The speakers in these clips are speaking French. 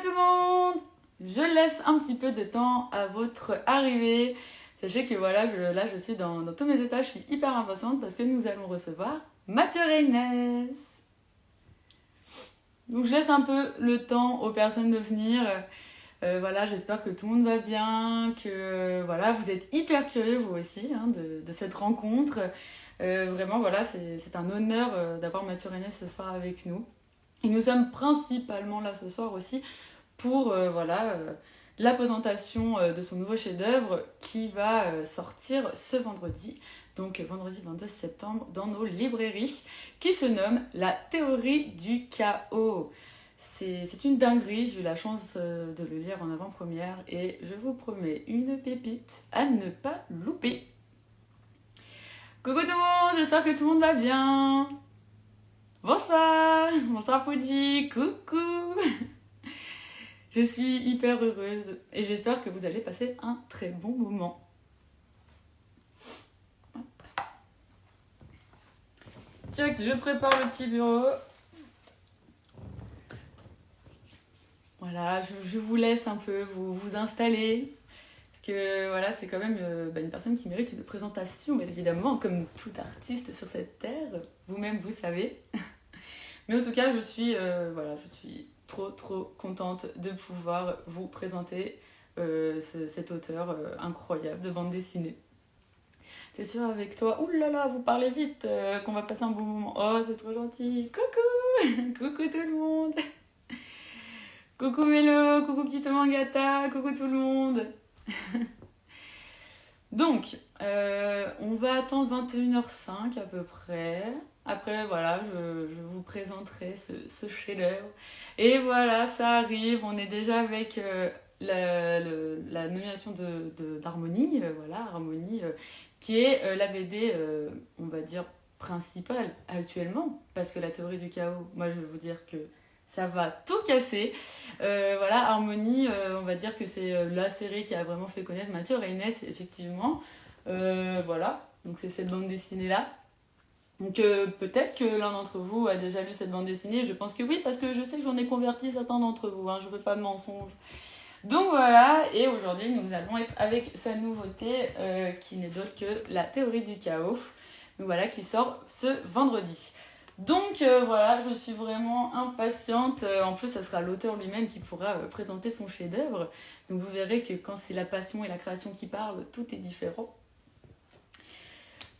tout le monde! Je laisse un petit peu de temps à votre arrivée. Sachez que voilà, là je suis dans tous mes états, je suis hyper impatiente parce que nous allons recevoir Mathieu Reynès. Donc je laisse un peu le temps aux personnes de venir. Voilà, j'espère que tout le monde va bien, que voilà, vous êtes hyper curieux vous aussi de cette rencontre. Vraiment, voilà, c'est un honneur d'avoir Mathieu Reynès ce soir avec nous. Et nous sommes principalement là ce soir aussi pour la présentation de son nouveau chef-d'œuvre qui va sortir ce vendredi, donc vendredi 22 septembre, dans nos librairies, qui se nomme La théorie du chaos. C'est une dinguerie, j'ai eu la chance de le lire en avant-première et je vous promets une pépite à ne pas louper. Coucou tout le monde, j'espère que tout le monde va bien. Bonsoir, bonsoir Fuji, coucou. Je suis hyper heureuse et j'espère que vous allez passer un très bon moment. Tiens, je prépare le petit bureau. Voilà, je vous laisse un peu vous installer. Parce que voilà, c'est quand même une personne qui mérite une présentation, bien évidemment, comme tout artiste sur cette terre. Vous-même, vous savez. Mais en tout cas, je suis trop contente de pouvoir vous présenter cet auteur incroyable de bande dessinée. C'est sûr avec toi, ouh là là, vous parlez vite, qu'on va passer un bon moment. Oh, c'est trop gentil. Coucou. Coucou tout le monde. Coucou Mélo, coucou Kito Mangata, coucou tout le monde. Donc, on va attendre 21h05 à peu près. Après, voilà, je vous présenterai ce chef-d'œuvre. Et voilà, ça arrive. On est déjà avec la nomination d'Harmonie, Harmonie, qui est la BD, on va dire, principale actuellement. Parce que la théorie du chaos, moi, je vais vous dire que ça va tout casser. Harmonie, on va dire que c'est la série qui a vraiment fait connaître Mathieu Reynès, effectivement. Donc c'est cette bande dessinée-là. Donc peut-être que l'un d'entre vous a déjà lu cette bande dessinée, je pense que oui, parce que je sais que j'en ai converti certains d'entre vous, je ne veux pas de mensonges. Donc voilà, et aujourd'hui nous allons être avec sa nouveauté qui n'est d'autre que La théorie du chaos, donc voilà, qui sort ce vendredi. Donc je suis vraiment impatiente. En plus, ça sera l'auteur lui-même qui pourra présenter son chef-d'œuvre. Donc vous verrez que quand c'est la passion et la création qui parlent, tout est différent.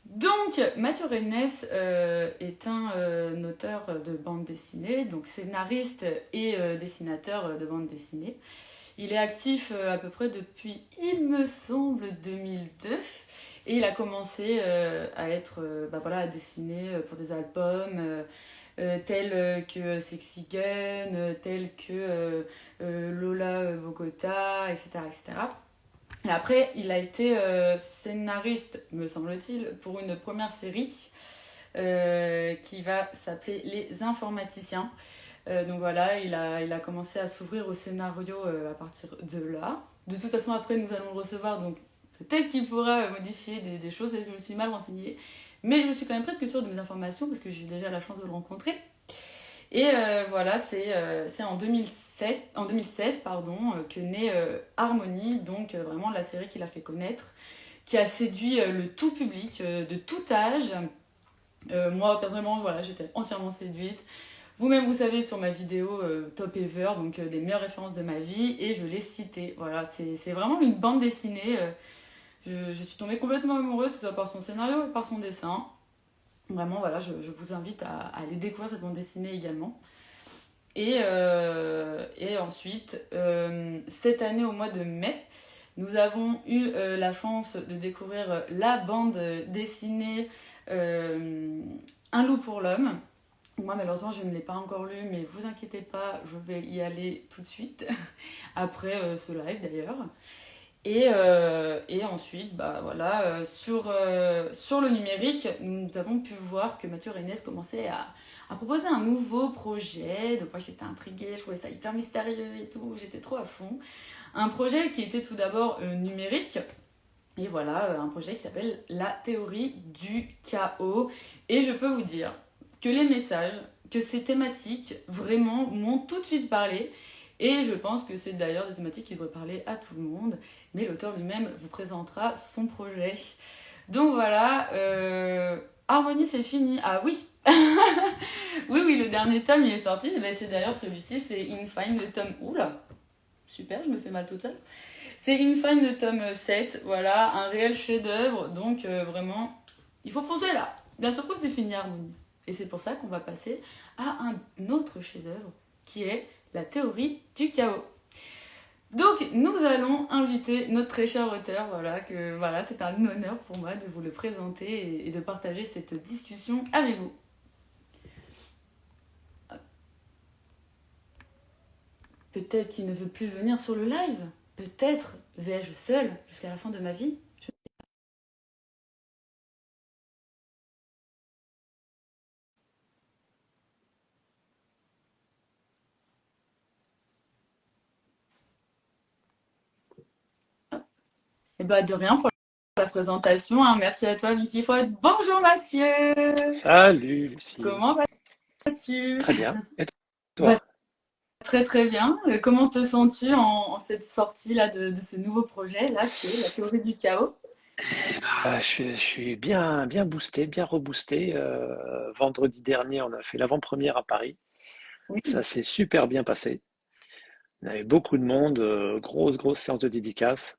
Donc, Mathieu Reynès est un auteur de bande dessinée, donc scénariste et dessinateur de bande dessinée. Il est actif à peu près depuis, il me semble, 2002. Et il a commencé à dessiner pour des albums tels que Sexy Gun, tels que Lola Bogota, etc., etc. Et après, il a été scénariste, me semble-t-il, pour une première série qui va s'appeler Les Informaticiens. Donc voilà, il a commencé à s'ouvrir au scénario à partir de là. De toute façon, après, nous allons le recevoir, donc peut-être qu'il pourra modifier des choses, parce que je me suis mal renseignée. Mais je suis quand même presque sûre de mes informations, parce que j'ai déjà la chance de le rencontrer. Et c'est en 2016 que naît Harmonie, donc vraiment la série qu'il a fait connaître, qui a séduit le tout public de tout âge. Moi, personnellement, j'étais entièrement séduite. Vous-même, vous savez, sur ma vidéo Top Ever, donc les meilleures références de ma vie, et je l'ai citée. Voilà, c'est vraiment une bande dessinée. Je suis tombée complètement amoureuse, que ce soit par son scénario et par son dessin. Vraiment, voilà, je vous invite à aller découvrir cette bande dessinée également. Et ensuite, cette année, au mois de mai, nous avons eu la chance de découvrir la bande dessinée Un loup pour l'homme. Moi, malheureusement, je ne l'ai pas encore lu, mais vous inquiétez pas, je vais y aller tout de suite, après ce live d'ailleurs. Et ensuite, sur le numérique, nous avons pu voir que Mathieu Reynès commençait à proposer un nouveau projet. Donc moi, j'étais intriguée, je trouvais ça hyper mystérieux et tout, j'étais trop à fond. Un projet qui était tout d'abord numérique. Et voilà, un projet qui s'appelle La théorie du chaos. Et je peux vous dire que les messages, que ces thématiques, vraiment, m'ont tout de suite parlé. Et je pense que c'est d'ailleurs des thématiques qui devraient parler à tout le monde. Mais l'auteur lui-même vous présentera son projet. Donc voilà, Harmonie c'est fini. Ah oui. Oui, le dernier tome il est sorti. Ben, c'est d'ailleurs celui-ci, c'est Infine, le tome... Oula, super, je me fais mal toute seule. C'est Infine, le tome 7. Voilà, un réel chef-d'œuvre. Donc vraiment, il faut foncer là. Bien sûr que c'est fini Harmonie. Et c'est pour ça qu'on va passer à un autre chef-d'œuvre qui est la théorie du chaos. Donc, nous allons inviter notre très cher auteur, voilà, c'est un honneur pour moi de vous le présenter et de partager cette discussion avec vous. Peut-être qu'il ne veut plus venir sur le live. Peut-être vais-je seule jusqu'à la fin de ma vie. Et bah de rien pour la présentation. Hein. Merci à toi, Vicky Fouad. Bonjour Mathieu. Salut Lucie. Comment vas-tu? Très bien. Et Bah, toi? très très bien. Comment te sens-tu en cette sortie là de ce nouveau projet là qui est la théorie du chaos? Je suis bien, bien boosté, bien reboosté. Vendredi dernier, on a fait l'avant-première à Paris. Ça Oui. s'est super bien passé. On avait beaucoup de monde, grosse, grosse séance de dédicaces.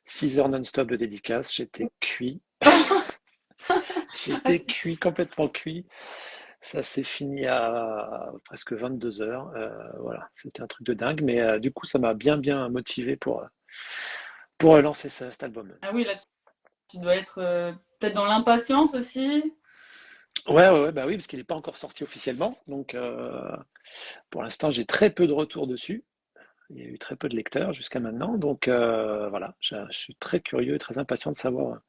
6 heures non-stop de dédicaces. J'étais cuit. Ah, J'étais cuit, complètement cuit. Ça s'est fini à presque 22 heures. Voilà, c'était un truc de dingue. Mais du coup, ça m'a bien, bien motivé pour lancer cet album. ah oui, là tu dois être peut-être dans l'impatience aussi. Ouais, ouais, ouais, bah oui, parce qu'il n'est pas encore sorti officiellement. Donc, pour l'instant, j'ai très peu de retours dessus. Il y a eu très peu de lecteurs jusqu'à maintenant. Donc, voilà, je suis très curieux et très impatient de savoir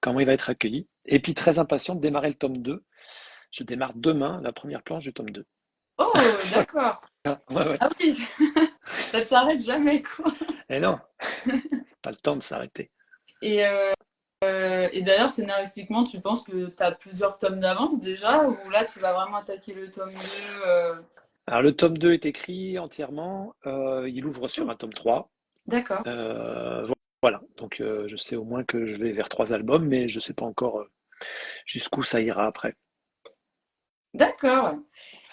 comment il va être accueilli. Et puis, très impatient de démarrer le tome 2. Je démarre demain la première planche du tome 2. Oh, d'accord. Voilà. Ouais, ouais. Ah oui, ça ne s'arrête jamais quoi. Et non, pas le temps de s'arrêter. Et, et d'ailleurs, scénaristiquement, tu penses que tu as plusieurs tomes d'avance déjà ou là tu vas vraiment attaquer le tome 2 Alors, le tome 2 est écrit entièrement. Il ouvre sur un tome 3. D'accord. Voilà, donc je sais au moins que je vais vers 3 albums, mais je ne sais pas encore jusqu'où ça ira après. D'accord.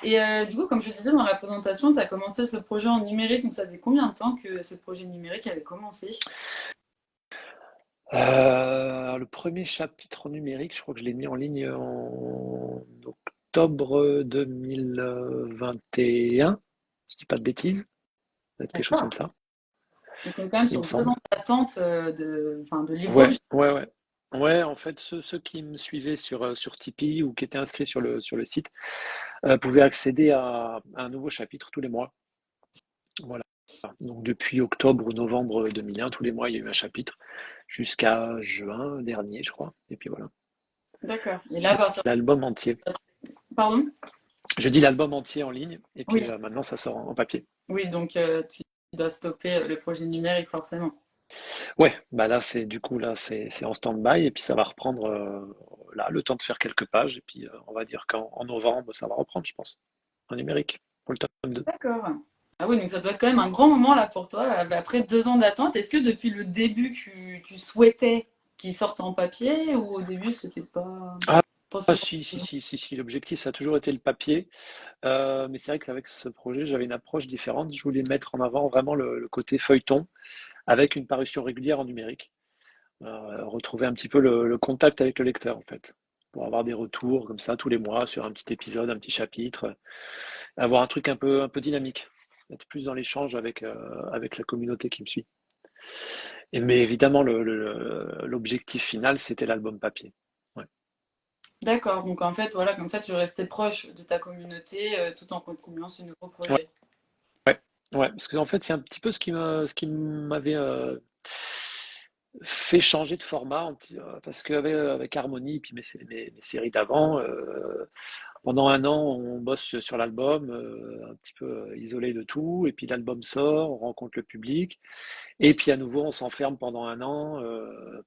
Et du coup, comme je disais dans la présentation, tu as commencé ce projet en numérique, donc ça faisait combien de temps que ce projet numérique avait commencé? Le premier chapitre numérique, je crois que je l'ai mis en ligne en octobre 2021. Je dis pas de bêtises, ça va être quelque chose D'accord. comme ça, Donc on est quand même il sur me 2 ans semble. d'attente enfin, de livre Ouais, objet. ouais, ouais. Ouais, en fait, ceux qui me suivaient sur Tipeee ou qui étaient inscrits sur le site pouvaient accéder à un nouveau chapitre tous les mois. Voilà. Donc depuis octobre ou novembre 2001, tous les mois, il y a eu un chapitre jusqu'à juin dernier, je crois. Et puis voilà. D'accord. Et là, à partir L'album entier. Pardon? Je dis l'album entier en ligne, et puis Oui, maintenant ça sort en papier. oui, donc tu dois stopper le projet numérique forcément. Ouais, bah là c'est du coup là c'est en stand-by, et puis ça va reprendre là le temps de faire quelques pages, et puis on va dire qu'en novembre ça va reprendre, je pense, en numérique pour le tome 2. D'accord. Ah oui, donc ça doit être quand même un grand moment là pour toi. Après 2 ans d'attente, est-ce que depuis le début tu souhaitais qu'il sorte en papier ou au début c'était pas Ah, possible? si, si, si, si, si, l'objectif ça a toujours été le papier. Mais c'est vrai qu'avec ce projet j'avais une approche différente. Je voulais mettre en avant vraiment le côté feuilleton avec une parution régulière en numérique. Retrouver un petit peu le contact avec le lecteur en fait, pour avoir des retours comme ça tous les mois sur un petit épisode, un petit chapitre, avoir un truc un peu dynamique, être plus dans l'échange avec la communauté qui me suit. Mais évidemment, l'objectif final, c'était l'album papier. Ouais. D'accord, donc en fait, voilà, comme ça tu restais proche de ta communauté tout en continuant ce nouveau Ouais, projet. ouais, ouais, parce qu'en fait, c'est un petit peu ce qui m'avait fait changer de format, parce qu'avec Harmony et puis mes séries d'avant, pendant un an, on bosse sur l'album, un petit peu isolé de tout, et puis l'album sort, on rencontre le public, et puis à nouveau, on s'enferme pendant un an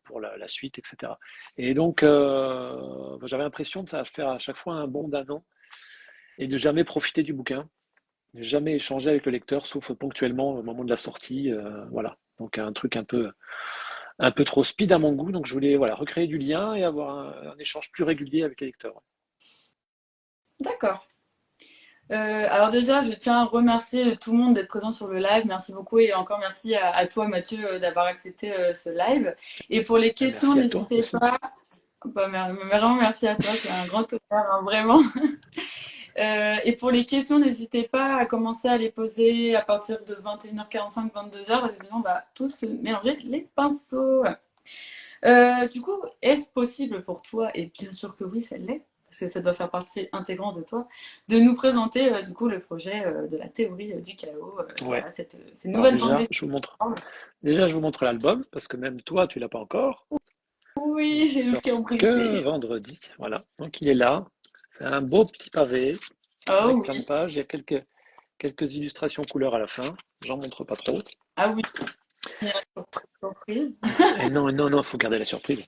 pour la suite, etc. Et donc, j'avais l'impression de ça faire à chaque fois un bond d'un an et de jamais profiter du bouquin. jamais échangé avec le lecteur, sauf ponctuellement au moment de la sortie. Voilà. Donc un truc un peu trop speed à mon goût. Donc je voulais voilà, recréer du lien et avoir un échange plus régulier avec les lecteurs. D'accord. Alors déjà, je tiens à remercier tout le monde d'être présent sur le live. Merci beaucoup et encore merci à toi Mathieu d'avoir accepté ce live. Et pour les questions, Merci à toi n'hésitez aussi. pas. Bah, vraiment merci à toi, c'est un grand honneur, hein, vraiment. Et pour les questions, n'hésitez pas à commencer à les poser à partir de 21h45, 22h, parce que sinon on va tous se mélanger les pinceaux. Du coup, est-ce possible pour toi, et bien sûr que oui, ça l'est, parce que ça doit faire partie intégrante de toi, de nous présenter du coup le projet de la théorie du chaos, Ouais. voilà, cette Alors nouvelle bande déjà, dessinée. je vous montre l'album parce que même toi, tu l'as pas encore. Oui, Il j'ai le sort cœur que brisé. vendredi. Voilà. Donc il est là. C'est un beau petit pavé Oh avec plein de oui, pages. Il y a quelques illustrations couleur à la fin. J'en montre pas trop. ah oui, il y a une surprise. Et non, non, non, faut garder la surprise.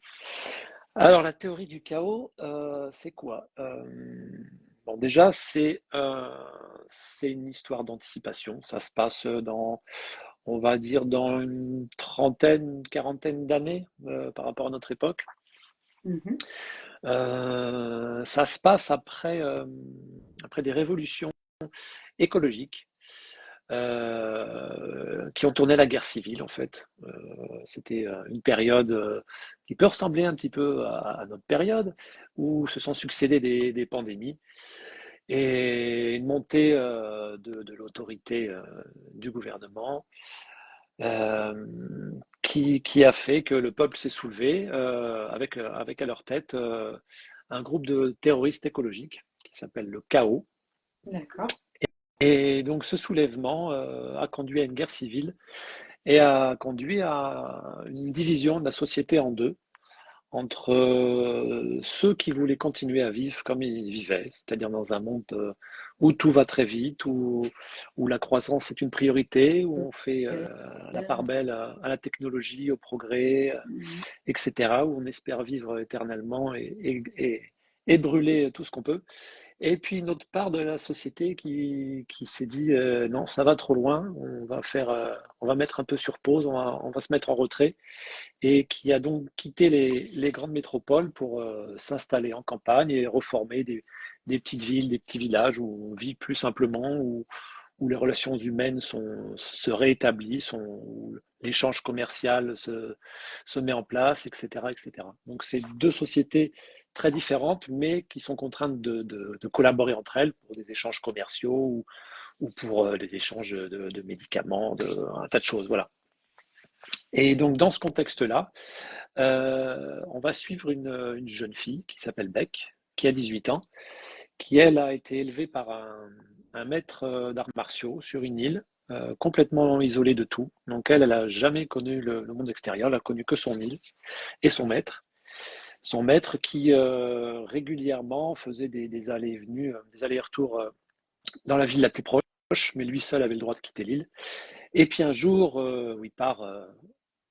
Alors, la théorie du chaos, c'est quoi? Bon, déjà, c'est une histoire d'anticipation. Ça se passe on va dire, dans une trentaine, une quarantaine d'années par rapport à notre époque. Mhm. Ça se passe après des révolutions écologiques qui ont tourné la guerre civile, en fait. C'était une période qui peut ressembler un petit peu à notre période, où se sont succédés des pandémies et une montée de l'autorité du gouvernement euh, qui a fait que le peuple s'est soulevé avec à leur tête un groupe de terroristes écologiques qui s'appelle le Chaos. D'accord. Et donc ce soulèvement a conduit à une guerre civile et a conduit à une division de la société en deux, entre ceux qui voulaient continuer à vivre comme ils vivaient, c'est-à-dire dans un monde où tout va très vite, où la croissance est une priorité, où on fait la part belle à la technologie, au progrès, etc., où on espère vivre éternellement et brûler tout ce qu'on peut. Et puis une autre part de la société qui s'est dit non, ça va trop loin, on va mettre un peu sur pause, on va se mettre en retrait et qui a donc quitté les grandes métropoles pour s'installer en campagne et reformer des petites villes, des petits villages où on vit plus simplement, où les relations humaines se réétablissent, où l'échange commercial se met en place, etc., etc. Donc c'est deux sociétés très différentes, mais qui sont contraintes de collaborer entre elles pour des échanges commerciaux ou pour des échanges de médicaments, un tas de choses. Voilà. Et donc dans ce contexte-là, on va suivre une jeune fille qui s'appelle Beck, qui a 18 ans, qui elle a été élevée par un maître d'arts martiaux sur une île, complètement isolée de tout. Donc elle n'a jamais connu le monde extérieur, elle a connu que son île et son maître. Son maître qui régulièrement faisait des allées et venues, des allers-retours dans la ville la plus proche, mais lui seul avait le droit de quitter l'île. Et puis un jour où il part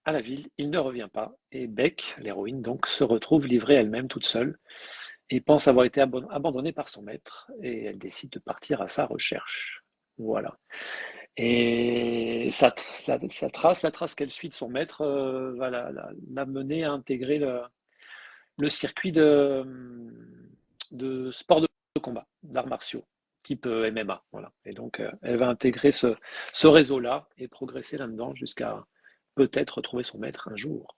à la ville, il ne revient pas, et Beck, l'héroïne, donc, se retrouve livrée elle-même toute seule, et pense avoir été abandonnée par son maître, et elle décide de partir à sa recherche. Voilà. Et la trace qu'elle suit de son maître, va la mener à intégrer le circuit de sport de combat, d'arts martiaux, type MMA. Voilà. Et donc, elle va intégrer ce réseau-là et progresser là-dedans jusqu'à peut-être retrouver son maître un jour.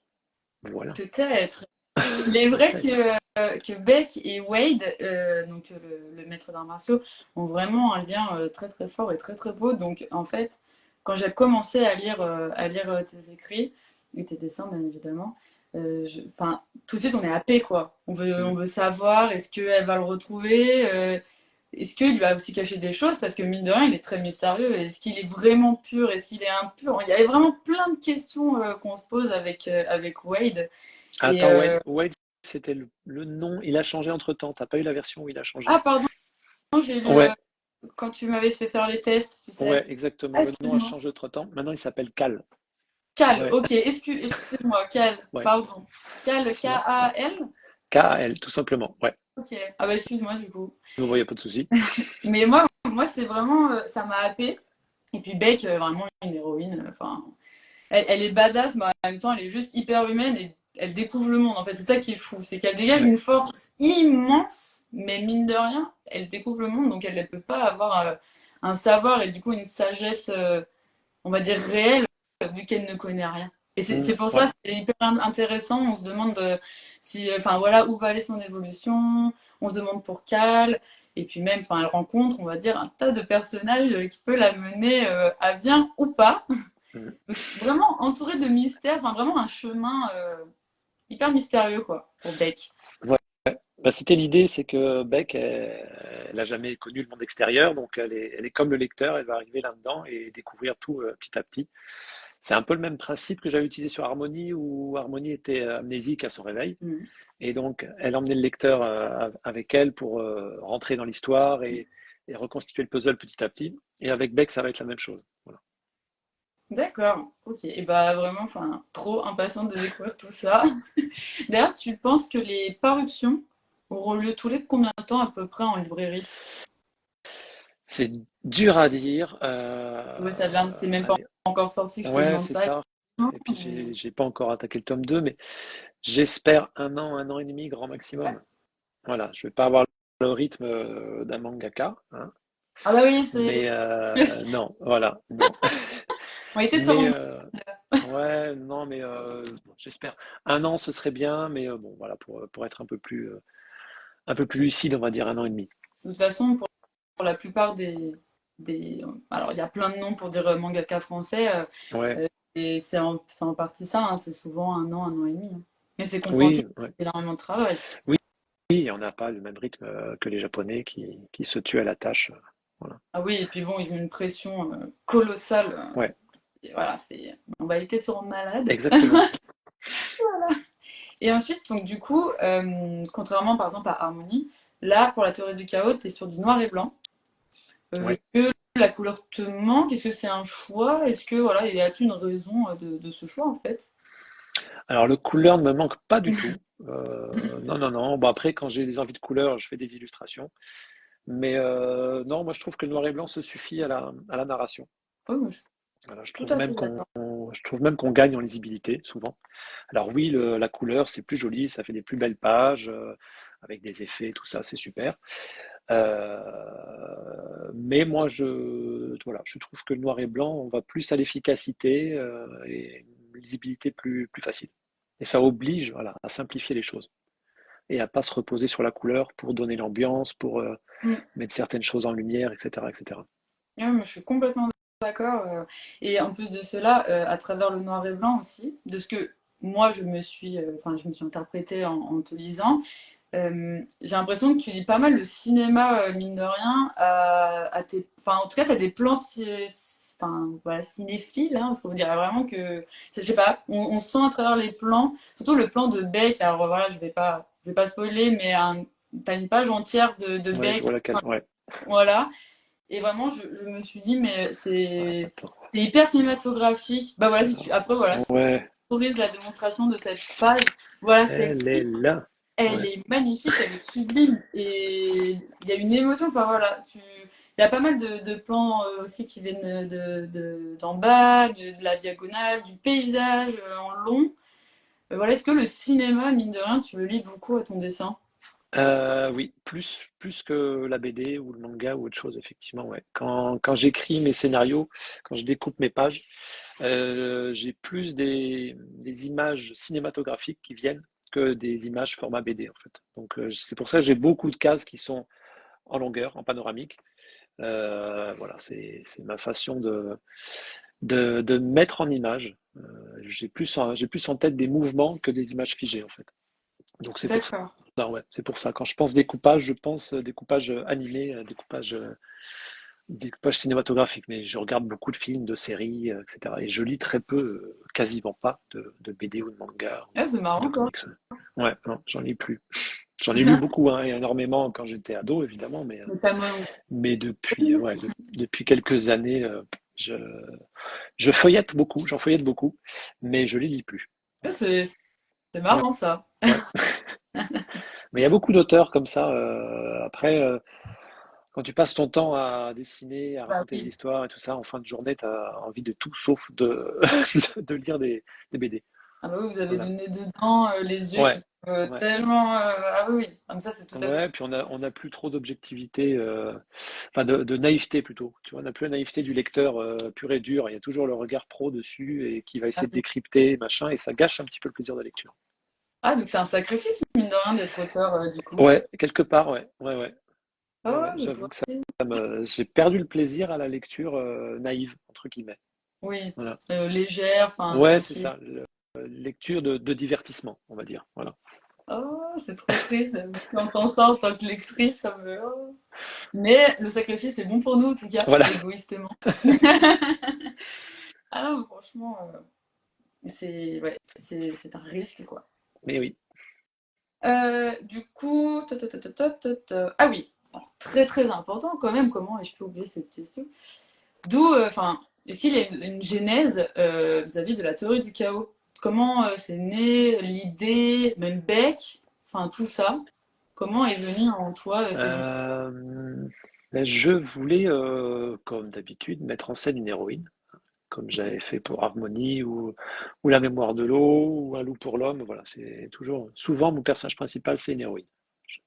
Voilà, Peut-être. Il est vrai peut-être. que Beck et Wade, donc le maître d'arts martiaux, ont vraiment un lien très très fort et très très beau. Donc en fait, quand j'ai commencé à lire tes écrits et tes dessins, bien évidemment, enfin, tout de suite on est happé quoi. On Mm. veut savoir est-ce qu'elle va le retrouver, est-ce qu'il va aussi cacher des choses parce que mine de rien il est très mystérieux. Est-ce qu'il est vraiment pur, est-ce qu'il est impur? Il y avait vraiment plein de questions qu'on se pose avec Wade. Et Attends, Wade, c'était le nom. Il a changé entre-temps. T'as pas eu la version où il a ah changé? pardon, j'ai lu Ouais, quand tu m'avais fait faire les tests, tu sais. ouais, exactement. Ah, Le nom a excuse-moi. changé entre-temps. Maintenant, il s'appelle Cal. Cal, Ouais, ok, excuse-moi, Cal, ouais. pardon. Cal, Non, ouais. K-A-L? K-A-L, tout simplement. Ouais. Ok. Ah bah excuse-moi du coup. Non, il n'y a pas de souci. Mais moi c'est vraiment, ça m'a happé. Et puis Beck, vraiment une héroïne. Enfin, elle est badass, mais en même temps, elle est juste hyper humaine et elle découvre le monde. En fait, c'est ça qui est fou, c'est qu'elle dégage Ouais. une force immense, mais mine de rien, elle découvre le monde, donc elle ne peut pas avoir un savoir et du coup une sagesse, on va dire réelle, vu qu'elle ne connaît rien. Et c'est pour ça, Ouais. c'est hyper intéressant. On se demande si, enfin voilà, où va aller son évolution. On se demande pour Cal. Et puis même, enfin, elle rencontre, on va dire, un tas de personnages qui peut la mener à bien ou pas. Mm. Donc, vraiment entouré de mystères, enfin vraiment un chemin hyper mystérieux quoi pour Beck. Ouais. Bah, c'était l'idée, c'est que Beck, elle a jamais connu le monde extérieur, donc elle est comme le lecteur, elle va arriver là-dedans et découvrir tout petit à petit. C'est un peu le même principe que j'avais utilisé sur Harmonie, où Harmonie était amnésique à son réveil, Mm. et donc elle emmenait le lecteur avec elle pour rentrer dans l'histoire et reconstituer le puzzle petit à petit. Et avec Beck, ça va être la même chose. Voilà. D'accord, ok. Et bah vraiment, enfin, trop impatiente de découvrir tout ça. D'ailleurs, tu penses que les parutions auront lieu tous les combien de temps à peu près en librairie? C'est dur à dire. Ouais, ça vient, c'est même pas Allez, encore sorti que je te ouais, demande c'est ça. ça. Et puis Mais- j'ai pas encore attaqué le tome 2, mais j'espère un an et demi, grand Ouais. maximum. Voilà, je vais pas avoir le rythme d'un mangaka, hein, Ah bah oui, mais non, voilà, non. on était de se Mais rendre. ouais, non, mais bon, j'espère. Un an, ce serait bien, mais bon, voilà, pour être un peu plus lucide, on va dire un an et demi. De toute façon, pour la plupart alors il y a plein de noms pour dire mangaka français, Ouais, et c'est en partie ça, hein, c'est souvent un an et demi, hein. Mais c'est compréhensible, oui, ouais. c'est énormément de travail. Oui, oui, on n'a pas le même rythme que les Japonais qui se tuent à la tâche. Voilà. Ah oui, et puis bon, ils ont une pression colossale. Ouais, Et voilà, on va éviter de se rendre malade. exactement. Et ensuite, donc du coup, contrairement par exemple à Harmonie, là, pour la théorie du chaos, tu es sur du noir et blanc. Ouais. Est-ce que la couleur te manque? Est-ce que c'est un choix? Est-ce que, voilà, il y a-t-il une raison de ce choix en fait? Alors le couleur ne me manque pas du tout. Non, non, non. Bon, après, quand j'ai des envies de couleur, je fais des illustrations. Mais non, moi je trouve que le noir et blanc se suffit à la narration. Oui, moi, je suis Voilà, tout à fait d'accord. je trouve même qu'on gagne en lisibilité souvent. Alors oui, la couleur c'est plus joli, ça fait des plus belles pages avec des effets, tout ça, c'est super. Mais moi voilà, je trouve que le noir et blanc, on va plus à l'efficacité et une lisibilité plus facile. Et ça oblige, voilà, à simplifier les choses et à pas se reposer sur la couleur pour donner l'ambiance, pour Mm. mettre certaines choses en lumière, etc., etc. Ouais, moi, je suis complètement d'accord. Et en plus de cela, à travers le noir et blanc aussi, de ce que moi enfin, je me suis interprétée en te lisant, j'ai l'impression que tu lis pas mal de cinéma, mine de rien, enfin, en tout cas, tu as des plans enfin, voilà, cinéphiles, hein, parce qu'on dirait vraiment que, je sais pas, on sent à travers les plans, surtout le plan de Beck, alors voilà, je vais pas spoiler, mais t'as une page entière de Ouais, je Beck, vois laquelle. Ouais. voilà, et vraiment, je me suis dit, mais Ouais, attends. c'est hyper cinématographique. Bah voilà, si tu, après, voilà, si tu Ouais, autorises la démonstration de cette page, voilà, elle est celle-ci. là. Elle Ouais. est magnifique, elle est sublime et il y a une émotion. Enfin voilà, il y a pas mal de plans aussi qui viennent d'en bas, de la diagonale, du paysage en long. Voilà, est-ce que le cinéma, mine de rien, tu le lis beaucoup à ton dessin? Oui, plus que la BD ou le manga ou autre chose, effectivement, ouais. Quand j'écris mes scénarios, quand je découpe mes pages, j'ai plus des images cinématographiques qui viennent que des images format BD, en fait. Donc, c'est pour ça que j'ai beaucoup de cases qui sont en longueur, en panoramique. Voilà, c'est ma façon de mettre en image. J'ai plus en tête des mouvements que des images figées, en fait. Donc, c'est pour ça. D'accord. Ouais, c'est pour ça. Quand je pense découpage, je pense découpage animé, découpage cinématographique. Mais je regarde beaucoup de films, de séries, etc. Et je lis très peu, quasiment pas, de BD ou de manga Ah, c'est ou de marrant ça. comics. Ouais, non, j'en lis plus. J'en ai lu beaucoup, hein, et énormément quand j'étais ado, évidemment, Notamment. mais depuis, ouais, depuis quelques années, je, je feuillette beaucoup, j'en feuillette beaucoup, mais je les lis plus. Ah, Voilà. c'est Ouais, marrant ça. ouais. Mais il y a beaucoup d'auteurs comme ça. Après, quand tu passes ton temps à dessiner, à Bah raconter des oui. histoires et tout ça, en fin de journée, tu as envie de tout sauf de lire des BD. Ah bah oui, vous avez le Voilà. nez dedans, les yeux Ouais. qui Ouais. tellement. Ah oui, oui, comme ça c'est tout à fait. Ouais, puis on a plus trop d'objectivité, enfin de naïveté plutôt. Tu vois, on n'a plus la naïveté du lecteur pur et dur. Il y a toujours le regard pro dessus et qui va Ah essayer de oui. décrypter, machin, et ça gâche un petit peu le plaisir de la lecture. Ah, donc c'est un sacrifice, mine de rien, d'être auteur, du coup. Ouais, quelque part, ouais. Ouais, ouais. Ouais, Ah ouais. ouais, je J'avoue vois. que j'ai perdu le plaisir à la lecture naïve, entre guillemets. Oui, Voilà. légère, enfin Ouais, c'est tranquille. ça. Lecture de divertissement, on va dire. Voilà. Oh, c'est trop triste. J'entends ça en tant que lectrice, ça me. Oh. Mais le sacrifice est bon pour nous, en tout cas, Voilà. égoïstement. Ah non, franchement, c'est ouais, c'est un risque, quoi. Mais oui. Du coup, ah oui, alors, très très important quand même, comment ai-je pu oublier cette question? D'où, enfin, est-ce qu'il y a une genèse vis-à-vis de la théorie du chaos? Comment c'est né l'idée, même Beck, enfin tout ça? Comment est venue en toi ces idées? Euh, ben, je voulais, comme d'habitude, mettre en scène une héroïne, comme j'avais fait pour Harmonie ou La mémoire de l'eau ou Un loup pour l'homme. Voilà, c'est toujours, souvent mon personnage principal, c'est une héroïne. Je,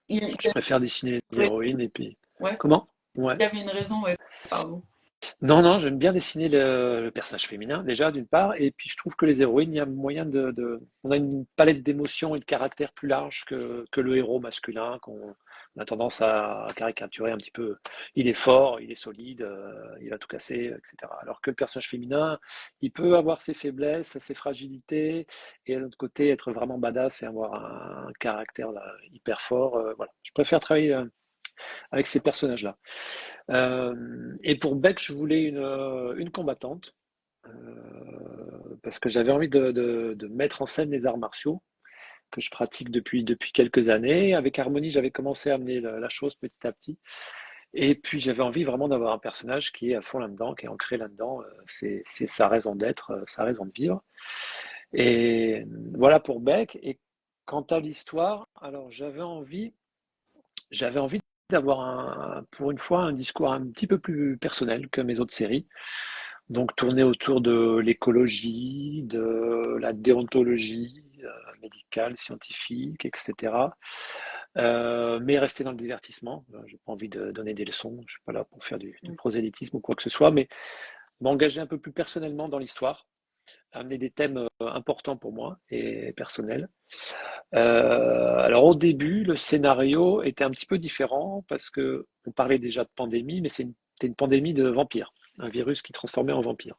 Il je y préfère dessiner les avait, héroïnes et puis. ouais, Comment? Ouais. il y avait une raison, ouais, pardon. Non, non, j'aime bien dessiner le personnage féminin, déjà, d'une part, et puis je trouve que les héroïnes, il y a moyen on a une palette d'émotions et de caractères plus large que le héros masculin, qu'on on a tendance à caricaturer un petit peu. Il est fort, il est solide, il va tout casser, etc. Alors que le personnage féminin, il peut avoir ses faiblesses, ses fragilités, et à l'autre côté, être vraiment badass et avoir un caractère là, hyper fort. Voilà. Je préfère travailler avec ces personnages-là. Et pour Beck, je voulais une combattante, parce que j'avais envie de mettre en scène les arts martiaux que je pratique depuis quelques années. Avec Harmonie, j'avais commencé à amener la chose petit à petit. Et puis j'avais envie vraiment d'avoir un personnage qui est à fond là-dedans, qui est ancré là-dedans. C'est sa raison d'être, sa raison de vivre. Et voilà pour Beck. Et quant à l'histoire, alors j'avais envie d'avoir pour une fois un discours un petit peu plus personnel que mes autres séries. Donc tourner autour de l'écologie, de la déontologie médicale, scientifique, etc. Mais rester dans le divertissement. J'ai pas envie de donner des leçons. Je suis pas là pour faire du prosélytisme ou quoi que ce soit, mais m'engager un peu plus personnellement dans l'histoire, amener des thèmes importants pour moi et personnels. Alors au début, le scénario était un petit peu différent parce que on parlait déjà de pandémie, mais c'était une pandémie de vampires, un virus qui transformait en vampire.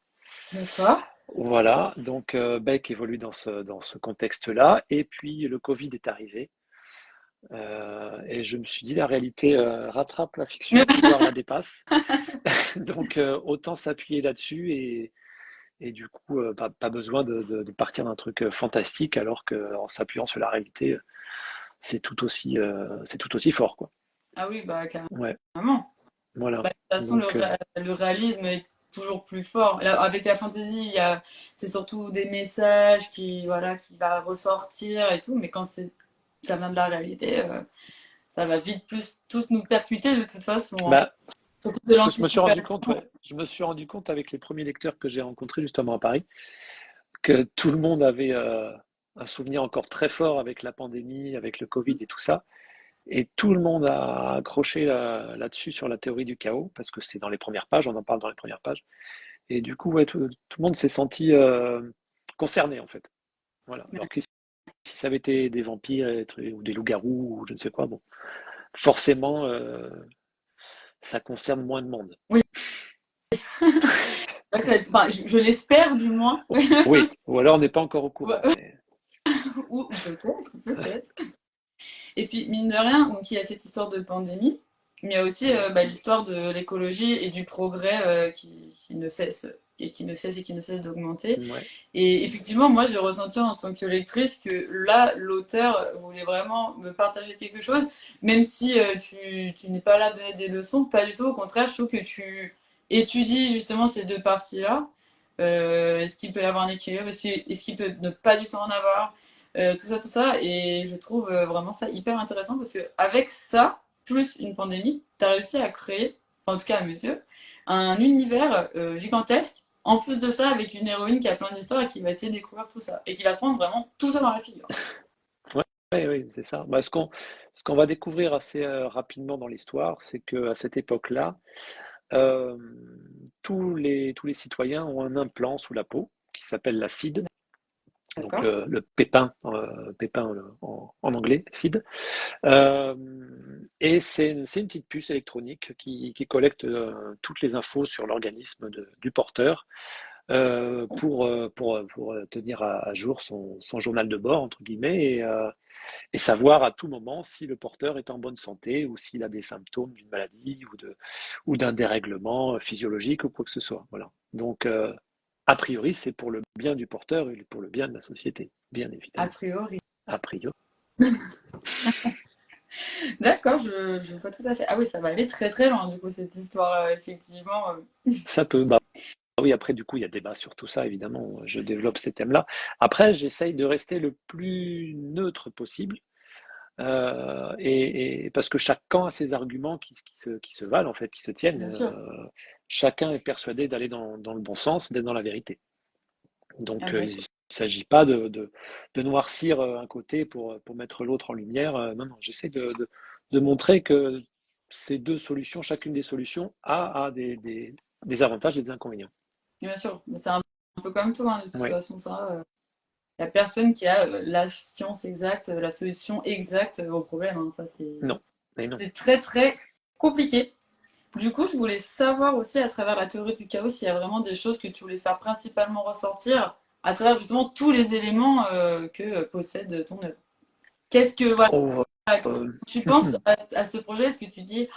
D'accord. Voilà, donc Beck évolue dans ce contexte-là, et puis le Covid est arrivé, et je me suis dit la réalité rattrape la fiction, voire la dépasse. Donc autant s'appuyer là-dessus et du coup pas besoin de partir d'un truc fantastique alors qu'en s'appuyant sur la réalité, c'est tout aussi fort, quoi. Ah oui, bah Ouais, carrément. voilà. Bah, de toute façon, Donc, le réalisme est toujours plus fort. Avec la fantasy, c'est surtout des messages qui, voilà, qui va ressortir et tout, mais quand ça vient de la réalité, ça va vite plus tous nous percuter de toute façon, hein. bah, Surtout de je me suis rendu l'anticipation. compte, ouais, je me suis rendu compte avec les premiers lecteurs que j'ai rencontrés justement à Paris, que tout le monde avait un souvenir encore très fort avec la pandémie, avec le Covid et tout ça. Et tout le monde a accroché là-dessus sur la théorie du chaos, parce que c'est dans les premières pages, on en parle dans les premières pages. Et du coup, ouais, tout le monde s'est senti concerné, en fait. Voilà. Alors que si ça avait été des vampires ou des loups-garous ou je ne sais quoi, bon, forcément, ça concerne moins de monde. Oui, enfin, je l'espère du moins. Oui, ou alors on n'est pas encore au courant. Mais... Ou peut-être, peut-être. Et puis, mine de rien, donc il y a cette histoire de pandémie, mais il y a aussi Ouais, bah, l'histoire de l'écologie et du progrès qui ne cesse et qui ne cesse et qui ne cesse d'augmenter. ouais, Et effectivement, moi, j'ai ressenti en tant que lectrice que là, l'auteur voulait vraiment me partager quelque chose, même si tu n'es pas là à donner des leçons, pas du tout. Au contraire, je trouve que tu étudies justement ces deux parties-là. Est-ce qu'il peut y avoir un équilibre? Est-ce qu'il peut ne pas du tout en avoir? tout ça, et je trouve vraiment ça hyper intéressant parce que avec ça, plus une pandémie, t'as réussi à créer, enfin, en tout cas à mes yeux, un univers gigantesque. En plus de ça, avec une héroïne qui a plein d'histoires et qui va essayer de découvrir tout ça, et qui va se prendre vraiment tout ça dans la figure. Ouais, ouais, oui, c'est ça. Bah, ce qu'on va découvrir assez rapidement dans l'histoire, c'est qu'à cette époque-là, euh, tous les citoyens ont un implant sous la peau qui s'appelle l'acide, donc D'accord? le pépin en anglais, acide. Euh, et c'est une petite puce électronique qui collecte toutes les infos sur l'organisme du porteur pour tenir à jour son journal de bord, entre guillemets, et savoir à tout moment si le porteur est en bonne santé ou s'il a des symptômes d'une maladie ou d'un dérèglement physiologique ou quoi que ce soit. Voilà. Donc, a priori, c'est pour le bien du porteur et pour le bien de la société, bien A évidemment. priori. A priori. D'accord, je vois tout à fait. Ah oui, ça va aller très très loin, du coup, cette histoire, effectivement. Ça peut. Bah, oui, après, du coup, il y a débat sur tout ça, évidemment. Je développe ces thèmes-là. Après, j'essaye de rester le plus neutre possible. Et parce que chaque camp a ses arguments qui se valent, en fait, qui se tiennent. Bien sûr. Chacun est persuadé d'aller dans le bon sens, d'être dans la vérité. Ah, Donc, bien il sûr. ne s'agit pas de noircir un côté pour mettre l'autre en lumière. Non, non, j'essaie de montrer que ces deux solutions, chacune des solutions, a des avantages et des inconvénients. Bien sûr. Mais c'est un peu comme tout, hein, de toute Oui, façon, ça. Il n'y a personne qui a la science exacte, la solution exacte au problème, hein. Ça, non, mais non. c'est très très compliqué. Du coup, je voulais savoir aussi à travers la théorie du chaos s'il y a vraiment des choses que tu voulais faire principalement ressortir à travers justement tous les éléments que possède ton œuvre. Qu'est-ce que, voilà, Oh, quand euh, tu penses à ce projet, est-ce que tu dis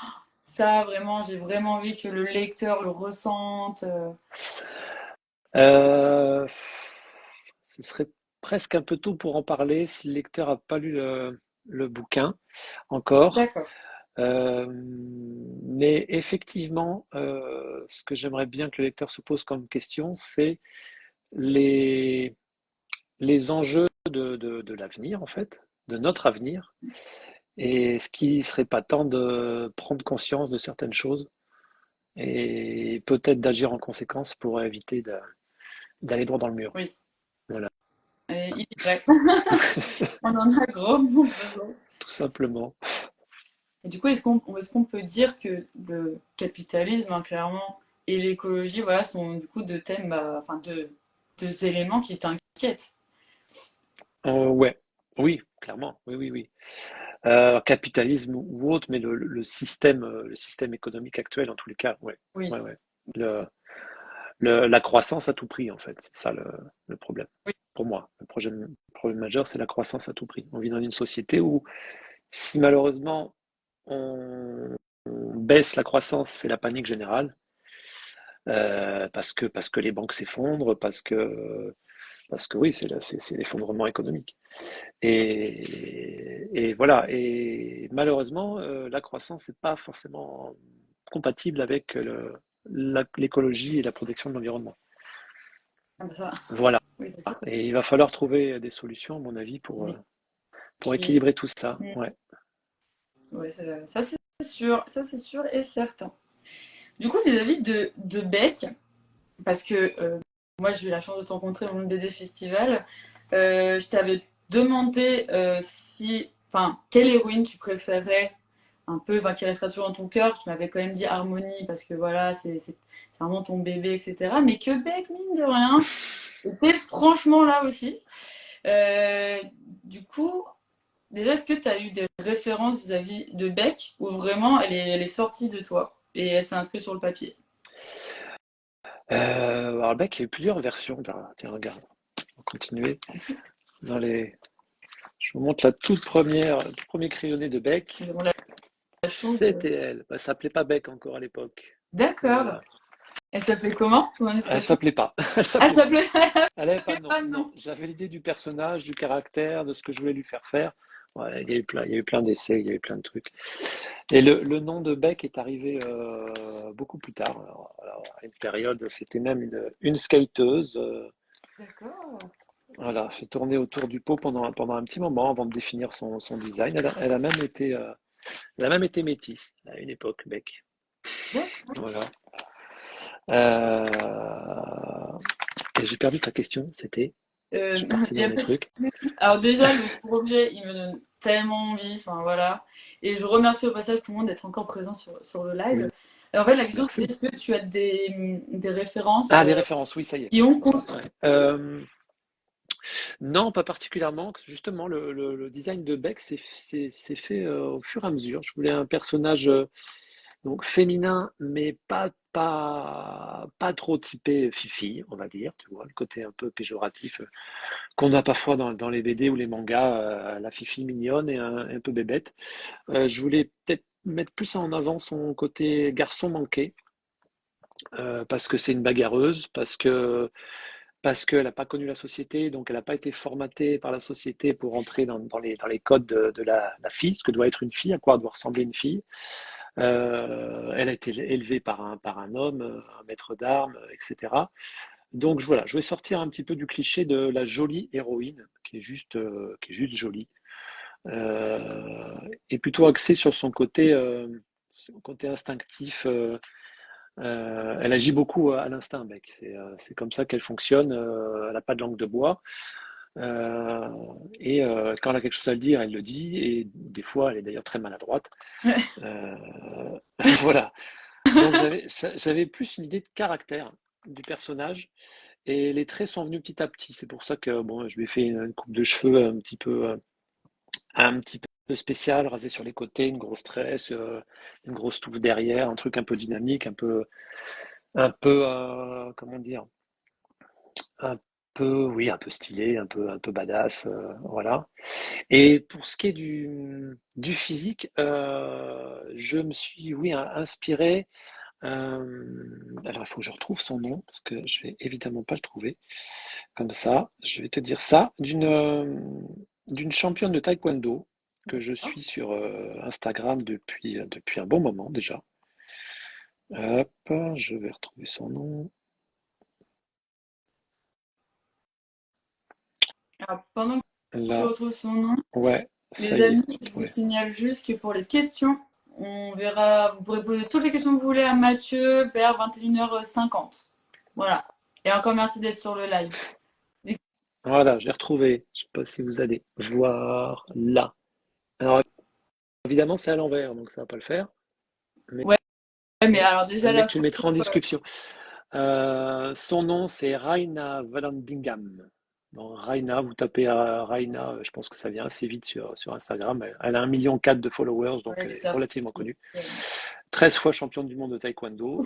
ça vraiment, j'ai vraiment envie que le lecteur le ressente Euh, ce serait presque un peu tôt pour en parler si le lecteur n'a pas lu le bouquin encore. D'accord. Mais effectivement, ce que j'aimerais bien que le lecteur se pose comme question, c'est les, les enjeux de l'avenir, en fait, de notre avenir, et ce qui serait pas temps de prendre conscience de certaines choses et peut-être d'agir en conséquence pour éviter d'aller droit dans le mur. Oui, Voilà, et il est vrai. On en a grandement besoin. tout simplement. Et du coup, est-ce qu'on peut dire que le capitalisme, hein, clairement, et l'écologie, voilà, sont du coup deux thèmes, enfin deux éléments qui t'inquiètent? Ouais, oui, clairement, oui, oui, oui. Capitalisme ou autre, mais le système économique actuel, en tous les cas, ouais, Oui, ouais, ouais. Le, la croissance à tout prix, en fait, c'est ça le problème. oui, Pour moi, le problème majeur, c'est la croissance à tout prix. On vit dans une société où, si malheureusement on baisse la croissance, c'est la panique générale, parce que les banques s'effondrent, parce que oui, c'est l'effondrement économique. Et voilà. Et malheureusement, la croissance n'est pas forcément compatible avec l'écologie et la protection de l'environnement. ah bah ça, Voilà. oui, c'est ça. Et il va falloir trouver des solutions, à mon avis, pour, Oui. euh, pour équilibrer tout ça. Mm. Ouais. Ouais, ça, c'est sûr, ça c'est sûr et certain. Du coup, vis-à-vis de Beck, parce que moi j'ai eu la chance de te rencontrer au Monde BD Festival, je t'avais demandé enfin, quelle héroïne tu préférais un peu, enfin, qui restera toujours dans ton cœur. Tu m'avais quand même dit Harmonie parce que voilà, c'est vraiment ton bébé, etc. Mais que Beck, mine de rien, était franchement là aussi. Euh, du coup, déjà, est-ce que tu as eu des références vis-à-vis de Beck ou vraiment elle est sortie de toi et elle s'est inscrite sur le papier? Alors, le mec, il y a eu plusieurs versions. Là. Tiens, regarde. On va continuer. Je vous montre la toute première, le tout premier crayonné de Beck. On la trouve. C'était elle. Bah, ça s'appelait pas Beck encore à l'époque. D'accord. Voilà. Elle s'appelait comment, son Elle indiscrétion? s'appelait pas. Elle Ah, elle s'appelait pas. s'appelait. Elle avait pas de nom. Ah Non, non. j'avais l'idée du personnage, du caractère, de ce que je voulais lui faire faire. Ouais, il y a eu plein d'essais, il y a eu plein de trucs. Et le nom de Beck est arrivé beaucoup plus tard. Alors, à une période, c'était même une skateuse. D'accord. Voilà, j'ai tourné autour du pot pendant un petit moment avant de définir son design. Elle a même été métisse à une époque, Beck. D'accord. Voilà. Euh, et j'ai perdu ta question, c'était. Je suis parti Il y dans a mes pas de trucs. souci. Alors déjà, le projet, il me donne tellement envie, enfin voilà. Et je remercie au passage tout le monde d'être encore présent sur le live. Oui, Et en fait, la question merci. c'était, est-ce que tu as des références Ah, des références, oui, ça y est. qui ont construit... Ouais. Non, pas particulièrement. Justement, le design de Beck s'est fait au fur et à mesure. Je voulais un personnage donc féminin, mais pas trop typé fifi, on va dire. Tu vois, le côté un peu péjoratif qu'on a parfois dans les BD ou les mangas, la fifi mignonne et un peu bébête. Je voulais peut-être mettre plus en avant son côté garçon manqué, parce que c'est une bagarreuse, parce qu'elle n'a pas connu la société, donc elle n'a pas été formatée par la société pour entrer dans les codes de la fille, ce que doit être une fille, à quoi doit ressembler une fille. Elle a été élevée par un homme, un maître d'armes, etc. Donc voilà, je vais sortir un petit peu du cliché de la jolie héroïne, qui est juste jolie, et plutôt axée sur son côté instinctif. Elle agit beaucoup à l'instinct, Beck. C'est comme ça qu'elle fonctionne. Elle n'a pas de langue de bois. Euh, et quand elle a quelque chose à le dire, elle le dit. Et des fois, elle est d'ailleurs très maladroite. Euh, voilà. Donc j'avais plus une idée de caractère du personnage. Et les traits sont venus petit à petit. C'est pour ça que bon, je lui ai fait une coupe de cheveux un petit peu spéciale, rasée sur les côtés, une grosse tresse, une grosse touffe derrière, un truc un peu dynamique, un peu, comment dire, un oui, un peu stylé, un peu badass, voilà. Et pour ce qui est du physique, je me suis, oui, inspiré. Alors, il faut que je retrouve son nom, parce que je vais évidemment pas le trouver. Comme ça, je vais te dire ça, d'une championne de taekwondo que je D'accord. suis sur Instagram depuis un bon moment déjà. Hop, je vais retrouver son nom. Alors, pendant que tu Là, retrouves son nom, ouais, ça les y est, amis, j'ai je vous trouvé. signale juste que pour les questions, on verra, vous pourrez poser toutes les questions que vous voulez à Mathieu vers 21h50. Voilà. Et encore merci d'être sur le live. Voilà, j'ai retrouvé. Je sais pas si vous allez voir là. Alors, évidemment, c'est à l'envers, donc ça va pas le faire. Mais, Ouais, mais alors déjà mais la tu le photo, mettras en description. Son nom, c'est Raina Vallandigham. Bon, Raina, vous tapez Raina, je pense que ça vient assez vite sur Instagram. Elle a 1,4 million de followers, donc ouais, elle les est relativement certifiés. connue. 13 fois championne du monde de taekwondo.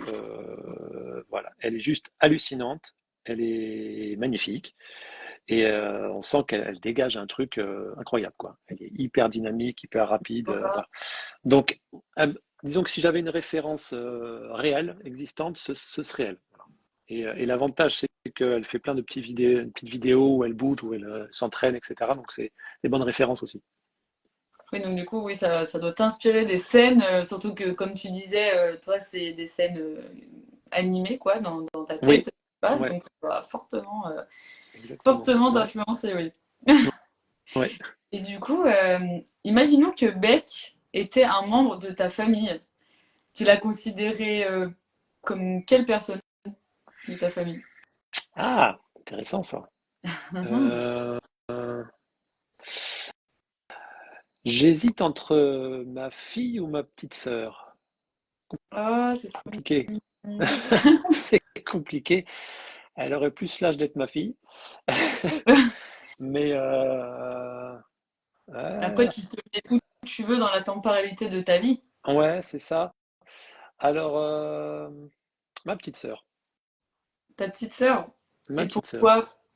Voilà, elle est juste hallucinante. Elle est magnifique. Et on sent qu'elle dégage un truc incroyable, quoi. Elle est hyper dynamique, hyper rapide. Voilà. Donc, disons que si j'avais une référence réelle, existante, ce serait elle. Voilà. Et l'avantage, c'est qu'elle fait plein de petites vidéos où elle bouge, où elle s'entraîne, etc. Donc, c'est des bonnes références aussi. Oui, donc du coup, oui, ça doit t'inspirer des scènes, surtout que comme tu disais, toi, c'est des scènes animées, quoi, dans ta tête, Oui, de base, ouais, donc ça doit fortement, exactement. fortement Ouais, t'influencer, oui. ouais. Et du coup, imaginons que Beck était un membre de ta famille. Tu l'as considéré comme quelle personne de ta famille? Ah, intéressant ça. Euh, J'hésite entre ma fille ou ma petite sœur. Oh, c'est trop Compliqué. mignon. C'est compliqué. Elle aurait plus l'âge d'être ma fille. Mais Après, ouais, tu te mets où tu veux dans la temporalité de ta vie. ouais, c'est ça. Alors, ma petite sœur. Ta petite sœur. Ma Et petite sœur.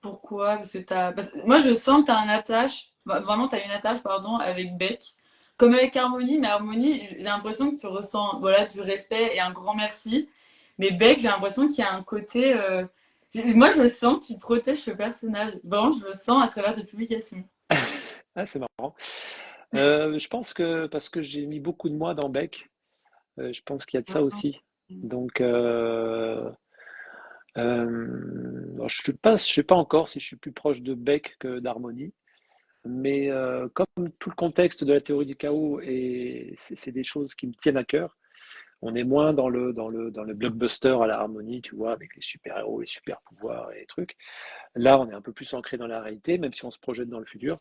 pourquoi? Parce que moi, je sens que t'as un attache, vraiment, t'as une attache, pardon, avec Beck. Comme avec Harmonie, mais Harmonie, j'ai l'impression que tu ressens, voilà, du respect et un grand merci. Mais Beck, j'ai l'impression qu'il y a un côté, moi, je sens que tu protèges ce personnage. Vraiment, je le sens à travers tes publications. Ah, c'est marrant. Je pense que parce que j'ai mis beaucoup de moi dans Beck, je pense qu'il y a de ça aussi. Donc, Alors je sais pas encore si je suis plus proche de Beck que d'Harmonie, mais comme tout le contexte de la théorie du chaos et c'est des choses qui me tiennent à cœur, on est moins dans le blockbuster à la Harmonie, tu vois, avec les super-héros, les super-pouvoirs et les trucs. Là, on est un peu plus ancré dans la réalité, même si on se projette dans le futur,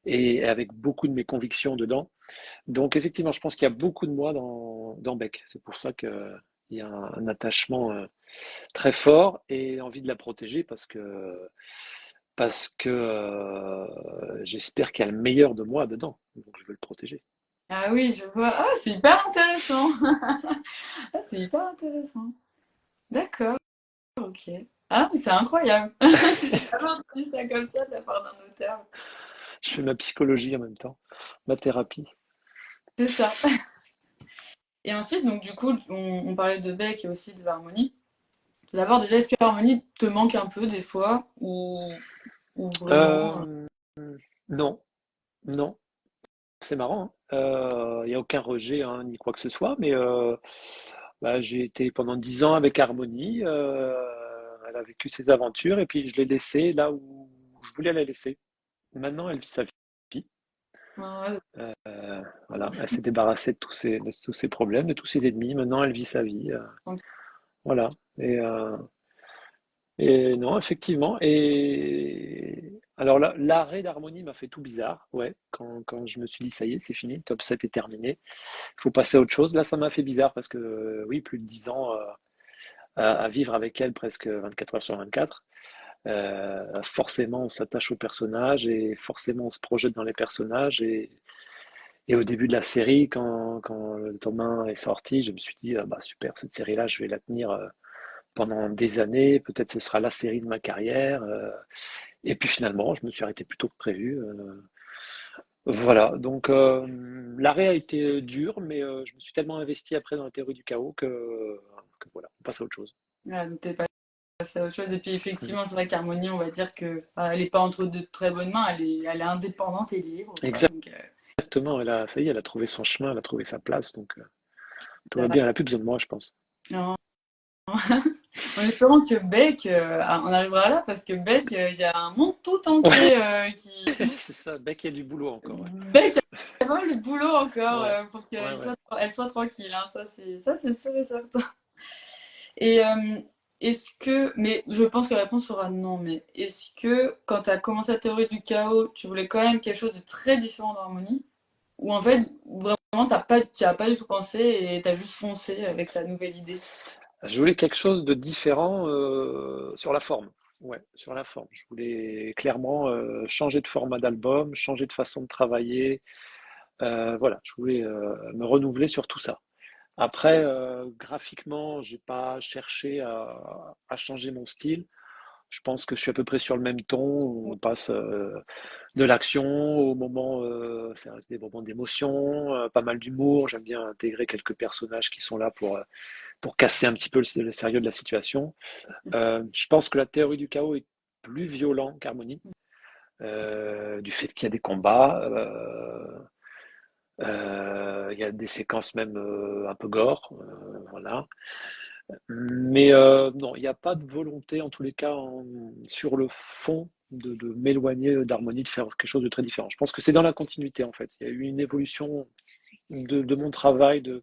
et avec beaucoup de mes convictions dedans. Donc, effectivement, je pense qu'il y a beaucoup de moi dans Beck. C'est pour ça qu'il y a un attachement très fort et envie de la protéger parce que j'espère qu'il y a le meilleur de moi dedans. Donc, je veux le protéger. Ah oui, je vois. Ah, c'est hyper intéressant. Ah, c'est hyper intéressant. D'accord, ok. Ah, mais c'est incroyable. J'ai jamais entendu ça comme ça de la part d'un auteur. Je fais ma psychologie en même temps, ma thérapie. C'est ça. Et ensuite, donc du coup, on parlait de Beck et aussi de Harmonie. Tout d'abord, déjà, est-ce que Harmonie te manque un peu des fois ou vraiment Euh, non, non, c'est marrant, hein. Il n'y a aucun rejet hein, ni quoi que ce soit, mais bah, j'ai été pendant 10 ans avec Harmonie. Elle a vécu ses aventures et puis je l'ai laissée là où je voulais la laisser. Maintenant, elle vit sa vie. ouais, Voilà, elle s'est débarrassée de tous ses problèmes, de tous ses ennemis. Maintenant, elle vit sa vie. Voilà. Et non, effectivement. Et alors là, l'arrêt d'Harmonie m'a fait tout bizarre. Ouais, quand je me suis dit, ça y est, c'est fini, top 7 est terminé. Il faut passer à autre chose. Là, ça m'a fait bizarre parce que, oui, plus de 10 ans à vivre avec elle presque 24 heures sur 24. Forcément, on s'attache aux personnages et forcément, on se projette dans les personnages. Et au début de la série, quand le tome 1 est sorti, je me suis dit, ah, bah super, cette série-là, je vais la tenir pendant des années. Peut-être ce sera la série de ma carrière. Et puis finalement, je me suis arrêté plus tôt que prévu. Voilà, donc l'arrêt a été dur, mais je me suis tellement investi après dans la théorie du chaos que voilà, on passe à autre chose. ouais, donc t'es passé à autre chose. Et puis Mhm. effectivement, c'est vrai qu'Harmonie, on va dire que elle est pas entre de très bonnes mains, elle est indépendante et libre, quoi. Donc Exactement, ça y est, elle a trouvé son chemin, elle a trouvé sa place, donc tout ça va va. bien, elle a plus besoin de moi, je pense. En en espérant que Beck, on arrivera là, parce que Beck, il y a un monde tout Ouais, entier qui. c'est ça, Beck, il y a du boulot encore, ouais. Beck a pas le boulot encore Ouais, pour ouais, qu'elle ouais. soit tranquille, hein. Ça c'est sûr et certain. Et est-ce que, mais je pense que la réponse sera non, mais est-ce que quand tu as commencé la théorie du chaos, tu voulais quand même quelque chose de très différent d'harmonie? Ou en fait, vraiment, tu as pas du tout pensé et tu as juste foncé avec la nouvelle idée? Je voulais quelque chose de différent sur la forme. Ouais, sur la forme. Je voulais clairement changer de format d'album, changer de façon de travailler. Voilà, je voulais me renouveler sur tout ça. Après, graphiquement, j'ai pas cherché à changer mon style. Je pense que je suis à peu près sur le même ton. On passe de l'action au moment, c'est des moments d'émotion, pas mal d'humour. J'aime bien intégrer quelques personnages qui sont là pour casser un petit peu le sérieux de la situation. Je pense que la théorie du chaos est plus violent qu'Harmonie, du fait qu'il y a des combats. Il y a des séquences même un peu gore, voilà. Mais non, il n'y a pas de volonté, en tous les cas, sur le fond, de m'éloigner d'Harmonie, de faire quelque chose de très différent. Je pense que c'est dans la continuité, en fait. Il y a eu une évolution de mon travail, de,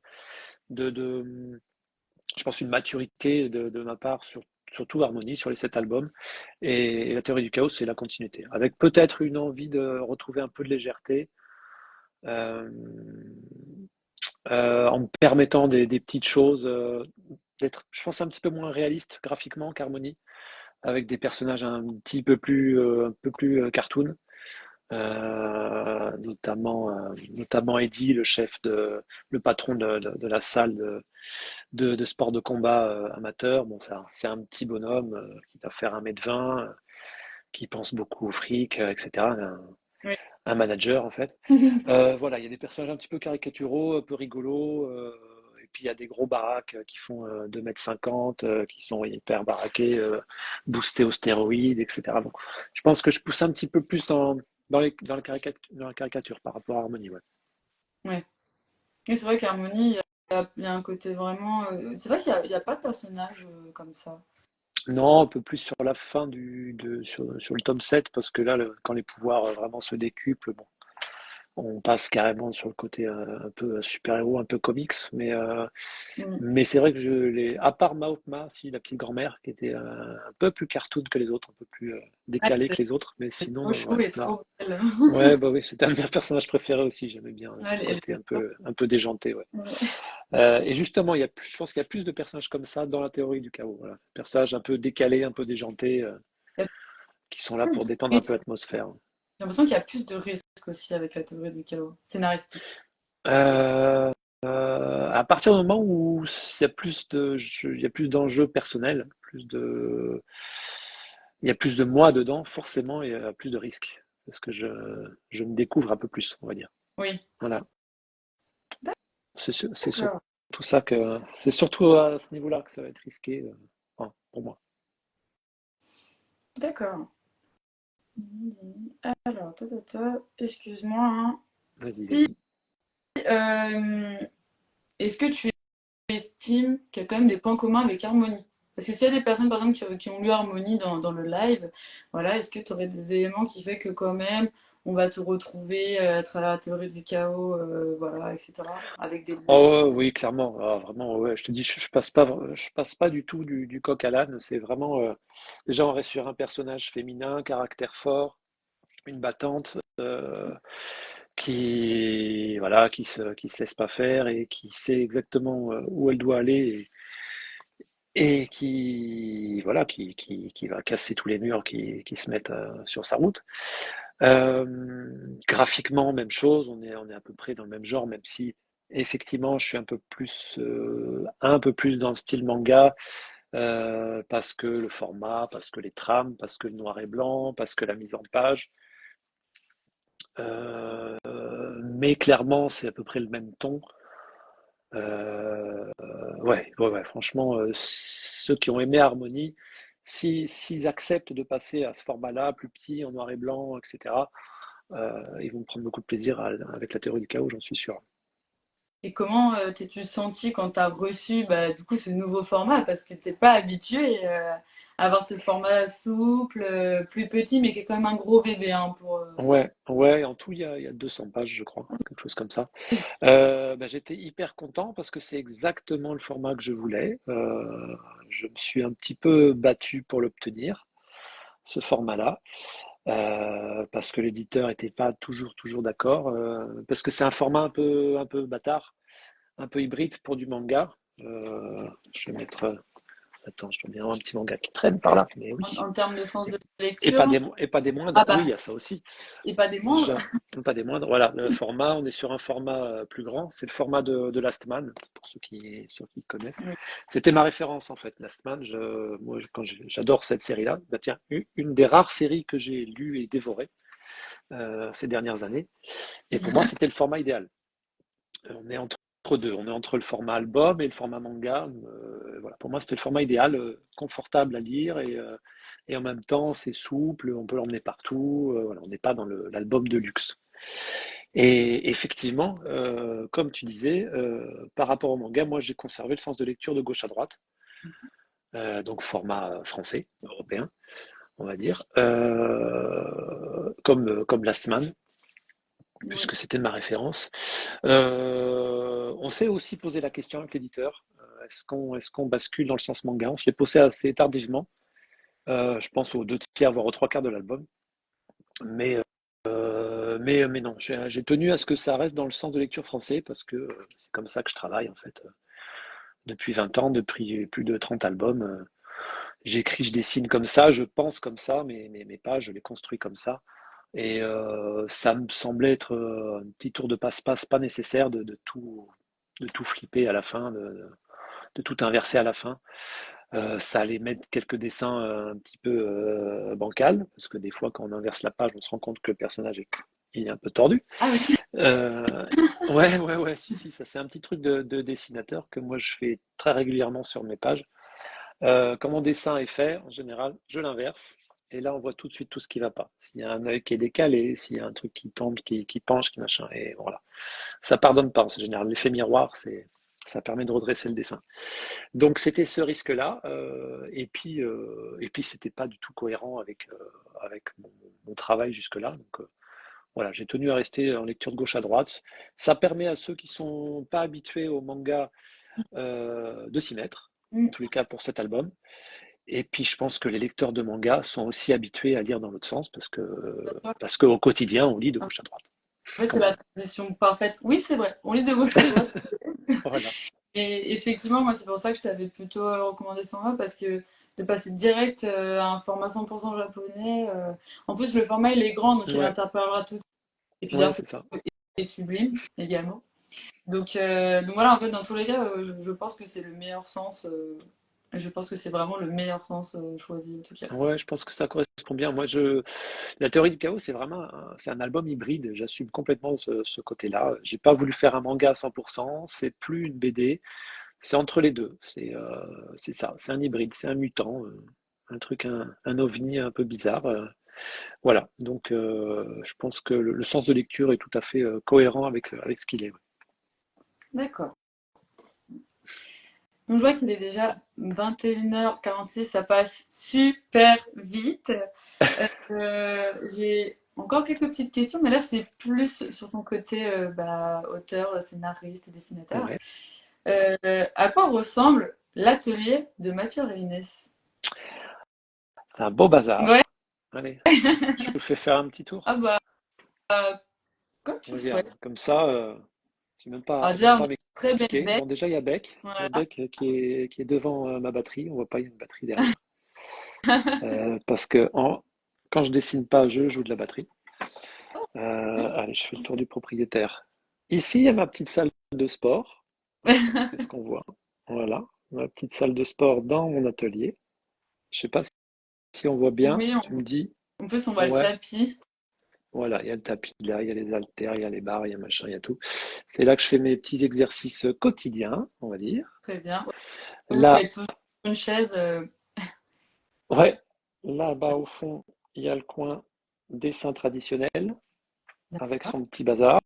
je pense, une maturité de ma part sur surtout Harmonie, sur les 7 albums. Et la théorie du chaos, c'est la continuité. Avec peut-être une envie de retrouver un peu de légèreté, euh, en me permettant des petites choses, d'être, je pense, un petit peu moins réaliste graphiquement qu'Harmonie, avec des personnages un peu plus cartoon, notamment Eddie, le patron de la salle de sport de combat amateur. Bon, ça, c'est un petit bonhomme qui doit faire 1,20 m, qui pense beaucoup au fric, etc. Oui. Un manager, en fait. Voilà, il y a des personnages un petit peu caricaturaux, un peu rigolos. Et puis il y a des gros baraques qui font 2,50 m, qui sont hyper baraqués, boostés aux stéroïdes, etc. Donc, je pense que je pousse un petit peu plus dans la caricature par rapport à Harmonie. Ouais. Ouais. Et c'est vrai qu'Harmonie, il y a un côté vraiment. C'est vrai qu'il y a pas de personnage comme ça. Non, un peu plus sur la fin sur le tome 7 parce que là, quand les pouvoirs vraiment se décuplent, bon, on passe carrément sur le côté un peu super-héros, un peu comics, Mm. mais c'est vrai que à part Maotma, si la petite grand-mère, qui était un peu plus cartoon que les autres, un peu plus Ah, décalé que les autres, mais c'est sinon, trop ouais, chou et là, trop belle. ouais, bah oui, c'était un de mes personnages préférés aussi, j'aimais bien Ouais, son elle côté est trop. un peu déjanté, ouais. Ouais. Et justement, je pense qu'il y a plus de personnages comme ça dans la théorie du chaos, voilà. Personnages un peu décalés, un peu déjantés, Il y a qui sont là plus pour de détendre un peu risques. l'atmosphère. J'ai l'impression qu'il y a plus de risques aussi avec la théorie du chaos, scénaristique. Euh, à partir du moment où il y a plus d'enjeux personnels, il y a plus de moi dedans, forcément, il y a plus de risques. Parce que je me découvre un peu plus, on va dire. Oui, Voilà. C'est d'accord. surtout ça c'est surtout à ce niveau-là que ça va être risqué, enfin, pour moi. D'accord. Alors, excuse-moi, hein. Vas-y, Si, vas-y. euh, est-ce que tu estimes qu'il y a quand même des points communs avec Harmonie? Parce que s'il y a des personnes, par exemple, qui ont lu Harmonie dans le live, voilà, est-ce que tu aurais des éléments qui fait que quand même, on va te retrouver à travers la théorie du chaos, voilà, etc., avec des liens? Oh oui, clairement. Ah, vraiment, ouais. Je te dis, je passe pas du tout du coq à l'âne. C'est vraiment déjà on reste sur un personnage féminin, caractère fort, une battante qui voilà, qui se laisse pas faire et qui sait exactement où elle doit aller et qui voilà, qui va casser tous les murs qui se mettent sur sa route. Graphiquement, même chose, on est à peu près dans le même genre, même si effectivement je suis un peu plus dans le style manga, parce que le format, parce que les trames, parce que le noir et blanc, parce que la mise en page. Mais clairement, c'est à peu près le même ton. Ouais, franchement, ceux qui ont aimé Harmony, s'ils acceptent de passer à ce format-là, plus petit, en noir et blanc, etc., ils vont prendre beaucoup de plaisir avec la théorie du chaos, j'en suis sûr. Et comment t'es-tu senti quand t'as reçu bah, du coup ce nouveau format? Parce que t'es pas habitué à avoir ce format souple, plus petit, mais qui est quand même un gros bébé hein, pour. Ouais, en tout, il y a 200 pages, je crois, quelque chose comme ça. Bah, j'étais hyper content parce que c'est exactement le format que je voulais. Je me suis un petit peu battu pour l'obtenir, ce format-là. Parce que l'éditeur n'était pas toujours d'accord, parce que c'est un format un peu bâtard, un peu hybride pour du manga. Je vais mettre. Attends, je dois bien avoir un petit manga qui traîne par là, mais oui. En termes de sens de Et lecture. et pas des Ah moindres. Oui, il bah, y a ça aussi. et pas des moindres. Déjà, pas des moindres. Voilà, le format, on est sur un format plus grand. C'est le format de Last Man, pour ceux qui connaissent. Oui. C'était ma référence, en fait, Last Man. Moi, j'adore cette série-là. Bah, tiens, une des rares séries que j'ai lues et dévorées ces dernières années. Et pour moi, c'était le format idéal. On est entre deux. On est entre le format album et le format manga. Voilà, pour moi, c'était le format idéal, confortable à lire et en même temps, c'est souple, on peut l'emmener partout. Voilà, on n'est pas dans l'album de luxe. Et effectivement, comme tu disais, par rapport au manga, moi j'ai conservé le sens de lecture de gauche à droite, donc format français, européen, on va dire, comme Last Man, Oui. puisque c'était ma référence. On s'est aussi posé la question avec l'éditeur, est-ce qu'on bascule dans le sens manga? On se l'est posé assez tardivement, je pense aux deux tiers, voire aux trois quarts de l'album. Mais, mais non, j'ai tenu à ce que ça reste dans le sens de lecture français parce que c'est comme ça que je travaille en fait. Depuis 20 ans, depuis plus de 30 albums, j'écris, je dessine comme ça, je pense comme ça, mes pages, je les construis comme ça. Et ça me semblait être un petit tour de passe-passe pas nécessaire de tout flipper à la fin, de tout inverser à la fin. Ça allait mettre quelques dessins un petit peu bancal, parce que des fois, quand on inverse la page, on se rend compte que le personnage il est un peu tordu. Ah oui. Euh, ouais, si, ça c'est un petit truc de dessinateur que moi je fais très régulièrement sur mes pages. Quand mon dessin est fait, en général, je l'inverse. Et là, on voit tout de suite tout ce qui va pas. S'il y a un œil qui est décalé, s'il y a un truc qui tombe, qui penche, qui machin. Et voilà. Ça pardonne pas, en général. L'effet miroir, Ça permet de redresser le dessin. Donc c'était ce risque-là, et puis c'était pas du tout cohérent avec mon travail jusque-là. Donc voilà, j'ai tenu à rester en lecture de gauche à droite. Ça permet à ceux qui sont pas habitués au manga de s'y mettre, en Mm. tous les cas pour cet album. Et puis je pense que les lecteurs de manga sont aussi habitués à lire dans l'autre sens parce qu'au quotidien on lit de gauche à droite. Ouais, c'est Voilà. la transition parfaite. Oui, c'est vrai. On lit de gauche à droite. Voilà. Et effectivement, moi, c'est pour ça que je t'avais plutôt recommandé ce format parce que de passer direct à un format 100% japonais. En plus, le format, il est grand, donc il Ouais, interpellera tout. Et puis, ouais, d'ailleurs, c'est ça. c'est sublime également. Donc voilà, en fait, dans tous les cas, je pense que c'est le meilleur sens. Je pense que c'est vraiment le meilleur sens choisi, en tout cas. Ouais, je pense que ça correspond bien. La théorie du chaos, c'est un album hybride. J'assume complètement ce côté-là. J'ai pas voulu faire un manga à 100%. C'est plus une BD. C'est entre les deux. C'est ça. C'est un hybride. C'est un mutant. Un truc, un ovni un peu bizarre. Voilà. Donc, je pense que le sens de lecture est tout à fait cohérent avec ce qu'il est. Ouais. D'accord. Donc, je vois qu'il est déjà 21h46, ça passe super vite. J'ai encore quelques petites questions, mais là, c'est plus sur ton côté auteur, scénariste, dessinateur. Ouais. À quoi ressemble l'atelier de Mathieu Reynès? C'est un beau Ouais, bazar. Allez, je vous fais faire un petit tour. ah bah, euh, comme tu le Regarde, souhaites. comme ça, Alors, j'ai même déjà, on pas est très bien m'expliquer. bec. Bon, déjà, il y a Beck. Il y a Voilà. Beck qui est devant ma batterie. On voit pas, il y a une batterie derrière. Parce que quand je dessine pas, je joue de la batterie. Allez, je fais le tour du propriétaire. Ici, il y a ma petite salle de sport. C'est ce qu'on voit. Voilà, ma petite salle de sport dans mon atelier. Je sais pas si on voit bien. Oui, Tu me dis, en plus, on voit le ouais. tapis. Voilà, il y a le tapis là, il y a les haltères, il y a les barres, il y a machin, il y a tout. C'est là que je fais mes petits exercices quotidiens, on va dire. Très bien. Vous Là, avez toujours une chaise. ouais, là-bas au fond, il y a le coin dessin traditionnel avec D'accord. son petit bazar.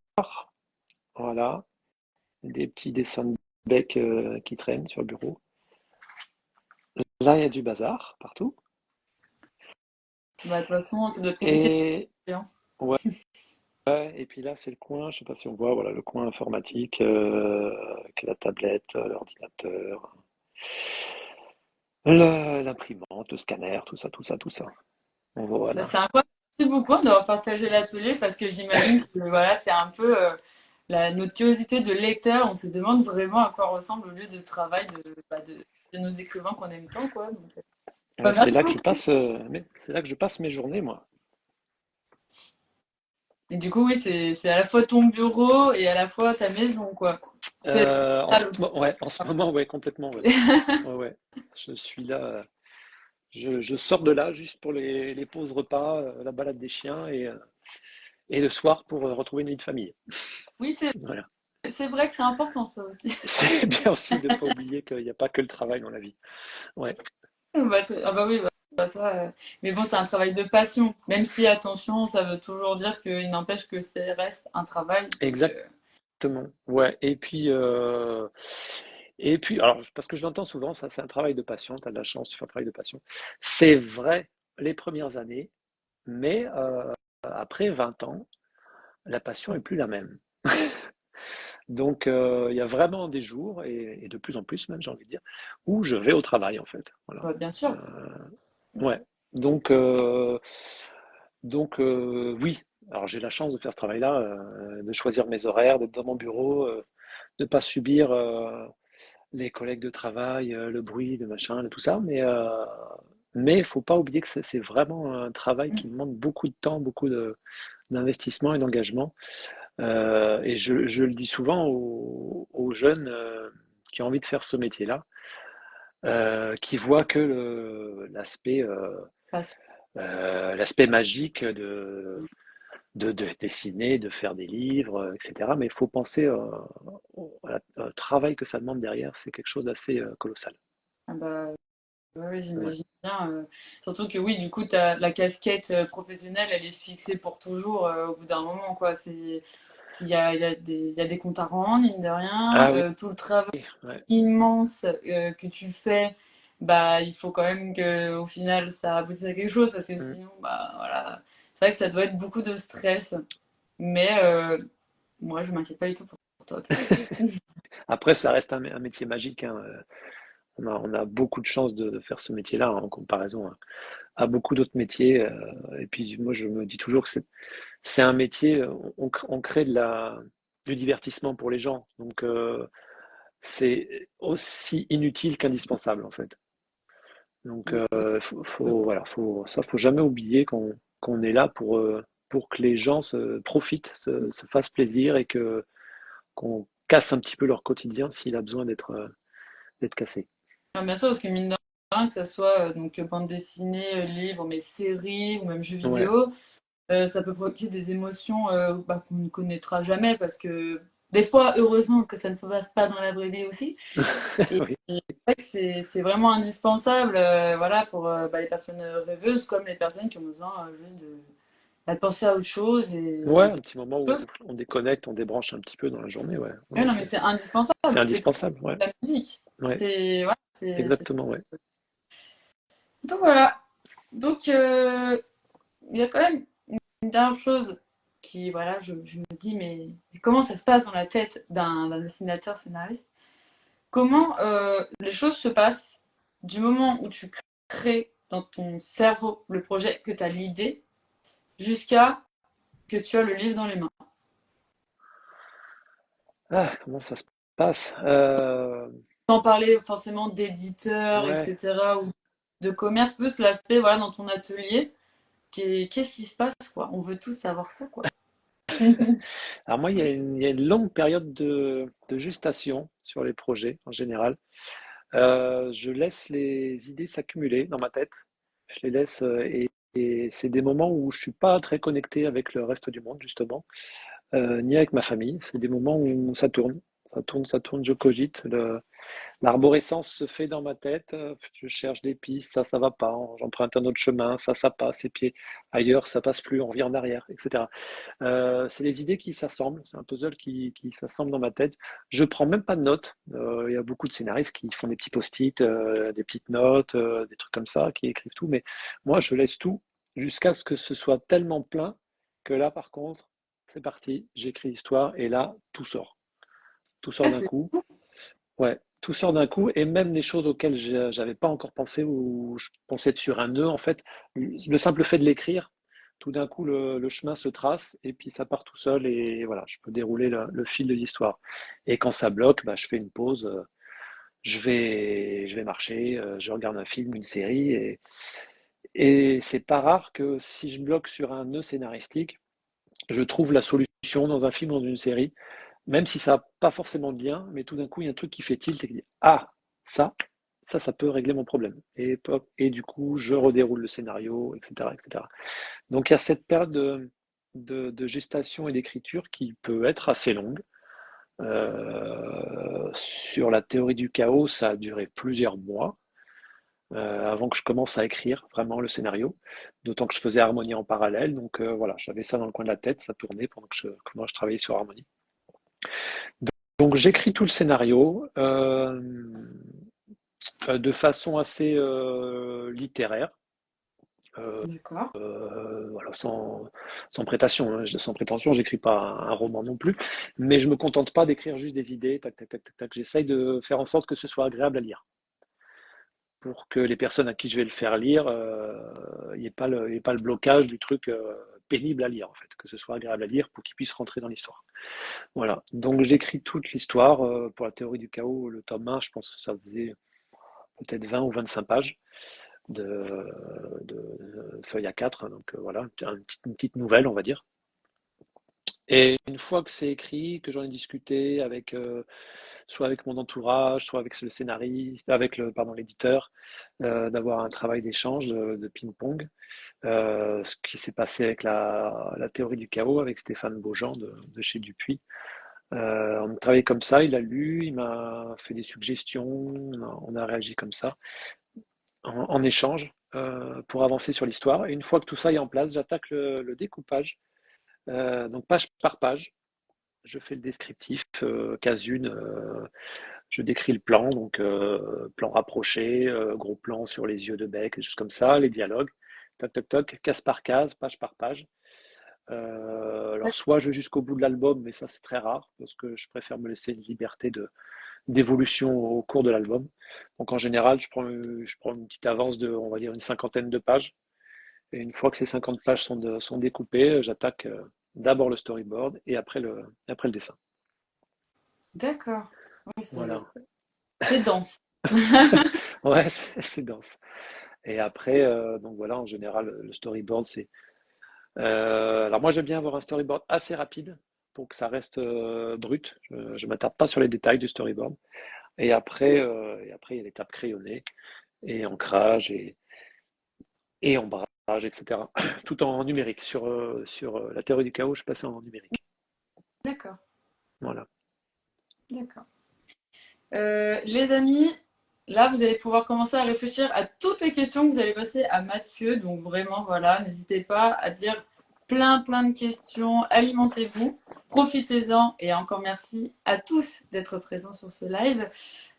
Voilà, des petits dessins de bec qui traînent sur le bureau. Là, il y a du bazar partout. Bah, de toute façon, ça doit être compliqué. Et Hein. ouais, et puis là, c'est le coin, je sais pas si on voit, voilà, le coin informatique, avec la tablette, l'ordinateur, l'imprimante, le scanner, tout ça, tout ça, tout ça. Bah, Voilà. c'est incroyable. Merci beaucoup d'avoir partagé l'atelier parce que j'imagine que voilà, c'est un peu notre curiosité de lecteur. On se demande vraiment à quoi ressemble le lieu de travail de nos écrivains qu'on aime tant, quoi. Donc, bah, C'est merci là que je beaucoup. passe, c'est là que je passe mes journées, moi. Et du coup, oui, c'est à la fois ton bureau et à la fois ta maison, quoi. C'est ça, Ouais, en ce moment, ouais, complètement, ouais. Ouais, ouais. Je suis là, je sors de là juste pour les pauses repas, la balade des chiens et le soir pour retrouver une vie de famille. Oui, Voilà. c'est vrai que c'est important, ça aussi. C'est bien aussi de ne pas oublier qu'il n'y a pas que le travail dans la vie. Ouais, Ah bah oui, bah ça. Mais bon, c'est un travail de passion. Même si, attention, ça veut toujours dire qu'il n'empêche que ça reste un travail. Donc, exactement. Ouais. Et puis, alors, parce que je l'entends souvent, ça, c'est un travail de passion. Tu as de la chance, tu fais un travail de passion. C'est vrai les premières années, mais après 20 ans, la passion est plus la même. Donc, il y a vraiment des jours, et de plus en plus même, j'ai envie de dire, où je vais au travail, en fait. Voilà. bah, bien sûr. Ouais. Donc, euh, donc, oui. Alors, j'ai la chance de faire ce travail-là, de choisir mes horaires, d'être dans mon bureau, de ne pas subir les collègues de travail, le bruit, le machin, tout ça. Mais il faut pas oublier que c'est vraiment un travail qui demande beaucoup de temps, d'investissement et d'engagement. Et je le dis souvent aux jeunes qui ont envie de faire ce métier-là, qui voient que l'aspect magique de dessiner, de faire des livres, etc. Mais il faut penser au travail que ça demande derrière. C'est quelque chose d'assez colossal. Ah bah, ouais, Ouais. j'imagine bien. Surtout que oui, du coup, la casquette professionnelle, elle est fixée pour toujours au bout d'un moment, quoi. il y a des comptes à rendre, mine de rien. Ah oui, Tout le travail ouais. immense que tu fais, bah, il faut quand même que au final ça aboutisse à quelque chose parce que Mm. sinon, bah voilà, c'est vrai que ça doit être beaucoup de stress. Mais moi, je m'inquiète pas du tout pour toi, t'inquiète. Après, ça reste un métier magique, hein. On a beaucoup de chance de faire ce métier-là, hein, en comparaison à beaucoup d'autres métiers. Et puis moi, je me dis toujours que c'est un métier, on crée du divertissement pour les gens. Donc c'est aussi inutile qu'indispensable en fait. Donc voilà, faut jamais oublier qu'on est là pour que les gens profitent, se fassent plaisir et qu'on casse un petit peu leur quotidien s'il a besoin d'être cassé. Ah, bien sûr, parce que mine de rien, que ça soit donc bande dessinée, livre, mais séries ou même jeux Ouais, vidéo, ça peut provoquer des émotions bah, qu'on ne connaîtra jamais parce que des fois, heureusement que ça ne se passe pas dans la vraie vie aussi. Et, oui. et c'est vrai que c'est vraiment indispensable voilà, pour bah, les personnes rêveuses comme les personnes qui ont besoin juste bah, de penser à autre chose Ouais, et un petit moment où chose. on déconnecte, on débranche un petit peu dans la journée, ouais. Ouais, Ouais, non, mais c'est c'est indispensable. C'est comme indispensable, ouais. la musique. Ouais, C'est, ouais, exactement, ouais. Donc voilà. Donc il y a quand même une dernière chose qui, voilà, je me dis, mais comment ça se passe dans la tête d'un dessinateur scénariste? Comment les choses se passent du moment où tu crées dans ton cerveau le projet, que tu as l'idée, jusqu'à que tu as le livre dans les mains. Ah, comment ça se passe? Sans parler forcément d'éditeur, Ouais. etc., ou de commerce, plus l'aspect, voilà, dans ton atelier, qu'est-ce qui se passe, quoi. On veut tous savoir ça, quoi. Alors moi, il y a une longue période de gestation sur les projets en général. Je laisse les idées s'accumuler dans ma tête. Je les laisse et c'est des moments où je suis pas très connecté avec le reste du monde justement, ni avec ma famille. C'est des moments où ça tourne, je cogite. L'arborescence se fait dans ma tête, je cherche des pistes, ça va pas, j'emprunte un autre chemin, ça passe, et puis ailleurs ça passe plus, on revient en arrière, etc. C'est les idées qui s'assemblent, c'est un puzzle qui s'assemble dans ma tête. Je prends même pas de notes. Il y a beaucoup de scénaristes qui font des petits post-it, des petites notes, des trucs comme ça, qui écrivent tout, mais moi je laisse tout jusqu'à ce que ce soit tellement plein que là par contre, c'est parti, j'écris l'histoire et là tout sort. Tout sort Ouais, d'un c'est coup. Ouais, tout sort d'un coup et même les choses auxquelles j'avais pas encore pensé ou je pensais être sur un nœud, en fait, le simple fait de l'écrire, tout d'un coup le chemin se trace et puis ça part tout seul et voilà, je peux dérouler le fil de l'histoire. Et quand ça bloque, bah, je fais une pause, je vais marcher, je regarde un film, une série et c'est pas rare que si je bloque sur un nœud scénaristique, je trouve la solution dans un film ou dans une série même si ça n'a pas forcément de lien, mais tout d'un coup, il y a un truc qui fait tilt et qui dit ah, ça, ça peut régler mon problème. Et du coup, je redéroule le scénario, etc., etc. Donc, il y a cette période de gestation et d'écriture qui peut être assez longue. Sur la théorie du chaos, ça a duré plusieurs mois avant que je commence à écrire vraiment le scénario, d'autant que je faisais Harmonie en parallèle. Donc voilà, j'avais ça dans le coin de la tête, ça tournait pendant que je travaillais sur Harmonie. Donc j'écris tout le scénario de façon assez littéraire, d'accord. voilà, sans prétention, hein, sans prétention, j'écris pas un roman non plus, mais je me contente pas d'écrire juste des idées, tac, tac, tac, tac, tac. J'essaye de faire en sorte que ce soit agréable à lire, pour que les personnes à qui je vais le faire lire, il n'y ait pas le blocage du truc pénible à lire, en fait, que ce soit agréable à lire pour qu'ils puissent rentrer dans l'histoire. Voilà, donc j'écris toute l'histoire. Pour la théorie du chaos, le tome 1, je pense que ça faisait peut-être 20 ou 25 pages de, de feuille à 4, hein, donc voilà, une petite nouvelle, on va dire. Et une fois que c'est écrit, que j'en ai discuté avec soit avec mon entourage, soit avec le scénariste, avec pardon, l'éditeur, d'avoir un travail d'échange, de ping-pong, ce qui s'est passé avec la théorie du chaos, avec Stéphane Beaujean de chez Dupuis. On a travaillé comme ça, il a lu, il m'a fait des suggestions, on a réagi comme ça, en échange, pour avancer sur l'histoire. Et une fois que tout ça est en place, j'attaque le découpage, donc page par page. je fais le descriptif, case une, je décris le plan, donc plan rapproché, gros plan sur les yeux de bec, des choses comme ça, les dialogues, toc toc toc, case par case, page par page. Alors soit je vais jusqu'au bout de l'album, mais ça c'est très rare parce que je préfère me laisser une liberté d'évolution au cours de l'album. Donc en général, je prends une petite avance de, on va dire, une cinquantaine de pages. Et une fois que ces 50 pages sont découpées, j'attaque d'abord le storyboard et après le dessin. D'accord. Oui, Voilà. c'est dense. Ouais, c'est dense. Et après, donc voilà, en général, le storyboard, c'est. Alors moi, j'aime bien avoir un storyboard assez rapide pour que ça reste brut. Je ne m'attarde pas sur les détails du storyboard. Et après, il y a l'étape crayonnée et ancrage et ombrage, etc. Tout en numérique. Sur la théorie du chaos, je passe en numérique. D'accord, Voilà. d'accord. Les amis, là, vous allez pouvoir commencer à réfléchir à toutes les questions que vous allez passer à Mathieu. Donc vraiment, voilà, n'hésitez pas à dire plein, plein de questions. Alimentez-vous, profitez-en. Et encore merci à tous d'être présents sur ce live.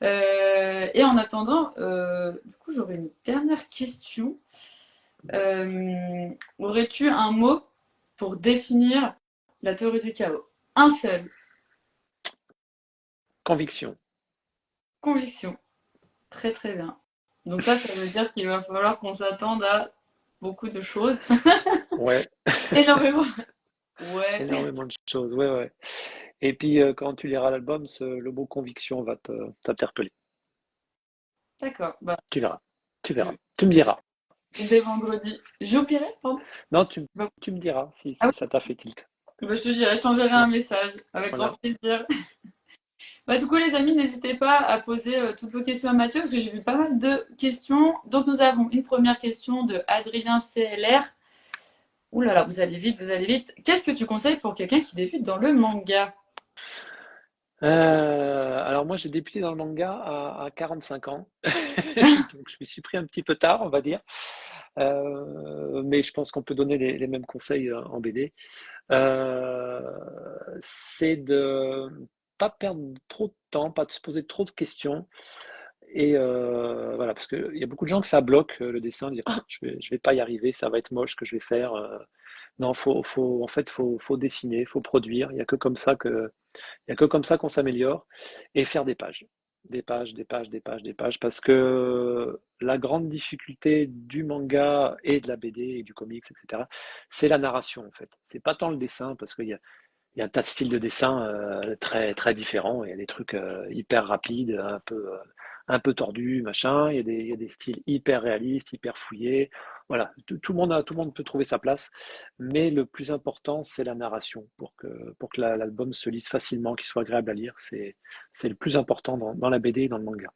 Et en attendant, du coup, j'aurais une dernière question. Aurais-tu un mot pour définir la théorie du chaos? Un seul. Conviction. Conviction. Très très bien. Donc ça veut dire qu'il va falloir qu'on s'attende à beaucoup de choses. Ouais, Énormément. Ouais, énormément de choses. Ouais, ouais. Et puis, quand tu liras l'album, le mot conviction va t'interpeller. d'accord. Bah, Tu verras. Tu je, verras. Tu me diras. dès vendredi. J'oublierai, pardon. Non, Bah, tu me diras si, ah si oui, ça t'a fait tilt. bah, je te dirai, je t'enverrai un message avec grand Voilà. plaisir. Bah, du coup, les amis, n'hésitez pas à poser toutes vos questions à Mathieu parce que j'ai vu pas mal de questions. Donc, nous avons une première question de Adrien CLR. Ouh là là, vous allez vite, vous allez vite. Qu'est-ce que tu conseilles pour quelqu'un qui débute dans le manga? Alors moi, j'ai débuté dans le manga à 45 ans. Donc je me suis pris un petit peu tard, on va dire. Mais je pense qu'on peut donner les mêmes conseils en BD. Euh, c'est de pas perdre trop de temps, pas de se poser trop de questions. Et voilà, parce qu'il y a beaucoup de gens que ça bloque le dessin, dire ah, je vais pas y arriver, ça va être moche ce que je vais faire. Non, en fait, faut dessiner, faut produire. Il y a que comme ça qu'on s'améliore et faire des pages, des pages, des pages, des pages, des pages, parce que la grande difficulté du manga et de la BD et du comics, etc., c'est la narration en fait. C'est pas tant le dessin, parce qu'il y a un tas de styles de dessin très, très différents. Il y a des trucs hyper rapides, un peu tordus, machin. Il y a des styles hyper réalistes, hyper fouillés. Voilà, tout le monde peut trouver sa place. Mais le plus important, c'est la narration pour que l'album se lise facilement, qu'il soit agréable à lire. C'est le plus important dans la BD et dans le manga.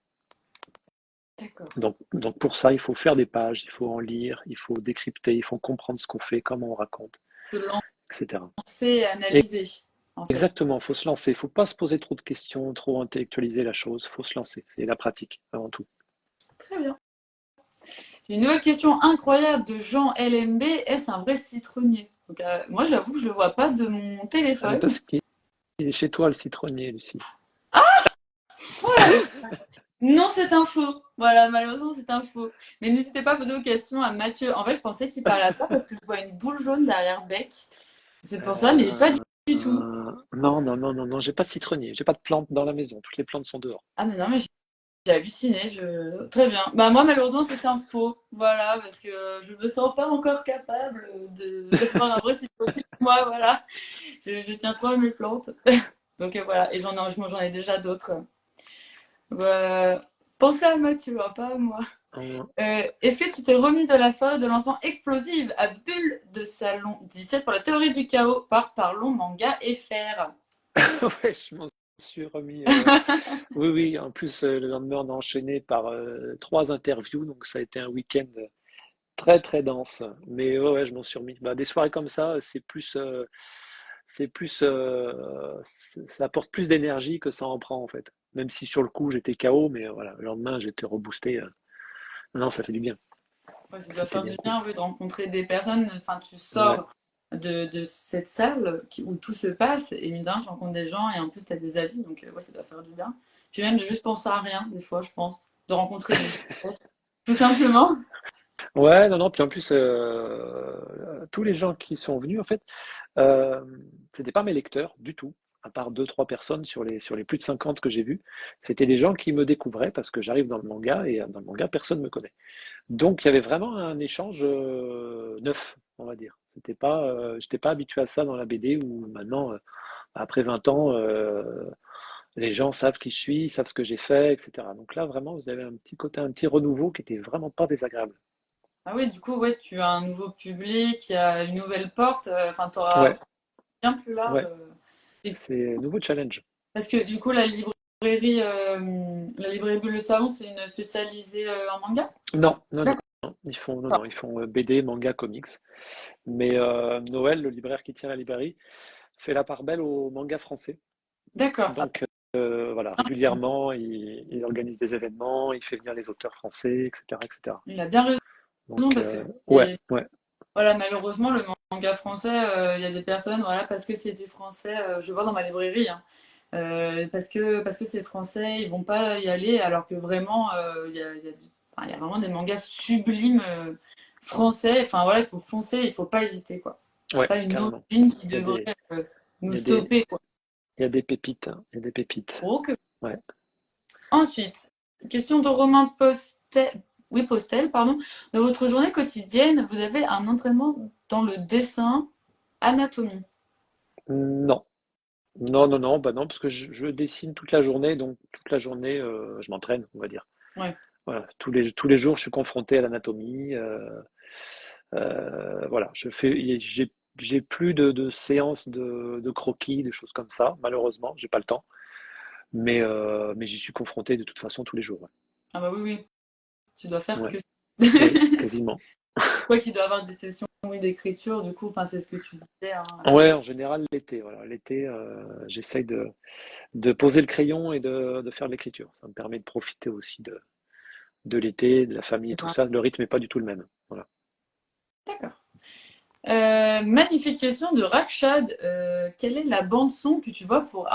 D'accord. Donc pour ça, il faut faire des pages, il faut en lire, il faut décrypter, il faut comprendre ce qu'on fait, comment on raconte, Se etc. lancer et analyser, en fait. Exactement, il faut se lancer. Il ne faut pas se poser trop de questions, trop intellectualiser la chose. Il faut se lancer. C'est la pratique avant tout. Très bien. J'ai une nouvelle question incroyable de Jean LMB. Est-ce un vrai citronnier? Donc, moi, j'avoue que je ne le vois pas de mon Ah, mais téléphone. parce qu'il est chez toi, le citronnier, Lucie. Non, c'est un faux. Voilà, malheureusement, c'est un faux. Mais n'hésitez pas à poser vos questions à Mathieu. En fait, je pensais qu'il parlait à toi parce que je vois une boule jaune derrière Bec. C'est pour ça, mais pas du tout. Non, non, non, non, non, j'ai pas de citronnier. J'ai pas de plantes dans la maison. Toutes les plantes sont dehors. Ah, mais non, mais j'ai halluciné. Très bien. Bah, moi, malheureusement, c'est un faux. Voilà, parce que je me sens pas encore capable de voir un vrai citronnier. Moi, voilà. Je tiens trop à mes plantes. Donc, voilà. Et j'en ai déjà d'autres. Bah, pensez à Mathieu, hein, pas à moi. Hum, Est-ce que tu t'es remis de la soirée de lancement explosive à Bulle de Salon 17 pour la théorie du chaos par Parlons Manga FR? Ouais, je m'en suis remis. Oui, oui. En plus, le lendemain, on a enchaîné par 3 interviews. Donc, ça a été un week-end très, très dense. Mais ouais, ouais, je m'en suis remis. Bah, des soirées comme ça, ça apporte plus d'énergie que ça en prend en fait. Même si sur le coup j'étais KO, mais voilà, le lendemain j'étais reboosté. Non, ça fait du bien. Ouais, ça doit C'était faire bien du cool. bien, oui, de rencontrer des personnes. Enfin, tu Ouais, sors de cette salle où tout se passe. Et mine de rien, tu rencontres des gens et en plus, tu as des avis. Donc, ouais, ça doit faire du bien. Puis même de juste penser à rien, des fois, je pense. De rencontrer des gens, tout simplement. Ouais, non, non, puis en plus, tous les gens qui sont venus, en fait, euh, c'était pas mes lecteurs du tout, à part deux, trois personnes sur les plus de 50 que j'ai vus. C'était des gens qui me découvraient parce que j'arrive dans le manga et dans le manga, personne ne me connaît. Donc, il y avait vraiment un échange neuf, on va dire. J'étais pas habitué à ça dans la BD où maintenant, après 20 ans, les gens savent qui je suis, savent ce que j'ai fait, etc. Donc là, vraiment, vous avez un petit côté, un petit renouveau qui était vraiment pas désagréable. Ah oui, du coup, ouais, tu as un nouveau public, il y a une nouvelle porte. Enfin, tu auras Ouais, bien plus large. ouais, Et- c'est un nouveau challenge. Parce que du coup, la librairie Bulle le Savon, c'est une spécialisée en manga? Non, non, non, D'accord. non. Ils font BD, manga, comics. Mais Noël, le libraire qui tient la librairie, fait la part belle au manga français. D'accord. Ah, Donc voilà, régulièrement, il organise des événements, il fait venir les auteurs français, etc., etc. il a bien raison Donc parce que ouais, c'est ouais, voilà, malheureusement, le manga français, il y a des personnes, voilà, parce que c'est du français, je vois dans ma librairie, hein, parce que c'est français, ils vont pas y aller, alors que vraiment, enfin, il y a vraiment des mangas sublimes français. Enfin voilà, il faut foncer, il faut pas hésiter, quoi. C'est ouais, pas une carrément. origine qui Il y a devrait des, il nous y a des, stopper, quoi. il y a des pépites, hein. Il y a des pépites. Oh, que- Ouais. Ensuite, question de Romain Postel, oui, Postel, pardon. Dans votre journée quotidienne, vous avez un entraînement dans le dessin anatomie. Non, non, non, non, bah non, parce que je dessine toute la journée, donc toute la journée, je m'entraîne, on va dire. Ouais. Voilà, tous les jours, je suis confronté à l'anatomie. Voilà, j'ai plus de séances de croquis, de choses comme ça, malheureusement, j'ai pas le temps. Mais j'y suis confronté de toute façon tous les jours. Ah bah oui, oui, tu dois faire Ouais, que... oui, quasiment. Quoi qu'il doit avoir des sessions oui, d'écriture, du coup, enfin, c'est ce que tu disais, hein. Ouais, en général, l'été, voilà. L'été, j'essaye de poser le crayon et de faire de l'écriture. Ça me permet de profiter aussi de l'été, de la famille et C'est tout pas- ça. Le rythme n'est pas du tout le même. Voilà. D'accord. Magnifique question de Rakshad. Quelle est la bande son que tu vois pour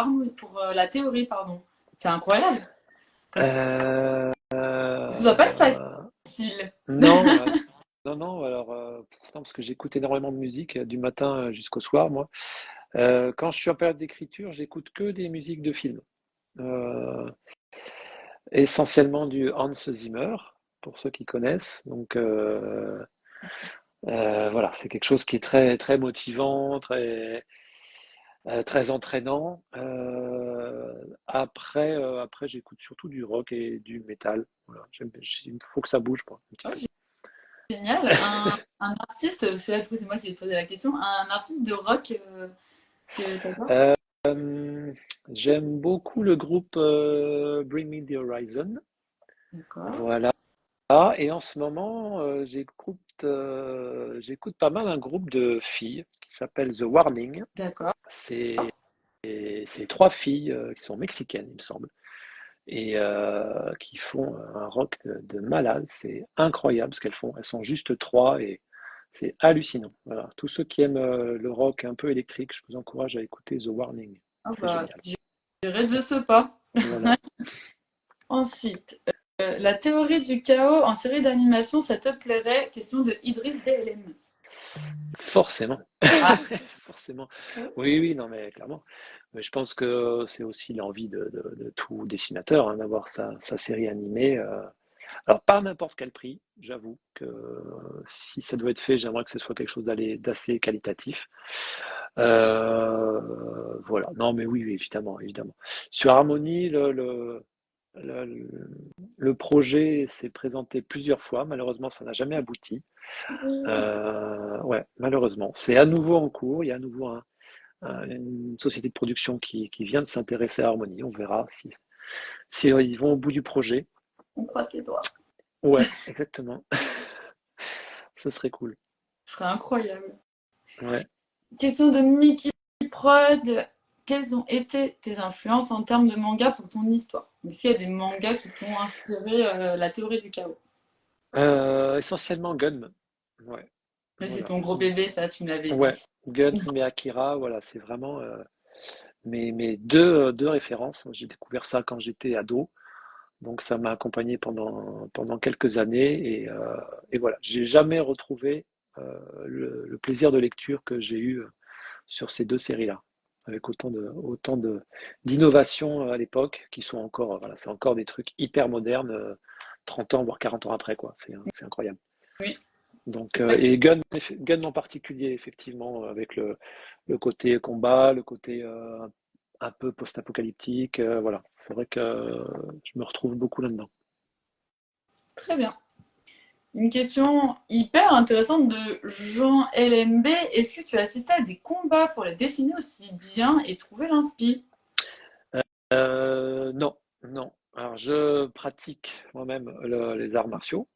la théorie, pardon? C'est incroyable. Euh, Ça doit pas être euh, facile. non, non, non. Alors, non, parce que j'écoute énormément de musique du matin jusqu'au soir, moi. Quand je suis en période d'écriture, j'écoute que des musiques de films. Euh, Essentiellement du Hans Zimmer, pour ceux qui connaissent. Donc, voilà, c'est quelque chose qui est très, très motivant, très entraînant. Après, j'écoute surtout du rock et du métal. Voilà, il faut que ça bouge, quoi, un petit Oh, peu. génial. Un artiste, parce que là, du coup, c'est moi qui vais te poser la question. Un artiste de rock que t'adores? Euh, J'aime beaucoup le groupe Bring Me the Horizon. D'accord. Voilà. Et en ce moment, j'écoute pas mal un groupe de filles qui s'appelle The Warning. D'accord. C'est c'est trois filles qui sont mexicaines, il me semble, et qui font un rock de malade. C'est incroyable ce qu'elles font. Elles sont juste trois et c'est hallucinant. Voilà. Tous ceux qui aiment le rock un peu électrique, je vous encourage à écouter The Warning. Ah C'est bah, génial. j'irai de ce pas. Voilà. Ensuite, la théorie du chaos en série d'animation, ça te plairait? Question de Idriss BLM. Forcément. Ah, Forcément. Oui, oui, non, mais clairement. Mais je pense que c'est aussi l'envie de tout dessinateur, hein, d'avoir sa série animée. Alors, pas à n'importe quel prix, j'avoue que si ça doit être fait, j'aimerais que ce soit quelque chose d'assez qualitatif. Voilà. Non, mais oui, oui, évidemment, évidemment. Sur Harmonie, le, le projet s'est présenté plusieurs fois. Malheureusement, ça n'a jamais abouti. Ouais, malheureusement. C'est à nouveau en cours. Il y a à nouveau une société de production qui vient de s'intéresser à Harmonie. On verra si ils vont au bout du projet. on croise les doigts. Ouais, exactement. Ce serait cool. Ce serait incroyable. Ouais. Question de Mickey Prod. Quelles ont été tes influences en termes de manga pour ton histoire? Est-ce qu'il y a des mangas qui t'ont inspiré la théorie du chaos? Essentiellement Gunm. Ouais. Mais c'est Voilà. ton gros bébé, ça, tu me l'avais Ouais, dit. Gun et Akira, voilà, c'est vraiment mes deux références. J'ai découvert ça quand j'étais ado, donc ça m'a accompagné pendant quelques années et voilà, j'ai jamais retrouvé le plaisir de lecture que j'ai eu sur ces deux séries-là, avec autant de d'innovations à l'époque qui sont encore, voilà, c'est encore des trucs hyper modernes, 30 ans voire 40 ans après, quoi. C'est incroyable. Oui, Donc, c'est vrai que et Gun en particulier, effectivement, avec le côté combat, le côté un peu post-apocalyptique, voilà. C'est vrai que je me retrouve beaucoup là-dedans. très bien. Une question hyper intéressante de Jean LMB. Est-ce que tu as assisté à des combats pour les dessiner aussi bien et trouver l'inspi? Non, non. Alors, je pratique moi-même les arts martiaux,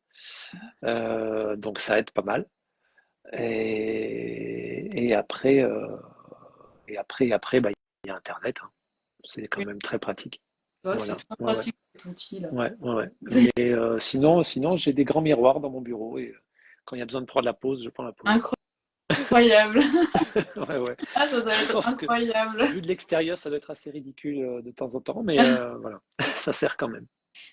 donc ça aide pas mal. Et après, bah, il y a Internet, hein. C'est quand Oui, même très pratique. c'est vrai que c'est Voilà. très Ouais, ouais. pratique cet outil-là. Ouais, ouais, ouais. Mais sinon, j'ai des grands miroirs dans mon bureau et quand il y a besoin de prendre la pause, je prends la pause. Incroyable. Ouais, ouais. Ah, ça doit Je être pense que incroyable. vu de l'extérieur, ça doit être assez ridicule de temps en temps, mais voilà, ça sert quand même.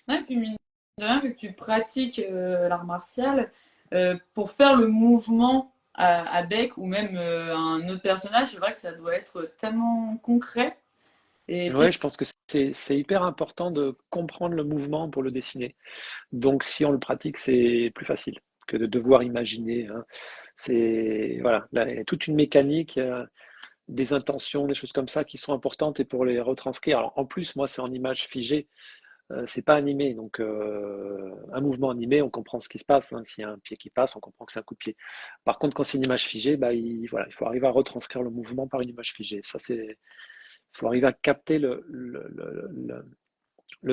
Non, et puis, mine de rien, vu que tu pratiques l'art martial, pour faire le mouvement à Beck ou même un autre personnage, c'est vrai que ça doit être tellement concret. Et Ouais, peut-être je pense que c'est hyper important de comprendre le mouvement pour le dessiner. Donc, si on le pratique, c'est plus facile que de devoir imaginer, hein. C'est voilà, là, il y a toute une mécanique, des intentions, des choses comme ça qui sont importantes et pour les retranscrire. Alors, en plus, moi, c'est en image figée. C'est pas animé, donc un mouvement animé, on comprend ce qui se passe, hein. S'il y a un pied qui passe, on comprend que c'est un coup de pied. Par contre, quand c'est une image figée, bah, voilà, il faut arriver à retranscrire le mouvement par une image figée. Il faut arriver à capter le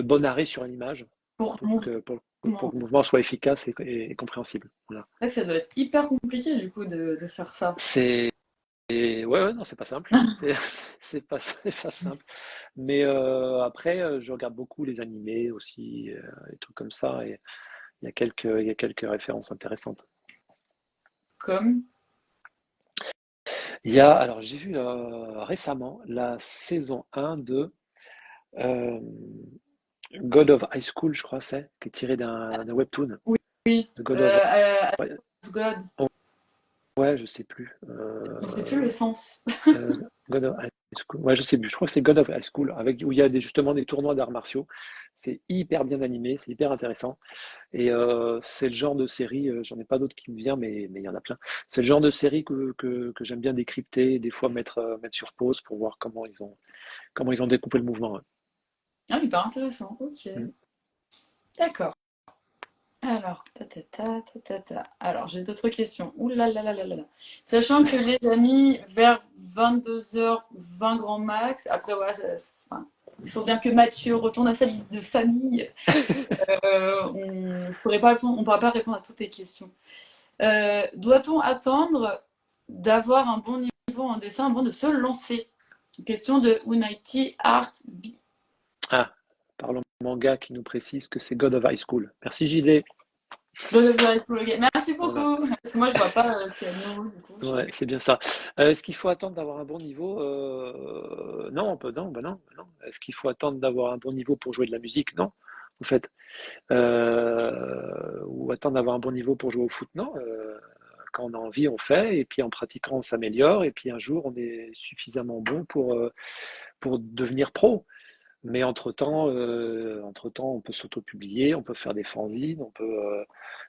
bon arrêt sur une image pour pour mouvement. que le mouvement soit efficace et compréhensible. Voilà. Ouais, ça doit être hyper compliqué du coup de faire ça. C'est ouais, ouais, non, c'est pas simple. C'est pas simple. Mais après, je regarde beaucoup les animés aussi, les trucs comme ça, et il y a quelques références intéressantes. Comme. Alors j'ai vu récemment la saison 1 de euh, God of High School, je crois c'est, qui est tiré d'un webtoon. Oui, oui. The God of, ouais, God. ouais, je sais plus. Je sais plus le sens. Euh, God of High School. Ouais, je sais plus. Je crois que c'est God of High School, où il y a justement des tournois d'arts martiaux. C'est hyper bien animé, c'est hyper intéressant. Et c'est le genre de série, j'en ai pas d'autres qui me viennent, mais il y en a plein. C'est le genre de série que j'aime bien décrypter, des fois mettre sur pause pour voir comment ils ont découpé le mouvement, ouais. Ah, hyper intéressant. Ok. Mm. D'accord. Alors, Alors, j'ai d'autres questions. Ouh là là là là là là. Sachant que les amis, vers 22h20 grand max, après voilà, enfin, il faut bien que Mathieu retourne à sa vie de famille. On pourra pas répondre à toutes tes questions. Doit-on attendre d'avoir un bon niveau en dessin avant de se lancer? Question de Unity Art B. Ah, parlons manga qui nous précise que c'est God of High School. Merci JD. Merci Voilà. beaucoup. Parce que moi, je vois pas ce qu'il y a de nouveau, du coup. Ouais, c'est bien ça. Est-ce qu'il faut attendre d'avoir un bon niveau? Non, non, bah non, bah non. Est-ce qu'il faut attendre d'avoir un bon niveau pour jouer de la musique? Non, en fait. Ou attendre d'avoir un bon niveau pour jouer au foot? Non. Quand on a envie, on fait, et puis en pratiquant, on s'améliore, et puis un jour, on est suffisamment bon pour devenir pro. Mais entre-temps, on peut s'auto-publier, on peut faire des fanzines, on peut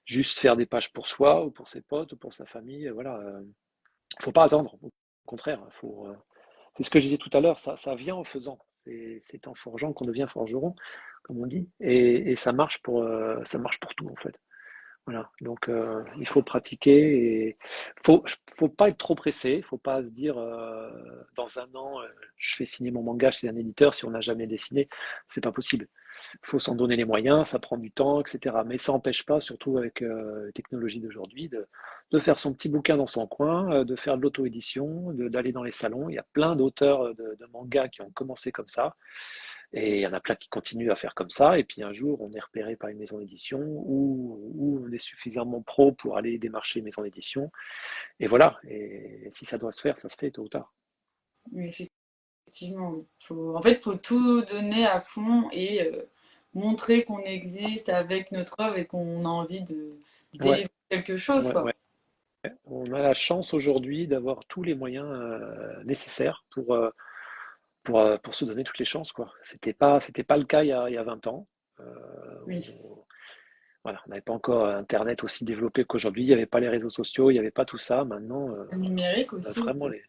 juste faire des pages pour soi, ou pour ses potes, ou pour sa famille. Voilà. Faut pas attendre. Au contraire, c'est ce que je disais tout à l'heure, ça vient en faisant. C'est en forgeant qu'on devient forgeron, comme on dit. Et ça marche pour tout, en fait. Voilà. Donc, il faut pratiquer et faut pas être trop pressé. Faut pas se dire, dans un an, je fais signer mon manga chez un éditeur si on n'a jamais dessiné. C'est pas possible. faut s'en donner les moyens, ça prend du temps, etc. Mais ça n'empêche pas, surtout avec la technologie d'aujourd'hui, de faire son petit bouquin dans son coin, de faire de l'auto-édition, d'aller dans les salons. Il y a plein d'auteurs de mangas qui ont commencé comme ça. Et il y en a plein qui continuent à faire comme ça. Et puis un jour, on est repéré par une maison d'édition ou on est suffisamment pro pour aller démarcher une maison d'édition. Et voilà. Et si ça doit se faire, ça se fait tôt ou tard. Oui, effectivement, oui. En fait, il faut tout donner à fond et montrer qu'on existe avec notre œuvre et qu'on a envie de Ouais, délivrer quelque chose, ouais, quoi. ouais. On a la chance aujourd'hui d'avoir tous les moyens nécessaires pour se donner toutes les chances, quoi. C'était pas le cas il y a 20 ans. Euh, Oui. voilà, on n'avait pas encore Internet aussi développé qu'aujourd'hui. Il n'y avait pas les réseaux sociaux, il n'y avait pas tout ça. Maintenant, Le numérique on a aussi. vraiment les.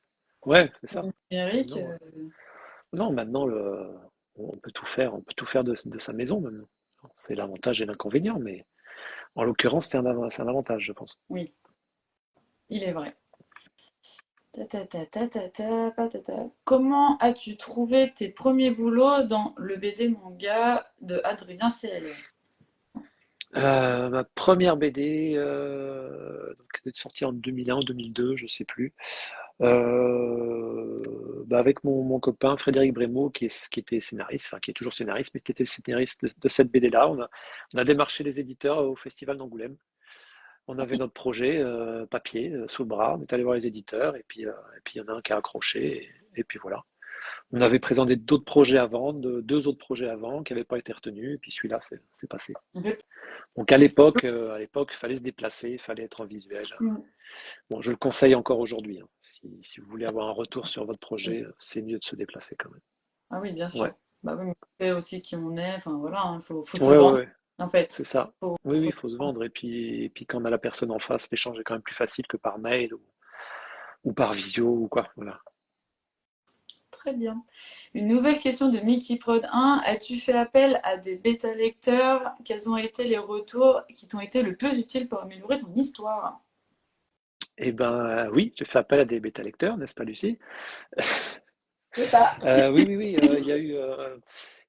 Ouais, c'est ça. Le numérique, Maintenant, non, maintenant on peut tout faire de sa maison maintenant. C'est l'avantage et l'inconvénient, mais en l'occurrence, c'est un avantage, je pense. oui, il est vrai. Ta, ta, ta, ta, ta, ta, patata. Comment as-tu trouvé tes premiers boulots dans le BD manga de Adrien CL? Ma première BD, donc, elle est sortie en 2001, 2002, je sais plus. Bah, avec mon copain Frédéric Brémaud, qui était scénariste, enfin qui est toujours scénariste, mais qui était scénariste de cette BD-là. On a démarché les éditeurs au Festival d'Angoulême. On avait notre projet papier sous le bras, on est allé voir les éditeurs, et puis il y en a un qui a accroché, et puis voilà. On avait présenté d'autres projets avant, deux autres projets avant, qui n'avaient pas été retenus, et puis celui-là, c'est passé. En fait, Donc à l'époque, il fallait se déplacer, il fallait être en visuel. mm, Bon, je le conseille encore aujourd'hui, hein. Si vous voulez avoir un retour sur votre projet, c'est mieux de se déplacer quand même. ah oui, bien Ouais, sûr. Bah oui, mais on sait aussi qui on est. Enfin voilà, faut se ouais, ouais, vendre. ouais, En fait, c'est ça. Oui, oui, faut il faut se vendre. Et puis quand on a la personne en face, l'échange est quand même plus facile que par mail ou par visio ou quoi. Voilà. très bien. Une nouvelle question de Mickey Prod 1. As-tu fait appel à des bêta lecteurs? Quels ont été les retours qui t'ont été le plus utiles pour améliorer ton histoire? Eh ben oui, j'ai fait appel à des bêta lecteurs, n'est-ce pas, Lucie? C'est ça. Oui, oui, oui,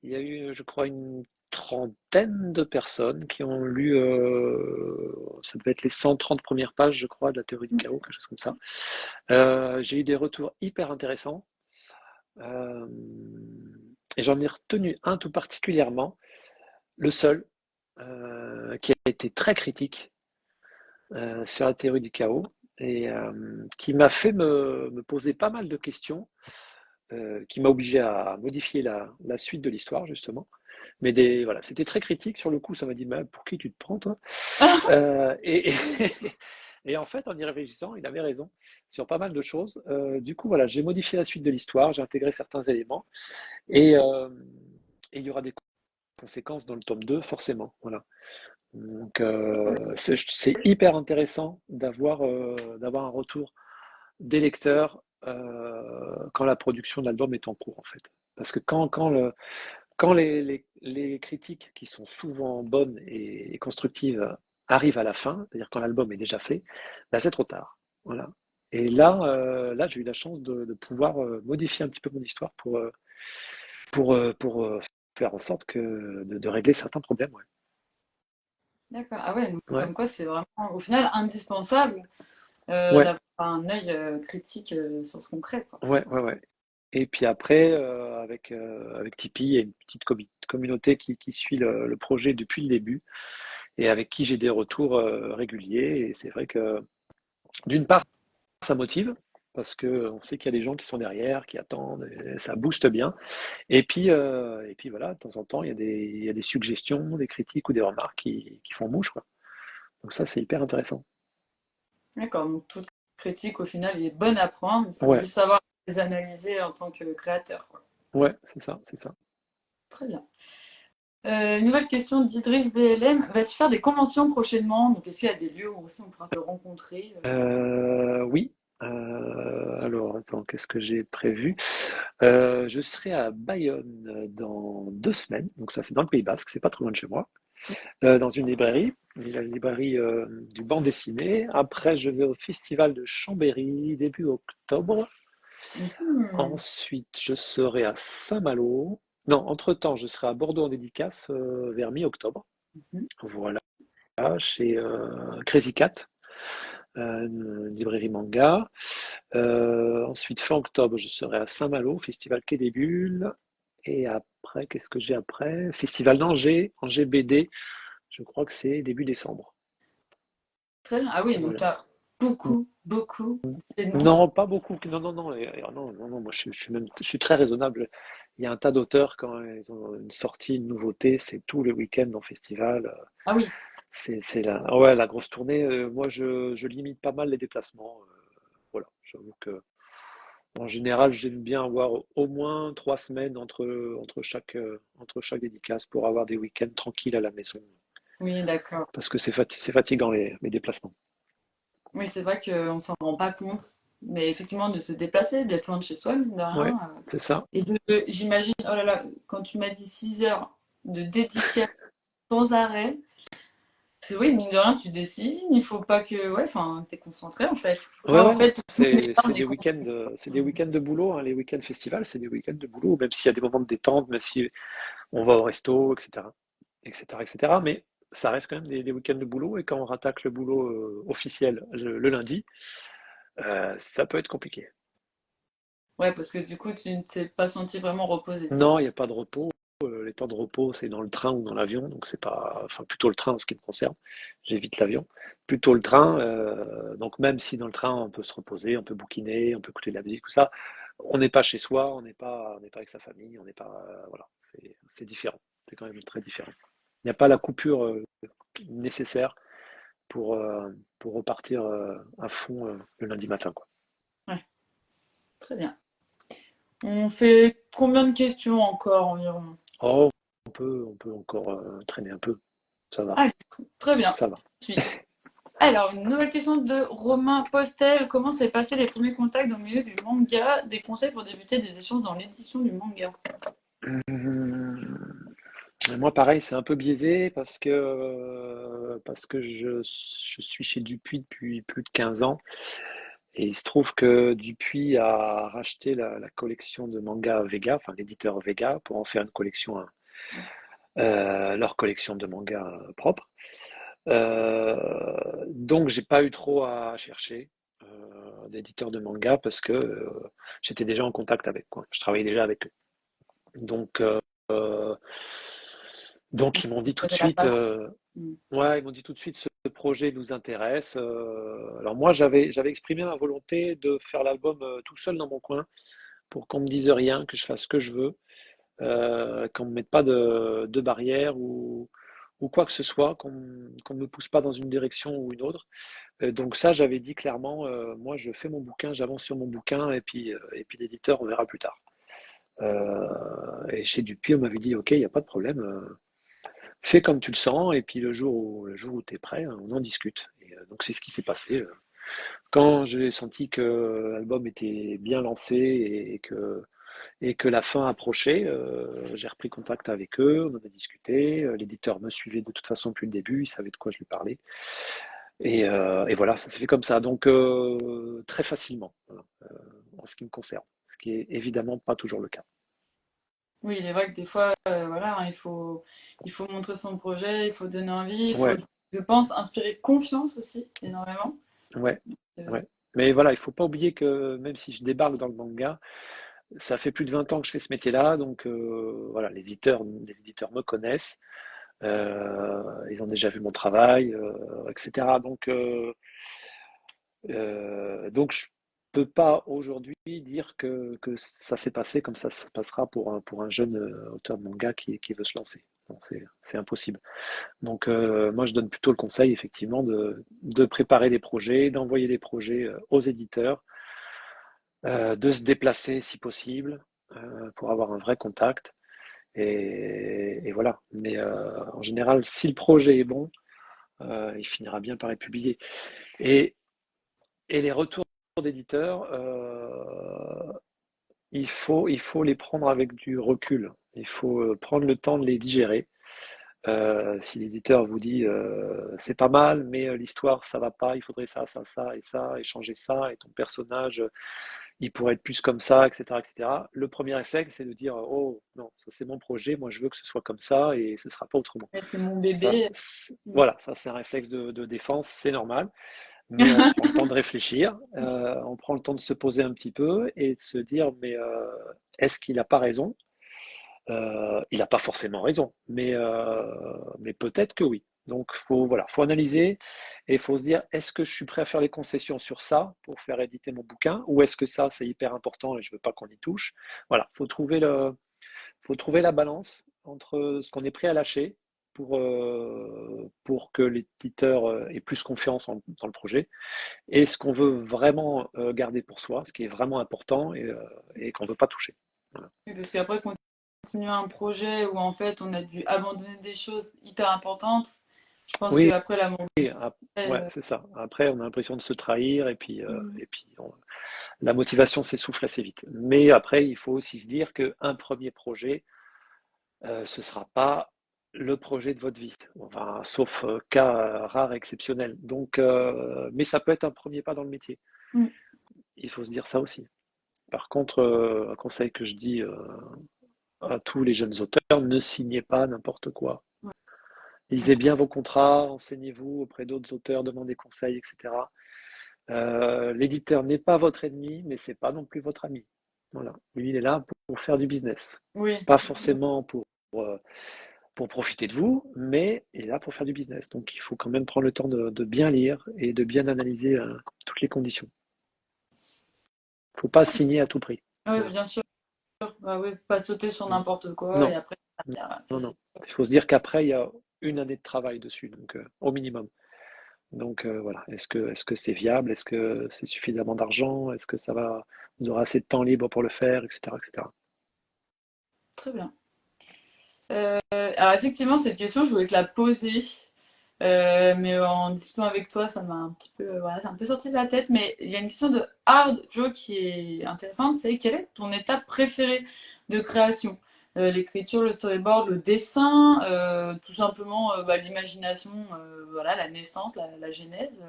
il y a eu, je crois, une trentaine de personnes qui ont lu, ça devait être les 130 premières pages, je crois, de la théorie du chaos, quelque chose comme ça. J'ai eu des retours hyper intéressants. euh, et j'en ai retenu un tout particulièrement, le seul, qui a été très critique sur la théorie du chaos et qui m'a fait me poser pas mal de questions, qui m'a obligé à modifier la suite de l'histoire, justement. Mais voilà, c'était très critique sur le coup, ça m'a dit, mais pour qui tu te prends, toi? Et, et en fait, en y réfléchissant, il avait raison sur pas mal de choses. Du coup, voilà, j'ai modifié la suite de l'histoire, j'ai intégré certains éléments, et il y aura des conséquences dans le tome 2, forcément. Voilà. Donc, c'est hyper intéressant d'avoir un retour des lecteurs quand la production de l'album est en cours, en fait. Parce que quand les critiques, qui sont souvent bonnes et constructives, arrivent à la fin, c'est-à-dire quand l'album est déjà fait, bah, c'est trop tard. Voilà. Et là j'ai eu la chance de pouvoir modifier un petit peu mon histoire pour faire en sorte de régler certains problèmes. Ouais. D'accord. Ah ouais, donc Ouais, comme quoi c'est vraiment au final indispensable ouais, d'avoir un œil critique sur ce qu'on crée, quoi. ouais, ouais, ouais. Et puis après, avec Tipeee, il y a une petite communauté qui suit le projet depuis le début et avec qui j'ai des retours réguliers. Et c'est vrai que d'une part, ça motive parce qu'on sait qu'il y a des gens qui sont derrière, qui attendent, et ça booste bien. Et puis voilà, de temps en temps, il y a des suggestions, des critiques ou des remarques qui font mouche, quoi. Donc ça, c'est hyper intéressant. D'accord, donc toute critique au final est bonne à prendre, il faut Ouais, juste savoir les analyser en tant que créateur, quoi. ouais, c'est ça, c'est ça. Très bien. Nouvelle question d'Idriss BLM. Vas-tu faire des conventions prochainement? Donc, est-ce qu'il y a des lieux où aussi on pourra te rencontrer? Oui. Alors, attends, qu'est-ce que j'ai prévu? Je serai à Bayonne dans 2 semaines, donc ça c'est dans le Pays Basque, c'est pas trop loin de chez moi, dans une librairie, la librairie du banc dessiné. Après, je vais au festival de Chambéry début octobre. Mhm. Ensuite, je serai à Saint-Malo. Non, entre-temps, je serai à Bordeaux en dédicace vers mi-octobre. Mhm. Voilà, chez Crazy Cat, une librairie manga. Ensuite, fin octobre, je serai à Saint-Malo, Festival Quai des Bulles. Et après, qu'est-ce que j'ai après? Festival d'Angers, Angers BD. Je crois que c'est début décembre. Très bien. Ah oui, donc tu Voilà. as beaucoup, beaucoup d'événements qui. Non, pas beaucoup. Non, non, non. Non, non, non. Moi, je suis très raisonnable. Il y a un tas d'auteurs quand ils ont une sortie, une nouveauté, c'est tout le week-end en festival. Ah oui, C'est ouais, la grosse tournée. Moi, je limite pas mal les déplacements. Voilà. J'avoue que en général, j'aime bien avoir au moins 3 semaines entre chaque dédicace pour avoir des week-ends tranquilles à la maison. oui, d'accord. Parce que c'est fatigant les déplacements. Oui, c'est vrai qu'on s'en rend pas compte, mais effectivement, de se déplacer, d'être loin de chez soi, mine de Ouais, rien. c'est ça. Et j'imagine, oh là là, quand tu m'as dit 6 heures de dédicace sans arrêt, c'est oui, mine de rien, tu dessines, il faut pas que. Ouais, enfin, t'es concentré en fait. Ouais, Toi, ouais, en non, fait, nous, les gars, on est c'est des week-ends de boulot, hein, les week-ends festivals, c'est des week-ends de boulot, même s'il y a des moments de détente, même si on va au resto, etc., etc., etc. Mais ça reste quand même des week-ends de boulot, et quand on rattaque le boulot officiel le lundi, ça peut être compliqué. Ouais, parce que du coup, tu ne t'es pas senti vraiment reposé. Non, il n'y a pas de repos. Les temps de repos, c'est dans le train ou dans l'avion, donc c'est pas, enfin plutôt le train en ce qui me concerne. J'évite l'avion. Plutôt le train. Donc même si dans le train on peut se reposer, on peut bouquiner, on peut écouter de la musique, tout ça, on n'est pas chez soi, on n'est pas avec sa famille, on n'est pas, voilà, c'est différent. C'est quand même très différent. Il n'y a pas la coupure nécessaire pour euh, pour repartir à fond le lundi matin, quoi. Ouais, très bien. On fait combien de questions encore environ? Oh, on peut encore traîner un peu. Ça va, Allez, très bien. ça va. Suite. Alors, une nouvelle question de Romain Postel. Comment s'est passé les premiers contacts dans le milieu du manga? Des conseils pour débuter des échanges dans l'édition du manga. Mmh, moi, pareil, c'est un peu biaisé parce que je suis chez Dupuis depuis plus de 15 ans et il se trouve que Dupuis a racheté la collection de manga Vega, enfin l'éditeur Vega, pour en faire une collection, hein, leur collection de mangas propre. Donc, j'ai pas eu trop à chercher d'éditeurs de manga parce que j'étais déjà en contact avec, quoi. Je travaillais déjà avec eux. Donc, donc ils m'ont dit tout de Vous avez la suite, passe. Mm. ouais, ils m'ont dit tout de suite, ce projet nous intéresse. Alors moi, j'avais exprimé ma volonté de faire l'album tout seul dans mon coin pour qu'on me dise rien, que je fasse ce que je veux, qu'on me mette pas de barrière ou quoi que ce soit, qu'on me pousse pas dans une direction ou une autre. Donc ça, j'avais dit clairement, moi, je fais mon bouquin, j'avance sur mon bouquin et puis l'éditeur, on verra plus tard. Et chez Dupuis, on m'avait dit, OK, il n'y a pas de problème, fais comme tu le sens, et puis le jour où tu es prêt, on en discute. Et donc c'est ce qui s'est passé. Quand j'ai senti que l'album était bien lancé et que la fin approchait, j'ai repris contact avec eux, on en a discuté. L'éditeur me suivait de toute façon depuis le début, il savait de quoi je lui parlais. Et voilà, ça s'est fait comme ça. Donc très facilement, voilà, en ce qui me concerne. Ce qui est évidemment pas toujours le cas. Oui, il est vrai que des fois, voilà, hein, il faut montrer son projet, il faut donner envie, il faut, Ouais, je pense, inspirer confiance aussi, énormément. ouais, Euh, ouais. Mais voilà, il faut pas oublier que même si je débarque dans le manga, ça fait plus de 20 ans que je fais ce métier-là, donc voilà, les éditeurs me connaissent, ils ont déjà vu mon travail, etc. Donc je peux pas aujourd'hui dire que ça s'est passé comme ça se passera pour un jeune auteur de manga qui veut se lancer. Non, c'est impossible. Donc moi je donne plutôt le conseil effectivement de préparer des projets, d'envoyer des projets aux éditeurs, de se déplacer si possible pour avoir un vrai contact. Et voilà. Mais en général, si le projet est bon, il finira bien par être publié. Et, et les retours d'éditeurs, il faut les prendre avec du recul. Il faut prendre le temps de les digérer. Si l'éditeur vous dit c'est pas mal, mais l'histoire ça va pas, il faudrait ça, ça, ça et changer ça, et ton personnage il pourrait être plus comme ça, etc., etc. Le premier réflexe, c'est de dire, oh non, ça c'est mon projet, moi je veux que ce soit comme ça et ce sera pas autrement. Ouais, c'est mon Ça, bébé. Mm. voilà, ça c'est un réflexe de défense, c'est normal, mais on prend le temps de réfléchir, on prend le temps de se poser un petit peu et de se dire, mais est-ce qu'il n'a pas raison? Il n'a pas forcément raison, mais peut-être que oui. Donc, voilà, faut analyser et il faut se dire, est-ce que je suis prêt à faire les concessions sur ça pour faire éditer mon bouquin ou est-ce que ça, c'est hyper important et je veux pas qu'on y touche? Voilà, faut trouver la balance entre ce qu'on est prêt à lâcher pour que l'éditeur ait plus confiance dans le projet et ce qu'on veut vraiment garder pour soi, ce qui est vraiment important et qu'on ne veut pas toucher. Voilà. Oui, parce qu'après, continuer un projet où en fait on a dû abandonner des choses hyper importantes, je pense Oui, qu'après la montée, ouais, c'est ça. Après, on a l'impression de se trahir mm, et puis la motivation s'essouffle assez vite. Mais après, il faut aussi se dire qu'un premier projet, ce ne sera pas le projet de votre vie, enfin, sauf cas rares et exceptionnels. Donc, mais ça peut être un premier pas dans le métier. mm, Il faut se dire ça aussi. Par contre, un conseil que je dis à tous les jeunes auteurs, ne signez pas n'importe quoi. ouais, Lisez bien vos contrats, enseignez-vous auprès d'autres auteurs, demandez conseil, etc. L'éditeur n'est pas votre ennemi, mais c'est pas non plus votre ami. Voilà. Lui, il est là pour faire du business. oui, Pas forcément euh, pour profiter de vous, mais il est là pour faire du business. Donc il faut quand même prendre le temps de bien lire et de bien analyser toutes les conditions. Il ne faut pas signer à tout prix. ouais, Voilà. bien sûr. Bah oui, pas sauter sur n'importe quoi et Non, après, ça, non, non. c'est Il faut se dire qu'après, il y a une année de travail dessus, donc au minimum. Donc voilà, est-ce que c'est viable? Est-ce que c'est suffisamment d'argent? Est-ce que ça va, vous aurez assez de temps libre pour le faire, etc., etc. très bien. Alors effectivement, cette question, je voulais te la poser. Mais en discutant avec toi, ça m'a un petit peu, voilà, c'est un peu sorti de la tête. Mais il y a une question de Hard Joe qui est intéressante, c'est quelle est ton étape préférée de création? L'écriture, le storyboard, le dessin, tout simplement bah, l'imagination, voilà, la naissance, la genèse.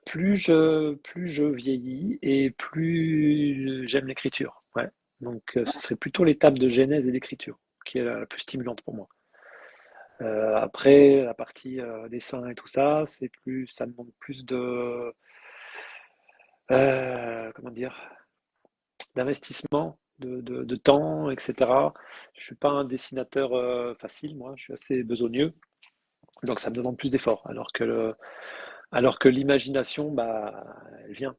Plus je vieillis et plus j'aime l'écriture. Ouais. Donc ce serait plutôt l'étape de genèse et d'écriture qui est la plus stimulante pour moi. Après, la partie dessin et tout ça, ça demande plus comment dire, d'investissement, de temps, etc. Je suis pas un dessinateur facile, moi, je suis assez besogneux, donc ça me demande plus d'efforts. Alors que l'imagination, bah, elle vient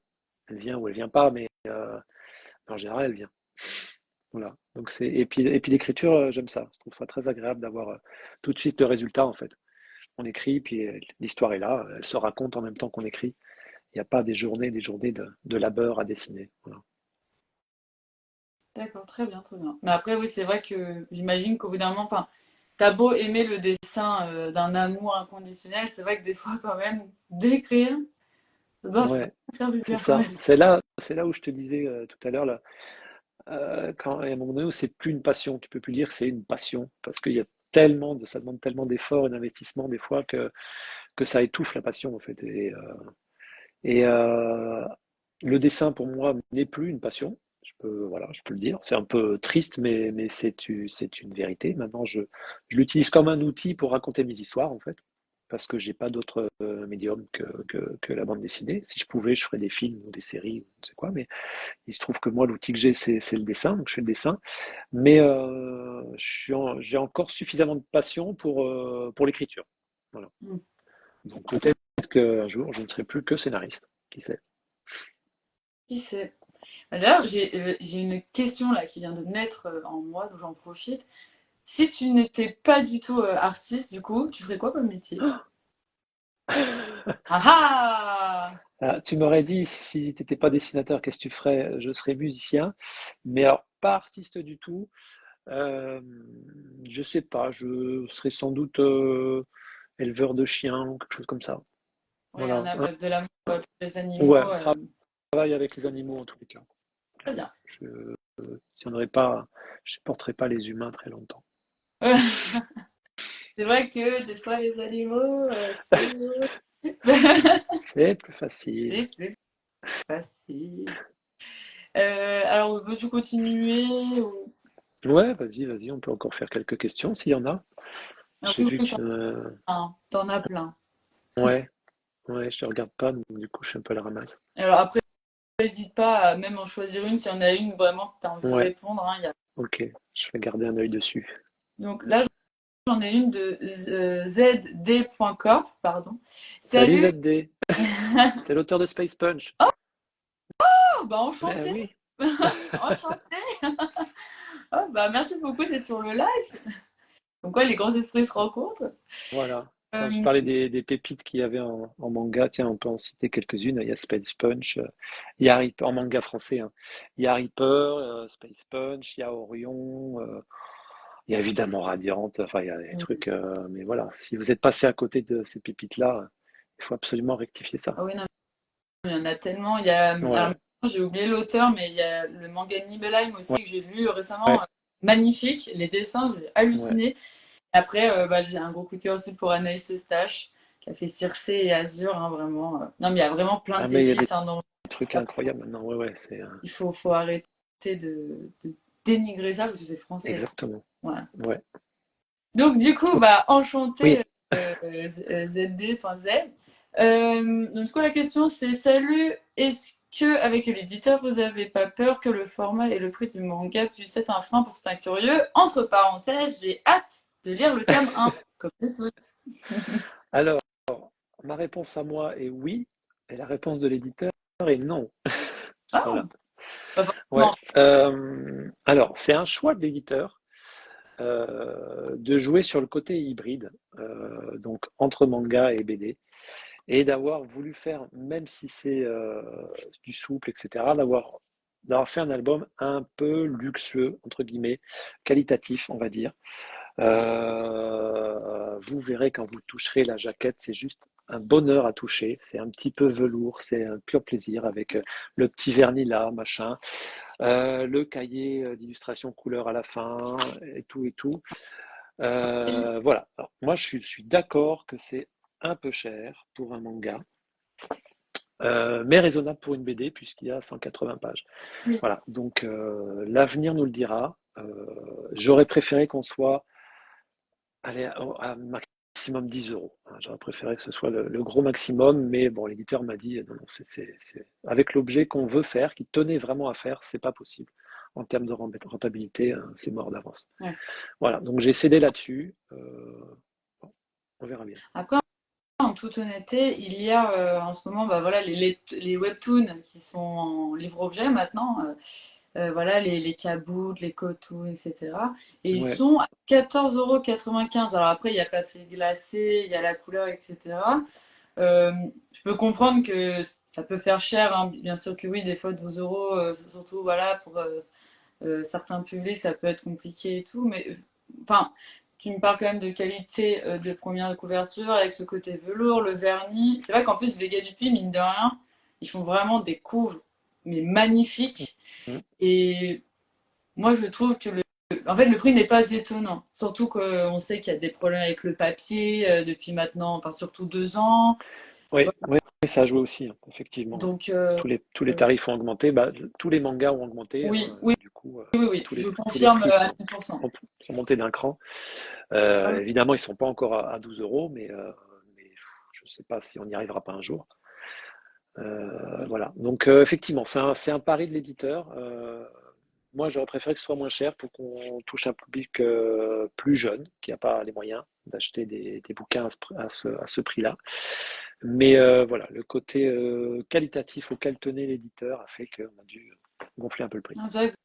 ou elle vient pas, mais en général, elle vient. Voilà. Donc et puis l'écriture, j'aime ça. Je trouve ça très agréable d'avoir tout de suite le résultat en fait. On écrit, puis l'histoire est là, elle se raconte en même temps qu'on écrit. Il n'y a pas des journées de labeur à dessiner. Voilà. D'accord, très bien, très bien. Mais après, oui, c'est vrai que j'imagine qu'au bout d'un moment, enfin, t'as beau aimer le dessin d'un amour inconditionnel, c'est vrai que des fois, quand même, d'écrire, ça Ouais, faire du c'est bien quand ça. même. C'est là où je te disais tout à l'heure, là, quand à un moment donné où c'est plus une passion, tu peux plus dire que c'est une passion, parce qu'il y a ça demande tellement d'efforts et d'investissement des fois que ça étouffe la passion en fait. Et le dessin pour moi n'est plus une passion. Voilà, je peux le dire. C'est un peu triste, mais c'est une vérité. Maintenant, je l'utilise comme un outil pour raconter mes histoires en fait, parce que j'ai pas d'autre médium que la bande dessinée. Si je pouvais, je ferais des films ou des séries, ou je sais quoi, mais il se trouve que moi, l'outil que j'ai, c'est le dessin, donc je fais le dessin. Mais j'ai encore suffisamment de passion pour l'écriture. Voilà. Mm. Donc peut-être qu'un jour, je ne serai plus que scénariste. Qui sait? Qui sait? D'ailleurs, j'ai une question là qui vient de naître en moi, donc j'en profite. Si tu n'étais pas du tout artiste, du coup, tu ferais quoi comme métier? Ah ah! Ah, tu m'aurais dit, si tu n'étais pas dessinateur, qu'est-ce que tu ferais? Je serais musicien, mais alors pas artiste du tout. Euh, je sais pas, je serais sans doute éleveur de chiens ou quelque chose comme ça. Oui, Voilà. de l'amour pour les Ouais, animaux, travaille avec les animaux en tous les cas. très bien. Je tiendrai pas, je supporterai pas les humains très longtemps. C'est vrai que des fois les animaux, c'est C'est plus facile. plus. Facile. Alors, veux-tu continuer ou... Ouais, vas-y, on peut encore faire quelques questions s'il y en a. Ah J'ai oui, vu oui, que. t'en as plein. Ouais, ouais, je ne regarde pas, donc du coup, je suis un peu à la ramasse. Alors après, n'hésite pas à même en choisir une s'il y en a une vraiment que tu as envie de Ouais, répondre, hein, ok, je vais garder un œil dessus. Donc là, j'en ai une de ZD.corp, pardon. Salut Salut, ZD, c'est l'auteur de Space Punch. bah Eh enchanté, oui, enchanté. Oh, bah merci beaucoup d'être sur le live. Donc quoi, les grands esprits se rencontrent. voilà. Tiens, je Euh, parlais des pépites qu'il y avait en manga. Tiens, on peut en citer quelques-unes. Il y a Space Punch, il y a en manga français, hein. Il y a Reaper, Space Punch, il y a Orion, il y a évidemment Radiant. Enfin, il y a des trucs. Mais voilà, si vous êtes passé à côté de ces pépites-là, il faut absolument rectifier ça. ah oui, non, il y en a tellement. Il y a, alors, Ouais, j'ai oublié l'auteur, mais il y a le manga Nibelheim aussi ouais, que j'ai lu récemment. ouais, Magnifique, les dessins, j'ai ouais. halluciné. Après, bah, j'ai un gros coup de cœur aussi pour Anaïs Eustache, qui a fait Circé et Azur, hein, vraiment. Non, mais il y a vraiment plein de Ah, mais il y a des pépites, hein, dans trucs la France. incroyables maintenant. Ouais, ouais, c'est Il faut arrêter de dénigrer ça parce que c'est français. exactement. Voilà. Ouais. Donc, du coup, bah, enchanté Oui. ZD, enfin Z. Donc, du coup, la question c'est salut, est-ce que avec l'éditeur, vous avez pas peur que le format et le prix du manga puissent être un frein pour certains curieux? Entre parenthèses, j'ai hâte de lire le tome 1, comme nous toutes. Alors, ma réponse à moi est oui, et la réponse de l'éditeur est non. Ah, Voilà. pas Ouais. forcément. Alors, c'est un choix de l'éditeur de jouer sur le côté hybride, donc entre manga et BD, et d'avoir voulu faire, même si c'est du souple, etc., d'avoir fait un album un peu luxueux, entre guillemets, qualitatif, on va dire. Vous verrez quand vous toucherez la jaquette, c'est juste un bonheur à toucher. C'est un petit peu velours, c'est un pur plaisir avec le petit vernis là, machin, le cahier d'illustration couleur à la fin et tout et tout. Voilà. Alors, moi, je suis d'accord que c'est un peu cher pour un manga, mais raisonnable pour une BD puisqu'il y a 180 pages. Oui. Voilà. Donc, l'avenir nous le dira. J'aurais préféré qu'on soit allez, à maximum 10 euros, hein. J'aurais préféré que ce soit le gros maximum, mais bon, l'éditeur m'a dit non, non, avec l'objet qu'on veut faire, qu'il tenait vraiment à faire, c'est pas possible. En termes de rentabilité, hein, c'est mort d'avance. Ouais. Voilà, donc j'ai cédé là-dessus. Bon, on verra bien. Après, en toute honnêteté, il y a en ce moment bah, voilà, les webtoons qui sont en livre-objet maintenant. Voilà, les kabouts, les kotous, etc. Et ils Ouais, sont à 14,95 €. Alors après, il y a papier glacé, il y a la couleur, etc. Euh, je peux comprendre que ça peut faire cher, hein. Bien sûr que oui, des fois 12 euros, surtout voilà, pour certains publics, ça peut être compliqué et tout. Mais enfin, tu me parles quand même de qualité de première couverture avec ce côté velours, le vernis. C'est vrai qu'en plus, les gars du Puy, mine de rien, ils font vraiment des couves, mais magnifiques. mm, Et moi, je trouve que en fait, le prix n'est pas étonnant. Surtout qu'on sait qu'il y a des problèmes avec le papier depuis maintenant, enfin surtout 2 ans. ouais, ouais, ça a joué aussi, hein, effectivement. Donc, Tous les tarifs ont augmenté, bah, tous les mangas ont augmenté, hein, oui, oui, du coup, oui, oui, tous les, je tous les confirme prix à sont, 1000%. sont montés d'un cran. Ah oui, Évidemment, ils ne sont pas encore à 12 euros, mais je ne sais pas si on n'y arrivera pas un jour. Voilà. Donc, effectivement, c'est un pari de l'éditeur. Moi, j'aurais préféré que ce soit moins cher pour qu'on touche un public plus jeune, qui n'a pas les moyens d'acheter des bouquins à ce prix-là. Mais voilà, le côté qualitatif auquel tenait l'éditeur a fait qu'on a dû gonfler un peu le prix. c'est vrai que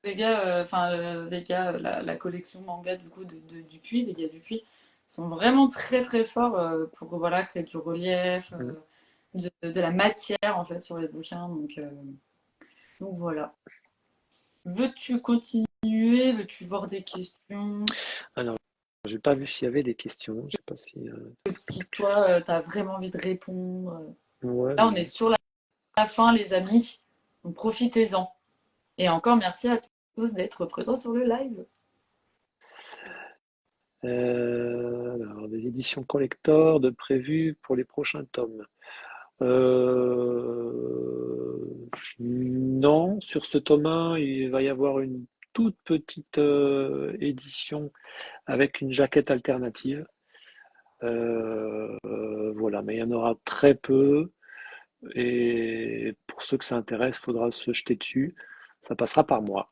les gars, enfin, les gars, la collection manga du coup Dupuis, les gars Dupuis, sont vraiment très très forts pour voilà, créer du relief, Mm. de la matière en fait sur les bouquins. Donc voilà. Veux-tu continuer? Veux-tu voir des questions Alors, j'ai pas vu s'il y avait des questions. Je sais pas si. qui, toi, t'as vraiment envie de répondre? Ouais, Là, on est non. sur la fin, les amis. Donc profitez-en. Et encore merci à tous d'être présents sur le live. Alors, des éditions collector de prévues pour les prochains tomes. Non, sur ce tome 1, il va y avoir une toute petite édition avec une jaquette alternative. Voilà, mais il y en aura très peu. Et pour ceux que ça intéresse, il faudra se jeter dessus. Ça passera par moi.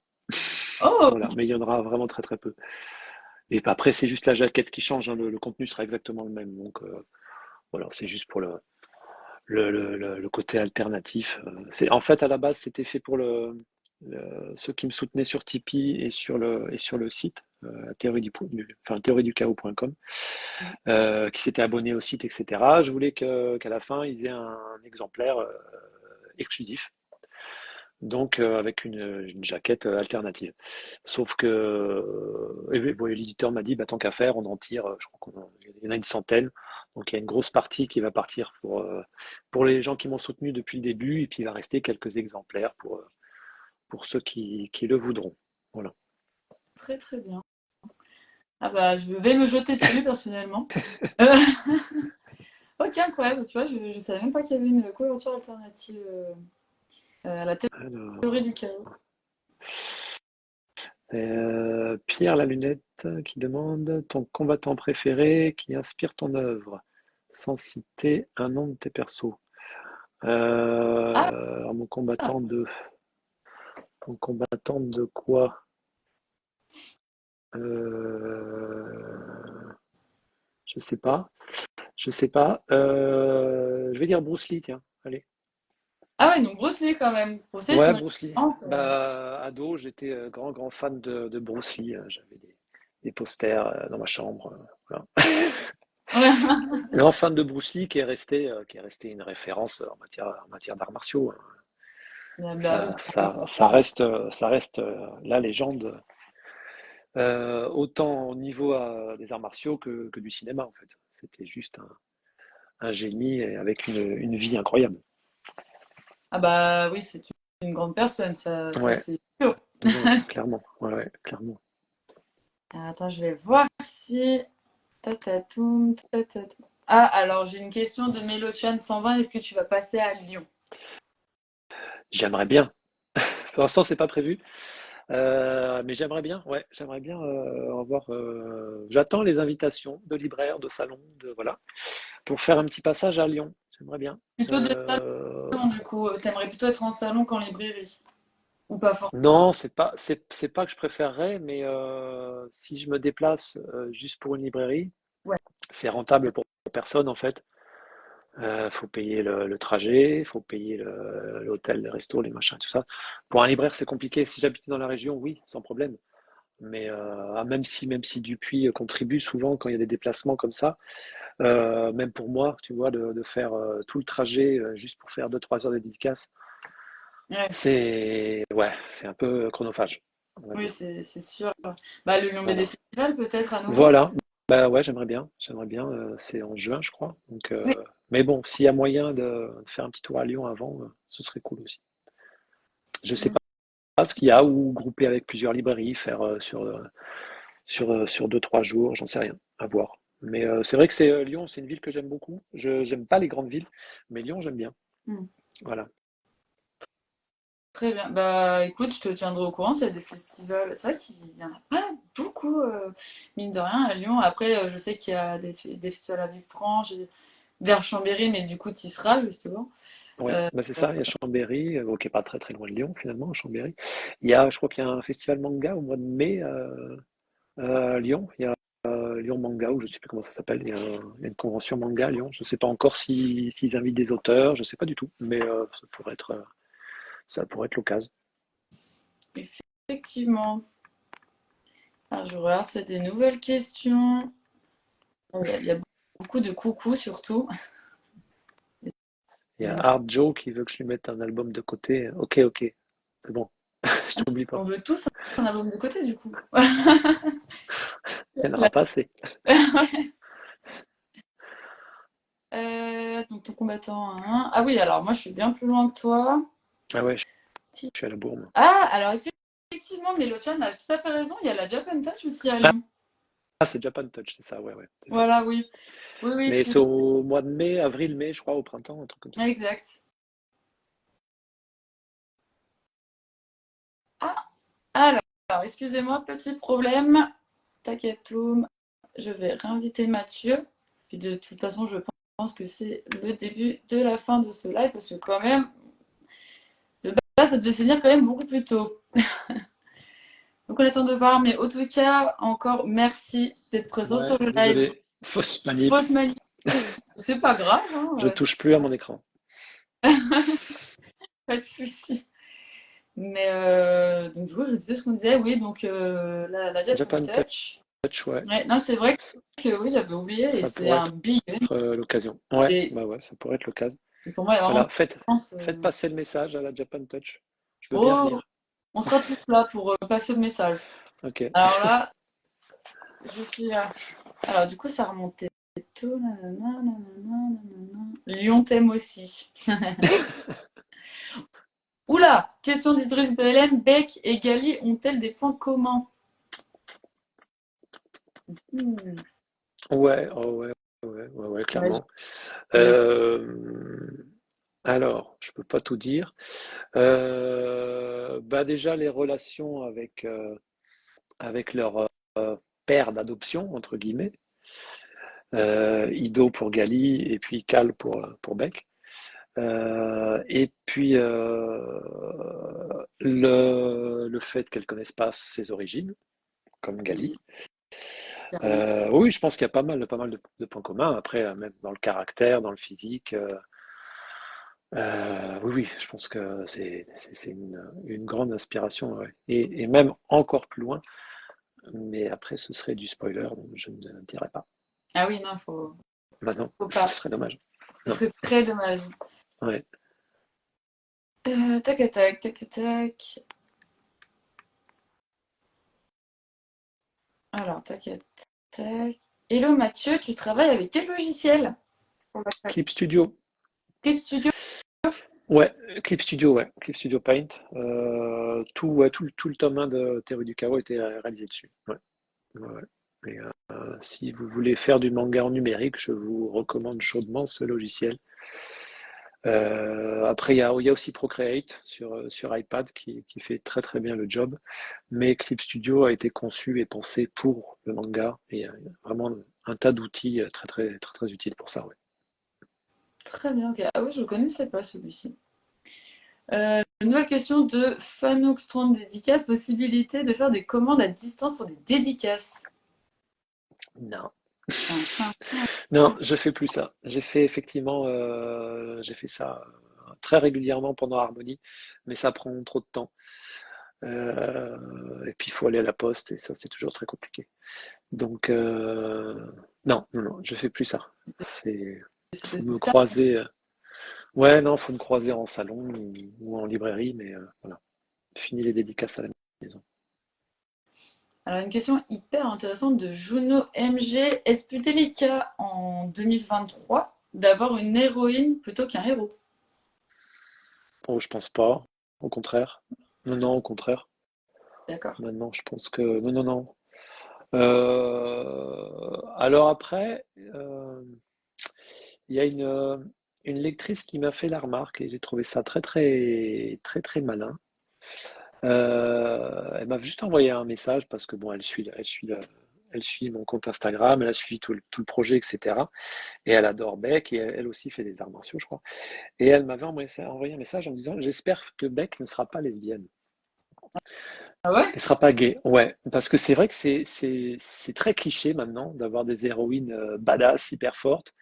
Oh, Voilà, mais il y en aura vraiment très très peu. Et après, c'est juste la jaquette qui change, hein, le contenu sera exactement le même. Donc voilà, c'est juste pour le côté alternatif. En fait, à la base, c'était fait pour ceux qui me soutenaient sur Tipeee et sur le site, enfin, théorieduchaos.com, qui s'étaient abonnés au site, etc. Je voulais qu'à la fin, ils aient un exemplaire exclusif, donc avec une jaquette alternative. Sauf que bon, l'éditeur m'a dit, bah, tant qu'à faire, on en tire, je crois qu'il y en a une centaine. Donc il y a une grosse partie qui va partir pour les gens qui m'ont soutenu depuis le début, et puis il va rester quelques exemplaires pour ceux qui le voudront. Voilà. très très bien. Ah bah, je vais me jeter dessus personnellement. Euh, ok, incroyable, tu vois, je savais même pas qu'il y avait une couverture alternative à la théorie Alors, du chaos. Pierre la lunette qui demande ton combattant préféré qui inspire ton œuvre, sans citer un nom de tes persos. Ah, Alors, mon combattant de quoi? Euh, je sais pas. Je sais pas. Je vais dire Bruce Lee, tiens. Allez. ah ouais, donc Bruce Lee quand même. Bruce Lee est Ouais, une Bruce Lee. référence. Bah, ado, j'étais grand fan de Bruce Lee. J'avais des posters dans ma chambre. Voilà. Ouais. Grand fan de Bruce Lee qui est resté une référence en matière d'arts martiaux, hein. Bah oui, Ça reste la légende, autant au niveau des arts martiaux que du cinéma, en fait. C'était juste un génie et avec une vie incroyable. ah bah oui, c'est une grande personne, ça Ouais, c'est sûr. non, clairement. Ouais, ouais, clairement. Attends, je vais voir si. Tatatoum, tatatoum. Ah, alors j'ai une question de Mélochan 120. Est-ce que tu vas passer à Lyon? J'aimerais bien. Pour l'instant, c'est pas prévu. Mais j'aimerais bien, ouais, j'aimerais bien avoir. J'attends les invitations de libraires, de salons, voilà, pour faire un petit passage à Lyon. J'aimerais bien. Plutôt de salon, du coup. T'aimerais plutôt être en salon qu'en librairie? Ou pas forcément? Non, c'est pas que je préférerais, mais si je me déplace juste pour une librairie, Ouais. c'est rentable pour personne en fait. Faut payer le trajet, faut payer l'hôtel, le resto, les machins, tout ça. Pour un libraire, c'est compliqué. Si j'habitais dans la région, oui, sans problème. Mais même si Dupuis contribue souvent quand il y a des déplacements comme ça, même pour moi, tu vois, de faire tout le trajet juste pour faire 2 3 heures de dédicace, Ouais. c'est un peu chronophage, on va Oui, dire. c'est sûr. Bah, le Lyon BD Voilà. Festival, peut-être à nouveau? Voilà. Bah ouais, j'aimerais bien. C'est en juin, je crois. Donc, Oui. mais bon, s'il y a moyen de faire un petit tour à Lyon avant, ce serait cool aussi. Je sais pas ce qu'il y a ou grouper avec plusieurs librairies, faire sur 2 3 jours, j'en sais rien, à voir. Mais c'est vrai que Lyon, c'est une ville que j'aime beaucoup. Je j'aime pas les grandes villes, mais Lyon, j'aime bien. Hmm. Voilà. Très bien. Bah, écoute, je te tiendrai au courant s'il y a des festivals. C'est vrai qu'il n'y en a pas beaucoup, mine de rien, à Lyon. Après, je sais qu'il y a des festivals à Villefranche, vers Chambéry, mais du coup, tu y seras, justement. Ouais, Euh, bah c'est ça, il y a Chambéry, bon, qui est pas très très loin de Lyon finalement, Chambéry. Je crois qu'il y a un festival manga au mois de mai à Lyon. Il y a Lyon Manga, ou je sais plus comment ça s'appelle. Il y a une convention manga à Lyon. Je sais pas encore s'ils invitent des auteurs, je sais pas du tout, mais ça pourrait être l'occasion. Effectivement. Alors, je regarde, c'est des nouvelles questions. Il y a beaucoup de coucou, surtout. Il y a Art Joe qui veut que je lui mette un album de côté. Ok, ok, c'est bon, je t'oublie On pas. veut tous un album de côté, du coup. Il n'y en aura La- pas assez. Donc, ton combattant, hein. Ah oui, alors moi, je suis bien plus loin que toi. Ah ouais, je suis à la bourre. Ah, alors effectivement, Mélociane a tout à fait raison. Il y a la Japan Touch aussi à Ah, Lyon. c'est Japan Touch, c'est ça, ouais, ouais, c'est ça. Voilà, oui. Oui, oui, Mais c'est au mois de mai, avril-mai, je crois, au printemps, un truc comme ça. exact. Alors, excusez-moi, petit problème. Takatoum, je vais réinviter Mathieu. Puis de toute façon, je pense que c'est le début de la fin de ce live parce que quand même, de base, ça devait se finir quand même beaucoup plus tôt. Donc on attend de voir, mais en tout cas, encore merci d'être présent Ouais, sur le live. désolé, fausse manip, Fausse manip, c'est pas grave, hein, je touche plus à mon écran. pas de souci. Mais donc, du coup, je ne sais plus ce qu'on disait. Oui, donc la Japan Japan Touch. Touch, ouais, Ouais, non, c'est vrai que oui, j'avais oublié et ça c'est pourrait un big event. être l'occasion. Ouais, Et bah ouais, ça pourrait être l'occasion. pour moi, il y a vraiment Voilà, une faites, chance. faites passer le message à la Japan Touch. Je veux bien Oh, venir. on sera tous là pour passer le message. Ok. Alors là, je suis là. Alors, du coup, ça remontait tôt. Nanana, nanana, nanana. Lyon t'aime aussi. Oula! Question d'Idriss Belen. Beck et Gali ont-elles des points communs? Hmm. Ouais, oh ouais, ouais, Ouais, clairement. je- Euh, alors, je peux pas tout dire. Bah déjà les relations avec leur père d'adoption entre guillemets, Ido pour Gali et puis Cal pour Beck. Et puis le fait qu'elle connaisse pas ses origines, comme Gali. oui, clairement. Oui, je pense qu'il y a pas mal de points communs. Après, même dans le caractère, dans le physique. Oui, oui, je pense que c'est une grande inspiration, ouais. Et même encore plus loin. Mais après, ce serait du spoiler, donc je ne dirais pas. Ah oui, non, Maintenant, faut ce pas. serait dommage. Ce Non, serait très dommage. ouais. Tac, tac, tac, tac, tac. Alors, tac, tac. Hello Mathieu, tu travailles avec quel logiciel? Pour la Clip Studio. Clip Studio? Ouais, Clip Studio, ouais. Clip Studio Paint. Tout, ouais, tout le tome 1 de Teru du Chaos a été réalisé dessus. Ouais, ouais, ouais. Et, si vous voulez faire du manga en numérique, je vous recommande chaudement ce logiciel. Après, il y a aussi Procreate sur iPad qui fait très très bien le job. Mais Clip Studio a été conçu et pensé pour le manga et vraiment un tas d'outils très très très très utiles pour ça. Ouais. Très bien, ok. Ah oui, je ne connaissais pas celui-ci. Nouvelle question de Fanook Strand Dédicace. Possibilité de faire des commandes à distance pour des dédicaces. Non, Ah, ah, non, ah. je fais plus ça. J'ai fait effectivement, j'ai fait ça très régulièrement pendant Harmonie, mais ça prend trop de temps. Et puis il faut aller à la poste et ça c'est toujours très compliqué. Donc non, non, non, je fais plus ça. C'est, C'était faut du me taf. croiser. Ouais, non, faut me croiser en salon ou en librairie, mais voilà. Fini les dédicaces à la maison. Alors, une question hyper intéressante de Juno MG. Est-ce plus délicat en 2023 d'avoir une héroïne plutôt qu'un héros? Oh, je pense pas. Au contraire. Non, non, au contraire. D'accord. Maintenant, je pense que non, non, non. Alors après, il y a une lectrice qui m'a fait la remarque et j'ai trouvé ça très, très, très, très malin. Elle m'a juste envoyé un message parce que bon, elle suit mon compte Instagram, elle a suivi tout le projet, etc. Et elle adore Beck et elle aussi fait des arts martiaux, je crois. Et elle m'avait envoyé un message en disant, j'espère que Beck ne sera pas lesbienne. Ah ouais? Elle sera pas gay. Ouais, parce que c'est vrai que c'est très cliché maintenant d'avoir des héroïnes badass, hyper fortes,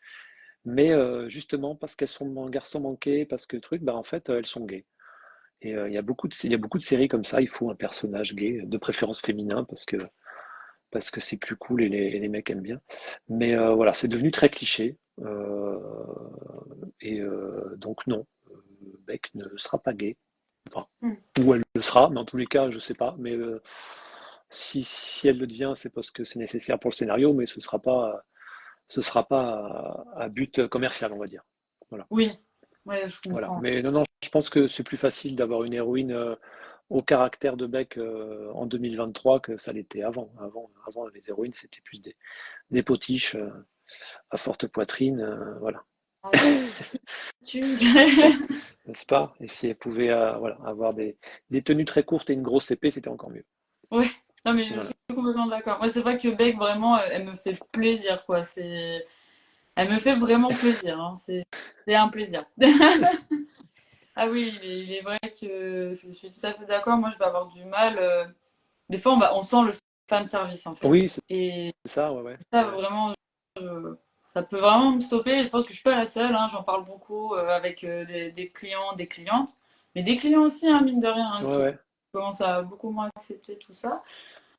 mais justement parce qu'elles sont garçons manqués, parce que truc, bah en fait elles sont gays. Et il y a beaucoup de séries comme ça. Il faut un personnage gay, de préférence féminin, parce que c'est plus cool et les mecs aiment bien. Mais voilà, c'est devenu très cliché. Et donc non, Beck ne sera pas gay. Enfin, Hmm. ou elle le sera, mais en tous les cas, je sais pas. Mais si elle le devient, c'est parce que c'est nécessaire pour le scénario, mais ce sera pas à but commercial, on va dire. Voilà. Oui, ouais, je Voilà. comprends. Mais non, non, je pense que c'est plus facile d'avoir une héroïne au caractère de Beck en 2023 que ça l'était avant. Avant, les héroïnes, c'était plus des potiches à forte poitrine. Voilà. Ah, tu... N'est-ce pas? Et si elle pouvait voilà, avoir des tenues très courtes et une grosse épée, c'était encore mieux. Ouais, non mais je Voilà. suis complètement d'accord. Moi, c'est vrai que Beck, vraiment, elle me fait plaisir, quoi. Elle me fait vraiment plaisir, hein. C'est un plaisir. Ah oui, il est vrai que je suis tout à fait d'accord. Moi, je vais avoir du mal. Des fois, on sent le fan service, en fait. Oui, c'est Et ça, ouais, ouais, ça, ouais. vraiment, ça peut vraiment me stopper. Je pense que je suis pas la seule, hein. J'en parle beaucoup avec des clients, des clientes. Mais des clients aussi, hein, mine de rien, hein, Ouais, qui ouais. commencent à beaucoup moins accepter tout ça.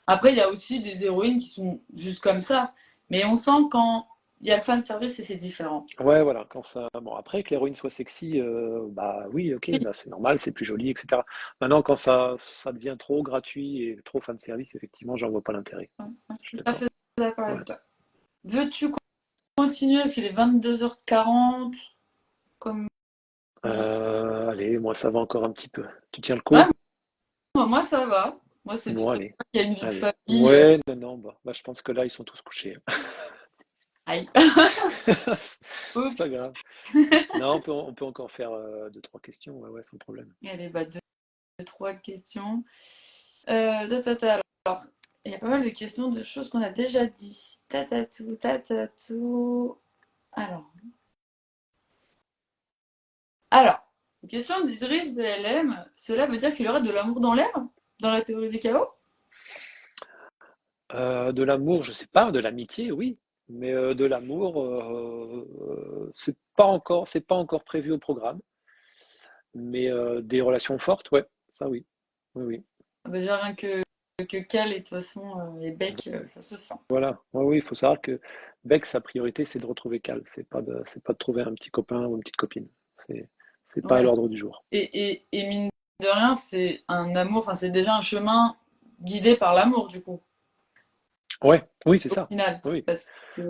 Après, il y a aussi des héroïnes qui sont juste comme ça. Mais on sent quand il y a le fan service et c'est différent. Ouais, voilà, quand ça. Bon, après, que l'héroïne soit sexy, bah oui, ok, Oui, bah, c'est normal, c'est plus joli, etc. Maintenant, quand ça devient trop gratuit et trop fan service, effectivement, j'en vois pas l'intérêt. je Je suis suis tout à d'accord. fait d'accord Ouais. avec toi. Veux-tu continuer parce qu'il est 22h40 comme... Allez, moi, ça va encore un petit peu. Tu tiens le Ouais, coup? moi, ça va. Moi, c'est Bon, plutôt... allez, Il y a une vie de allez. famille. Ouais, non, non, bah, je pense que là, ils sont tous couchés. Aïe. C'est Ok. pas grave. Non, on peut encore faire deux, trois questions, ouais, ouais, sans problème. Allez, bah, deux, trois questions. Alors, il y a pas mal de questions de choses qu'on a déjà dit. Tatatou, tatatou. Alors, alors, une question d'Idriss BLM. Cela veut dire qu'il y aurait de l'amour dans l'air? Dans la théorie du chaos? De l'amour, je sais pas, de l'amitié, oui, mais de l'amour, c'est pas encore prévu au programme. Mais des relations fortes, ouais, ça oui, oui, oui. Ah bah, déjà, rien que Cal, et de toute façon, et Beck, ça se sent. Voilà, oui, oui, il faut savoir que Beck, sa priorité, c'est de retrouver Cal. C'est pas de trouver un petit copain ou une petite copine. C'est pas à Ouais. l'ordre du jour. Et mine de rien, c'est un amour, enfin, c'est déjà un chemin guidé par l'amour, du coup, Ouais, oui, c'est au ça. final. Oui, Parce que,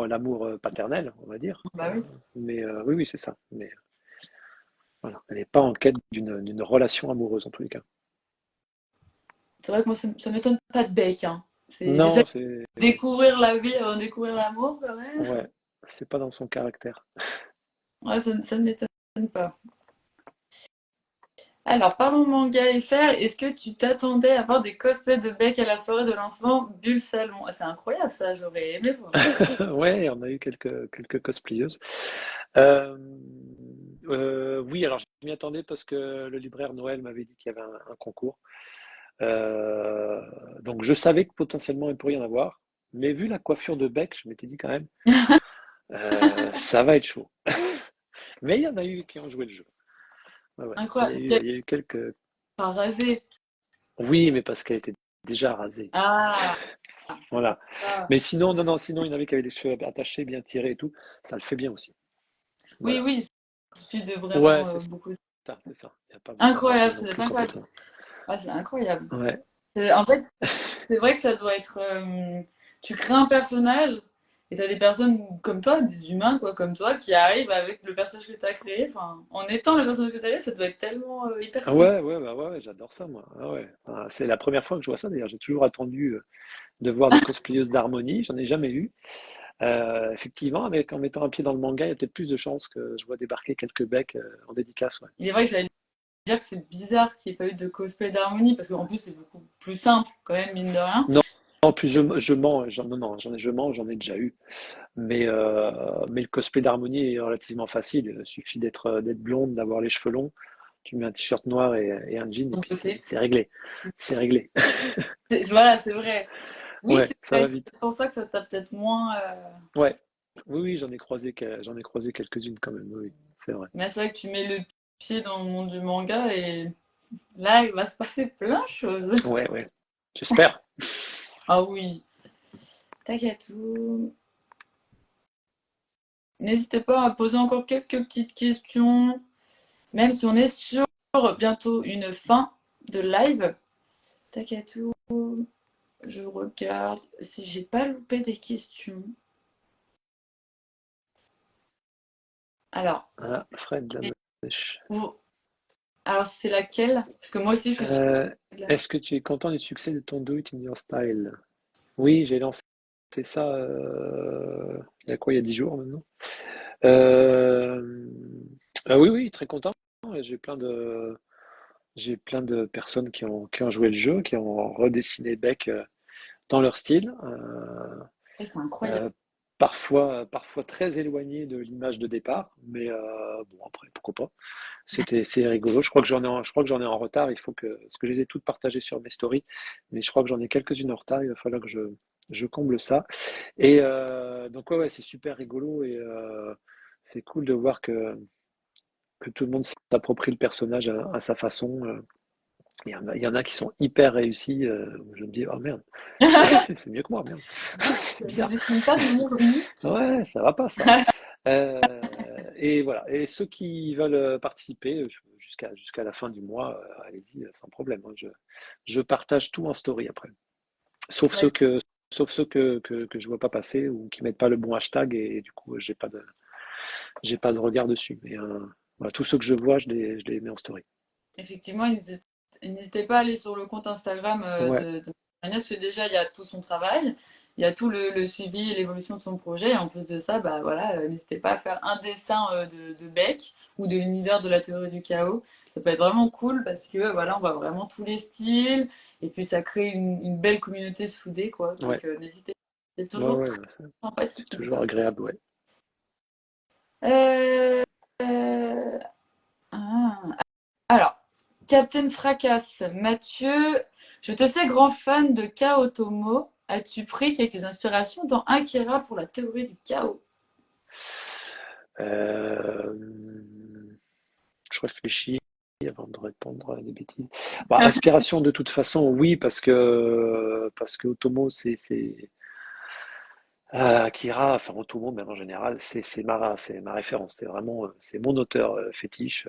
l'amour paternel, on va dire. bah oui. Mais oui, oui, c'est ça. Mais voilà, elle n'est pas en quête d'une relation amoureuse en tous les cas. C'est vrai que moi, ça m'étonne pas de Beck, hein. C'est déjà Non, c'est découvrir la vie avant de découvrir l'amour, quand même. ouais, c'est pas dans son caractère. Ouais, ça ne m'étonne pas. Alors, parlons manga FR. Est-ce que tu t'attendais à voir des cosplays de Beck à la soirée de lancement Bulle Salon? Ah, c'est incroyable, ça, j'aurais aimé voir. Ouais, on a eu quelques cosplayeuses. Euh, oui, alors je m'y attendais parce que le libraire Noël m'avait dit qu'il y avait un concours. Euh, donc je savais que potentiellement il pourrait y en avoir. Mais vu la coiffure de Beck, je m'étais dit quand même, ça va être chaud. Mais il y en a eu qui ont joué le jeu. Ouais, ouais. Incroyable. Il y a eu quelques. Pas rasé. Oui, mais parce qu'elle était déjà rasée. Ah, Voilà. ah. Mais sinon, non, non, sinon il y en avait qui avaient les cheveux attachés, bien tirés et tout. Ça le fait bien aussi. Oui, Voilà. oui, il suffit de Ouais, vraiment c'est beaucoup. ça, c'est ça. Il n'y a pas besoin de raser Incroyable, non c'est plus incroyable. complètement. Ah, c'est incroyable. Ouais. En fait, c'est vrai que ça doit être. Tu crées un personnage et t'as des personnes comme toi, des humains quoi, comme toi, qui arrivent avec le personnage que t'as créé. Enfin, en étant le personnage que t'as créé, ça doit être tellement hyper kiffant. Ouais, ouais, bah ouais, ouais, j'adore ça, moi. Ah ouais. Ah, c'est la première fois que je vois ça, d'ailleurs. J'ai toujours attendu de voir des cosplayeuses d'harmonie. J'en ai jamais eu. Effectivement, en mettant un pied dans le manga, il y a peut-être plus de chances que je vois débarquer quelques becs en dédicace, ouais. Il est vrai que j'allais dire que c'est bizarre qu'il n'y ait pas eu de cosplay d'harmonie, parce qu'en plus, c'est beaucoup plus simple, quand même, mine de rien. Non, en plus je mens, non, non, je mens, j'en ai déjà eu. Mais le cosplay d'harmonie est relativement facile. Il suffit d'être blonde, d'avoir les cheveux longs. Tu mets un t-shirt noir et un jean, et Ton puis côté. c'est réglé. C'est réglé. Voilà, c'est vrai. Oui, Ouais, c'est ça vrai, va c'est vite. pour ça que ça t'a peut-être moins. Ouais. Oui, oui, j'en ai croisé quelques-unes quand même, oui, oui, c'est vrai. Mais c'est vrai que tu mets le pied dans le monde du manga et là, il va se passer plein de choses. Ouais, ouais. J'espère. Ah oui. Takatou. N'hésitez pas à poser encore quelques petites questions, même si on est sur bientôt une fin de live. Takatou, je regarde si j'ai pas loupé des questions. Alors, Ah, Fred Lamèche. vous- alors c'est laquelle? Parce que moi aussi je suis sur Euh, la- Est-ce que tu es content du succès de ton Do It in Your Style? Oui, j'ai lancé ça il y a quoi, il y a 10 jours maintenant. Euh, oui, oui, très content. J'ai plein J'ai plein de personnes qui ont joué le jeu, qui ont redessiné Beck dans leur style. Et c'est incroyable. Euh, parfois très éloigné de l'image de départ, mais bon après pourquoi pas. C'est rigolo. Je crois que j'en ai en retard. Il faut que parce que je les ai toutes partagées sur mes stories, mais je crois que j'en ai quelques-unes en retard. Il va falloir que je comble ça. Et donc ouais, c'est super rigolo et c'est cool de voir que tout le monde s'approprie le personnage à sa façon. Il y en a qui sont hyper réussis. Où je me dis oh merde, c'est mieux que moi, merde. C'est Je bizarre. dessine pas de monde unique. Ouais, ça va pas ça. Et voilà. Et ceux qui veulent participer jusqu'à la fin du mois, allez-y, sans problème, hein. Je partage tout en story après. Sauf ceux Ouais, que, sauf ceux que je vois pas passer ou qui mettent pas le bon hashtag et, du coup, j'ai pas de regard dessus. Mais voilà, tous ceux que je vois, je les mets en story. effectivement, n'hésitez pas à aller sur le compte Instagram Ouais, de Agnès, parce que déjà, il y a tout son travail, il y a tout le suivi et l'évolution de son projet. Et en plus de ça, bah, voilà, n'hésitez pas à faire un dessin de Beck ou de l'univers de la théorie du chaos. Ça peut être vraiment cool parce que voilà, on voit vraiment tous les styles et puis ça crée une belle communauté soudée, quoi. ouais, Donc n'hésitez pas, c'est ouais, toujours ouais, très c'est sympathique c'est comme toujours ça. agréable, ouais. Euh, euh, ah. Alors, Captain Fracasse, Mathieu, je te sais grand fan de Kao Tomo. As-tu pris quelques inspirations dans Akira pour la théorie du chaos? Euh, je réfléchis avant de répondre à des bêtises. Bah, inspiration de toute façon, oui, parce que Otomo, Akira, enfin Otomo même en général, c'est ma référence. C'est vraiment, c'est mon auteur fétiche.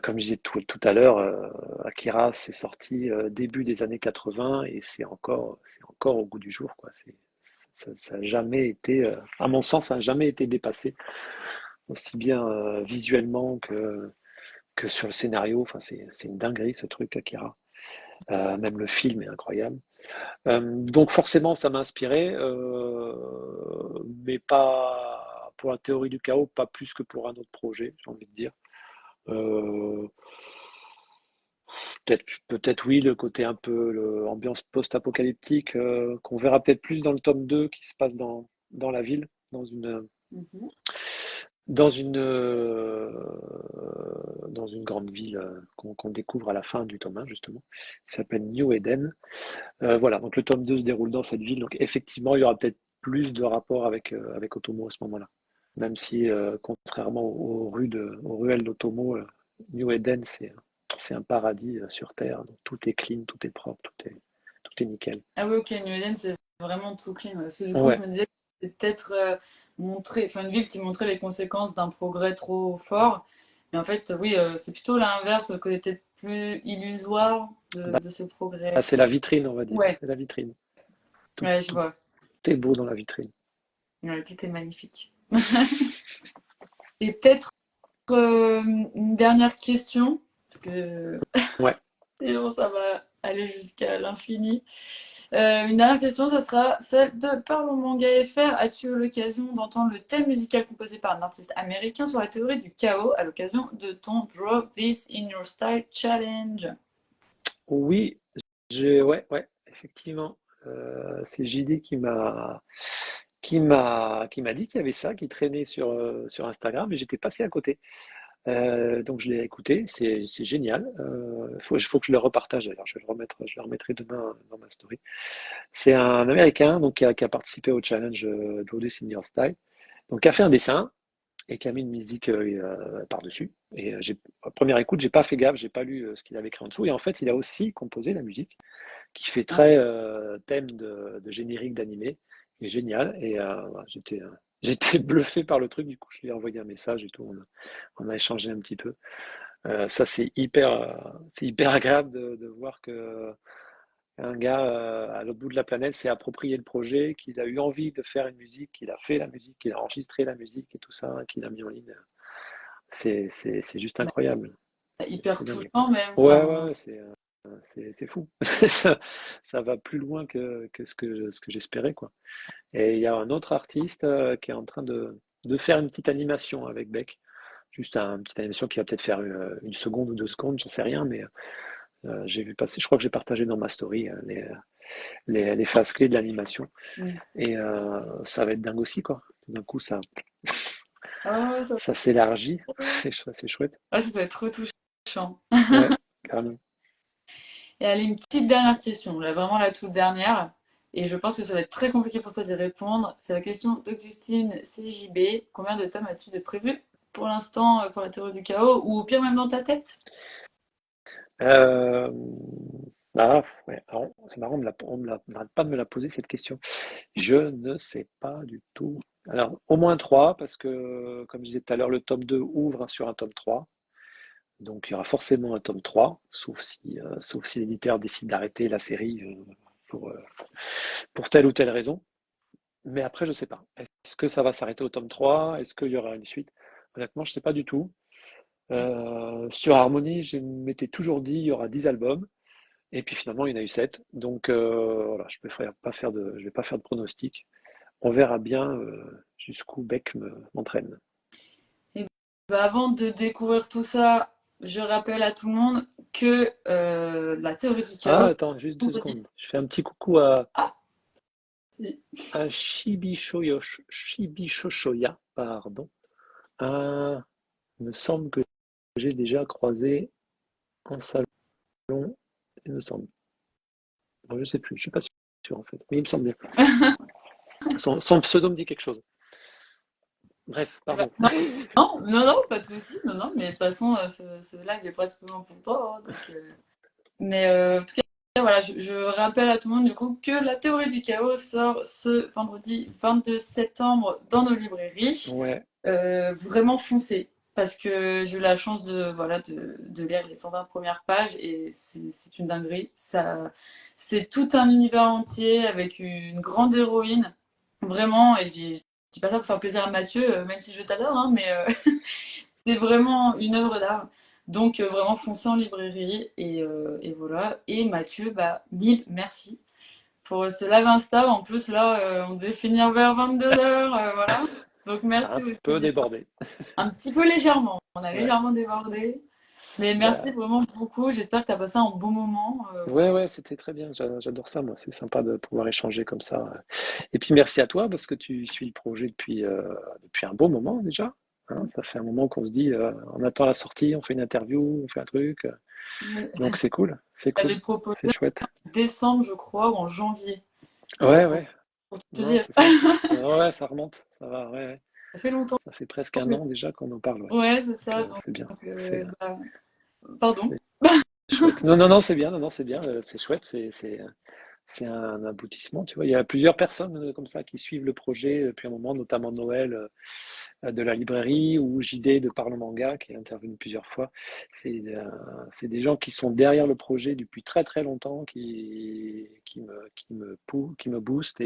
Comme je disais tout à l'heure, Akira, c'est sorti début des années 80 et c'est encore au goût du jour, quoi. Ça a jamais été, à mon sens, ça n'a jamais été dépassé, aussi bien visuellement que sur le scénario. Enfin, c'est une dinguerie ce truc, Akira. Même le film est incroyable. Donc forcément, ça m'a inspiré, mais pas pour la théorie du chaos, pas plus que pour un autre projet, j'ai envie de dire. Euh, peut-être oui, le côté un peu ambiance post-apocalyptique qu'on verra peut-être plus dans le tome 2 qui se passe dans la ville, Mhm. dans une, euh, dans une grande ville qu'on découvre à la fin du tome 1, justement, qui s'appelle New Eden. Voilà, donc le tome 2 se déroule dans cette ville, donc effectivement, il y aura peut-être plus de rapport avec Otomo à ce moment-là. Même si, contrairement aux ruelles d'Otomo, New Eden, c'est un paradis sur Terre. Donc tout est clean, tout est propre, tout est nickel. Ah oui, ok, New Eden, c'est vraiment tout clean. Parce que du coup, je Ouais, me disais que c'était peut-être enfin, une ville qui montrait les conséquences d'un progrès trop fort. Mais en fait, oui, c'est plutôt l'inverse, le côté peut-être plus illusoire bah, de ce progrès. c'est la vitrine, on va dire. Ouais, C'est la vitrine. Tout, ouais, je tout vois. est beau dans la vitrine. Ouais, tout est magnifique. Et peut-être une dernière question, parce que Ouais. sinon ça va aller jusqu'à l'infini. Une dernière question, ça sera celle de Parlons Manga FR. As-tu eu l'occasion d'entendre le thème musical composé par un artiste américain sur la théorie du chaos à l'occasion de ton Draw This in Your Style Challenge? Oui, ouais, effectivement. C'est JD qui m'a dit qu'il y avait ça, qui traînait sur Instagram, et j'étais passé à côté. Donc je l'ai écouté, c'est génial. Il faut que je le repartage d'ailleurs, je le remettrai demain dans ma story. C'est un Américain donc, qui a participé au challenge Draw This in Your Style, donc qui a fait un dessin et qui a mis une musique par-dessus. Et à première écoute, j'ai pas fait gaffe, j'ai pas lu ce qu'il avait écrit en dessous. Et en fait, il a aussi composé la musique qui fait Ah, très thème de générique d'animé, qui est génial. Et voilà, j'étais bluffé par le truc. Du coup, je lui ai envoyé un message et tout. On a échangé un petit peu. Ça, c'est hyper agréable de voir que un gars à l'autre bout de la planète s'est approprié le projet, qu'il a eu envie de faire une musique, qu'il a fait la musique, qu'il a enregistré la musique et tout ça, qu'il a mis en ligne. C'est juste bah, incroyable. C'est hyper dingue. touchant même. Ouais, Enfin, ouais, ouais, c'est fou. Ça va plus loin que ce que j'espérais, quoi. Et il y a un autre artiste qui est en train de faire une petite animation avec Beck. juste une petite animation qui va peut-être faire une seconde ou 2 secondes, j'en sais rien, mais j'ai vu passer, je crois que j'ai partagé dans ma story les phases clés de l'animation. Mm. Et ça va être dingue aussi, quoi. Tout d'un coup, Ah ouais, ça, ça s'élargit, c'est chouette. ah, ça doit être trop touchant. Ouais, carrément. Et allez, une petite dernière question, là, vraiment la toute dernière. Et je pense que ça va être très compliqué pour toi d'y répondre. C'est la question d'Augustine CJB. Combien de tomes as-tu de prévu pour l'instant pour la théorie du chaos ou au pire même dans ta tête? Euh, ouais. Alors, c'est marrant, on n'arrête pas de me la poser cette question. Je ne sais pas du tout. Alors, au moins trois, parce que, comme je disais tout à l'heure, le tome 2 ouvre sur un tome 3. Donc, il y aura forcément un tome 3, sauf si l'éditeur décide d'arrêter la série pour, euh, pour telle ou telle raison. Mais après, je ne sais pas. Est-ce que ça va s'arrêter au tome 3? Est-ce qu'il y aura une suite? Honnêtement, je ne sais pas du tout. Sur Harmony, je m'étais toujours dit il y aura 10 albums. Et puis finalement, il y en a eu 7. Donc voilà, je vais pas faire de pronostic. On verra bien jusqu'où Beck m'entraîne. Et bah, avant de découvrir tout ça, je rappelle à tout le monde que la théorie du Ah, chaos. attends, juste 2 secondes. Je fais un petit coucou à, Ah, à Shibishoshoya, pardon. Ah, il me semble que j'ai déjà croisé en salon, il me semble. Bon, je sais plus, je suis pas sûr en fait, mais il me semble bien. Son pseudo me dit quelque chose. Bref, eh ben, pardon. non, non, non, pas de souci. Non, non, mais de toute façon, ce live est pratiquement pour toi. Hein, donc, mais en tout cas, voilà, je rappelle à tout le monde du coup que la théorie du chaos sort ce vendredi 22 septembre dans nos librairies. Ouais. Vraiment foncez. Parce que j'ai eu la chance de, voilà, de lire les 120 premières pages et c'est une dinguerie. Ça, c'est tout un univers entier avec une grande héroïne. Vraiment, et je dis pas ça pour faire plaisir à Mathieu, même si je t'adore, hein, mais c'est vraiment une œuvre d'art. Donc vraiment foncez en librairie et voilà. Et Mathieu, bah, mille merci pour ce live Insta. En plus là, on devait finir vers 22h, voilà. Donc merci Un aussi peu bien. débordé. Un petit peu légèrement. On a Ouais. légèrement débordé. Mais merci Bah, vraiment beaucoup. J'espère que tu as passé un bon moment. ouais, ouais, c'était très bien. J'adore ça, moi. C'est sympa de pouvoir échanger comme ça. Et puis merci à toi parce que tu suis le projet depuis un bon moment déjà. Hein. Ça fait un moment qu'on se dit, on attend la sortie, on fait une interview, on fait un truc. Donc c'est cool, c'est J'avais cool, proposé c'est chouette. en décembre, je crois, ou en janvier. Ouais, Pour, ouais, pour te non, dire. c'est ça. Ouais, ça remonte, ça va, ouais, ouais. Ça fait longtemps Ça fait presque un que... an déjà qu'on en parle, ouais. Ouais, c'est Donc ça. Donc, c'est bien, c'est bah, pardon. c'est chouette. Non, non, non, c'est bien, non, non, c'est bien, c'est chouette, c'est un aboutissement, tu vois. Il y a plusieurs personnes comme ça qui suivent le projet depuis un moment, notamment Noël de la librairie ou JD de Parle Manga qui est intervenu plusieurs fois. C'est des gens qui sont derrière le projet depuis très très longtemps, qui me boostent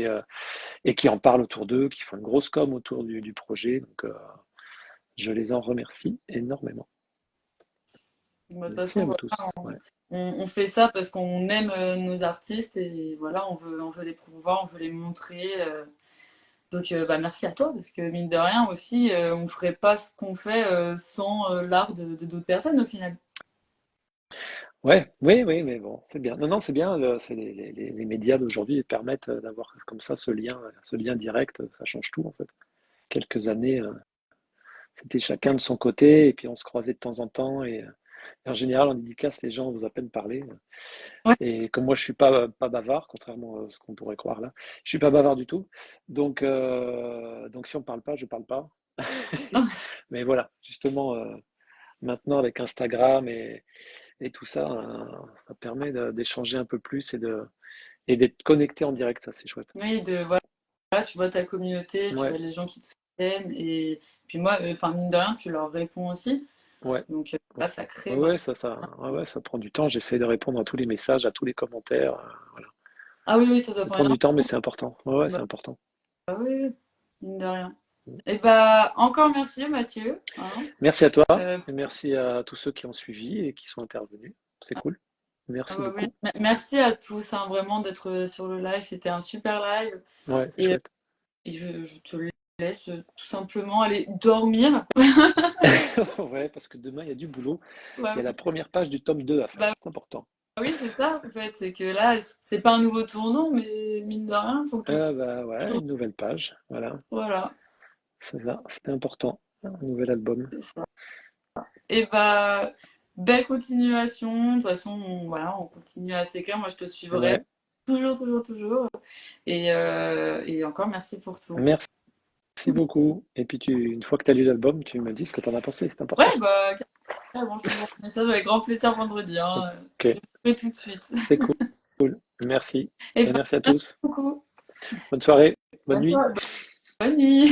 et qui en parlent autour d'eux, qui font une grosse com autour du projet. Donc je les en remercie énormément. Bah, de toute Merci à façon, vous voilà, tous. Ouais. on fait ça parce qu'on aime nos artistes et voilà, on veut les promouvoir, on veut les montrer. Donc, bah, merci à toi parce que mine de rien aussi, on ferait pas ce qu'on fait sans l'art de d'autres personnes au final. Ouais, oui, oui, mais bon, c'est bien. Non, non, c'est bien. C'est les médias d'aujourd'hui permettent d'avoir comme ça ce lien direct. Ça change tout en fait. Quelques années, c'était chacun de son côté, et puis on se croisait de temps en temps. Et en général, en dédicace, les gens osent à peine parler. Ouais. Et comme moi, je suis pas bavard, contrairement à ce qu'on pourrait croire là, je suis pas bavard du tout. Donc si on parle pas, je parle pas. Mais voilà, justement, maintenant avec Instagram et tout ça, ça permet d'échanger un peu plus et d'être connecté en direct. Ça, c'est chouette. Oui, de voilà, tu vois ta communauté, tu Ouais, vois les gens qui te soutiennent et puis moi, enfin mine de rien, tu leur réponds aussi. ouais, Donc ouais. là, ça crée Ouais, vraiment. ouais, ouais, ouais, ça prend du temps. J'essaie de répondre à tous les messages, à tous les commentaires. Voilà. Ah oui, oui, ça doit Ça prendre prend du temps, mais énormément. c'est important. Ouais, ouais, c'est Bah, important. bah oui, oui, mine de rien. Et bah encore merci Mathieu. Hein. Merci à toi Euh, et merci à tous ceux qui ont suivi et qui sont intervenus. C'est cool. ah Merci bah oui. beaucoup. Merci à tous hein, vraiment d'être sur le live. C'était un super live Ouais, c'est et, chouette. et je te laisse tout simplement aller dormir. Ouais, parce que demain, il y a du boulot. Bah Il y a la oui, première page du tome 2 à faire. bah C'est important. oui, c'est ça, en fait. C'est que là, c'est pas un nouveau tournant, mais mine de rien, faut que Ah bah je... ouais, une nouvelle page. Voilà, Voilà, c'est ça. C'était important. Un nouvel album. c'est ça. Et bah, belle continuation. De toute façon, voilà, on continue à s'écrire. Moi, je te suivrai Ouais, toujours, toujours, toujours. Et encore merci pour tout. merci beaucoup. Et puis, une fois que tu as lu l'album, tu me dis ce que tu en as pensé. C'est Ouais, important. bah, carrément, je t'envoie un message avec grand plaisir vendredi. Hein. Je Ok, le ferai tout de suite. c'est cool. Merci. Et Et bah, merci à merci tous. beaucoup. Bonne soirée, bonne nuit. Bonne nuit.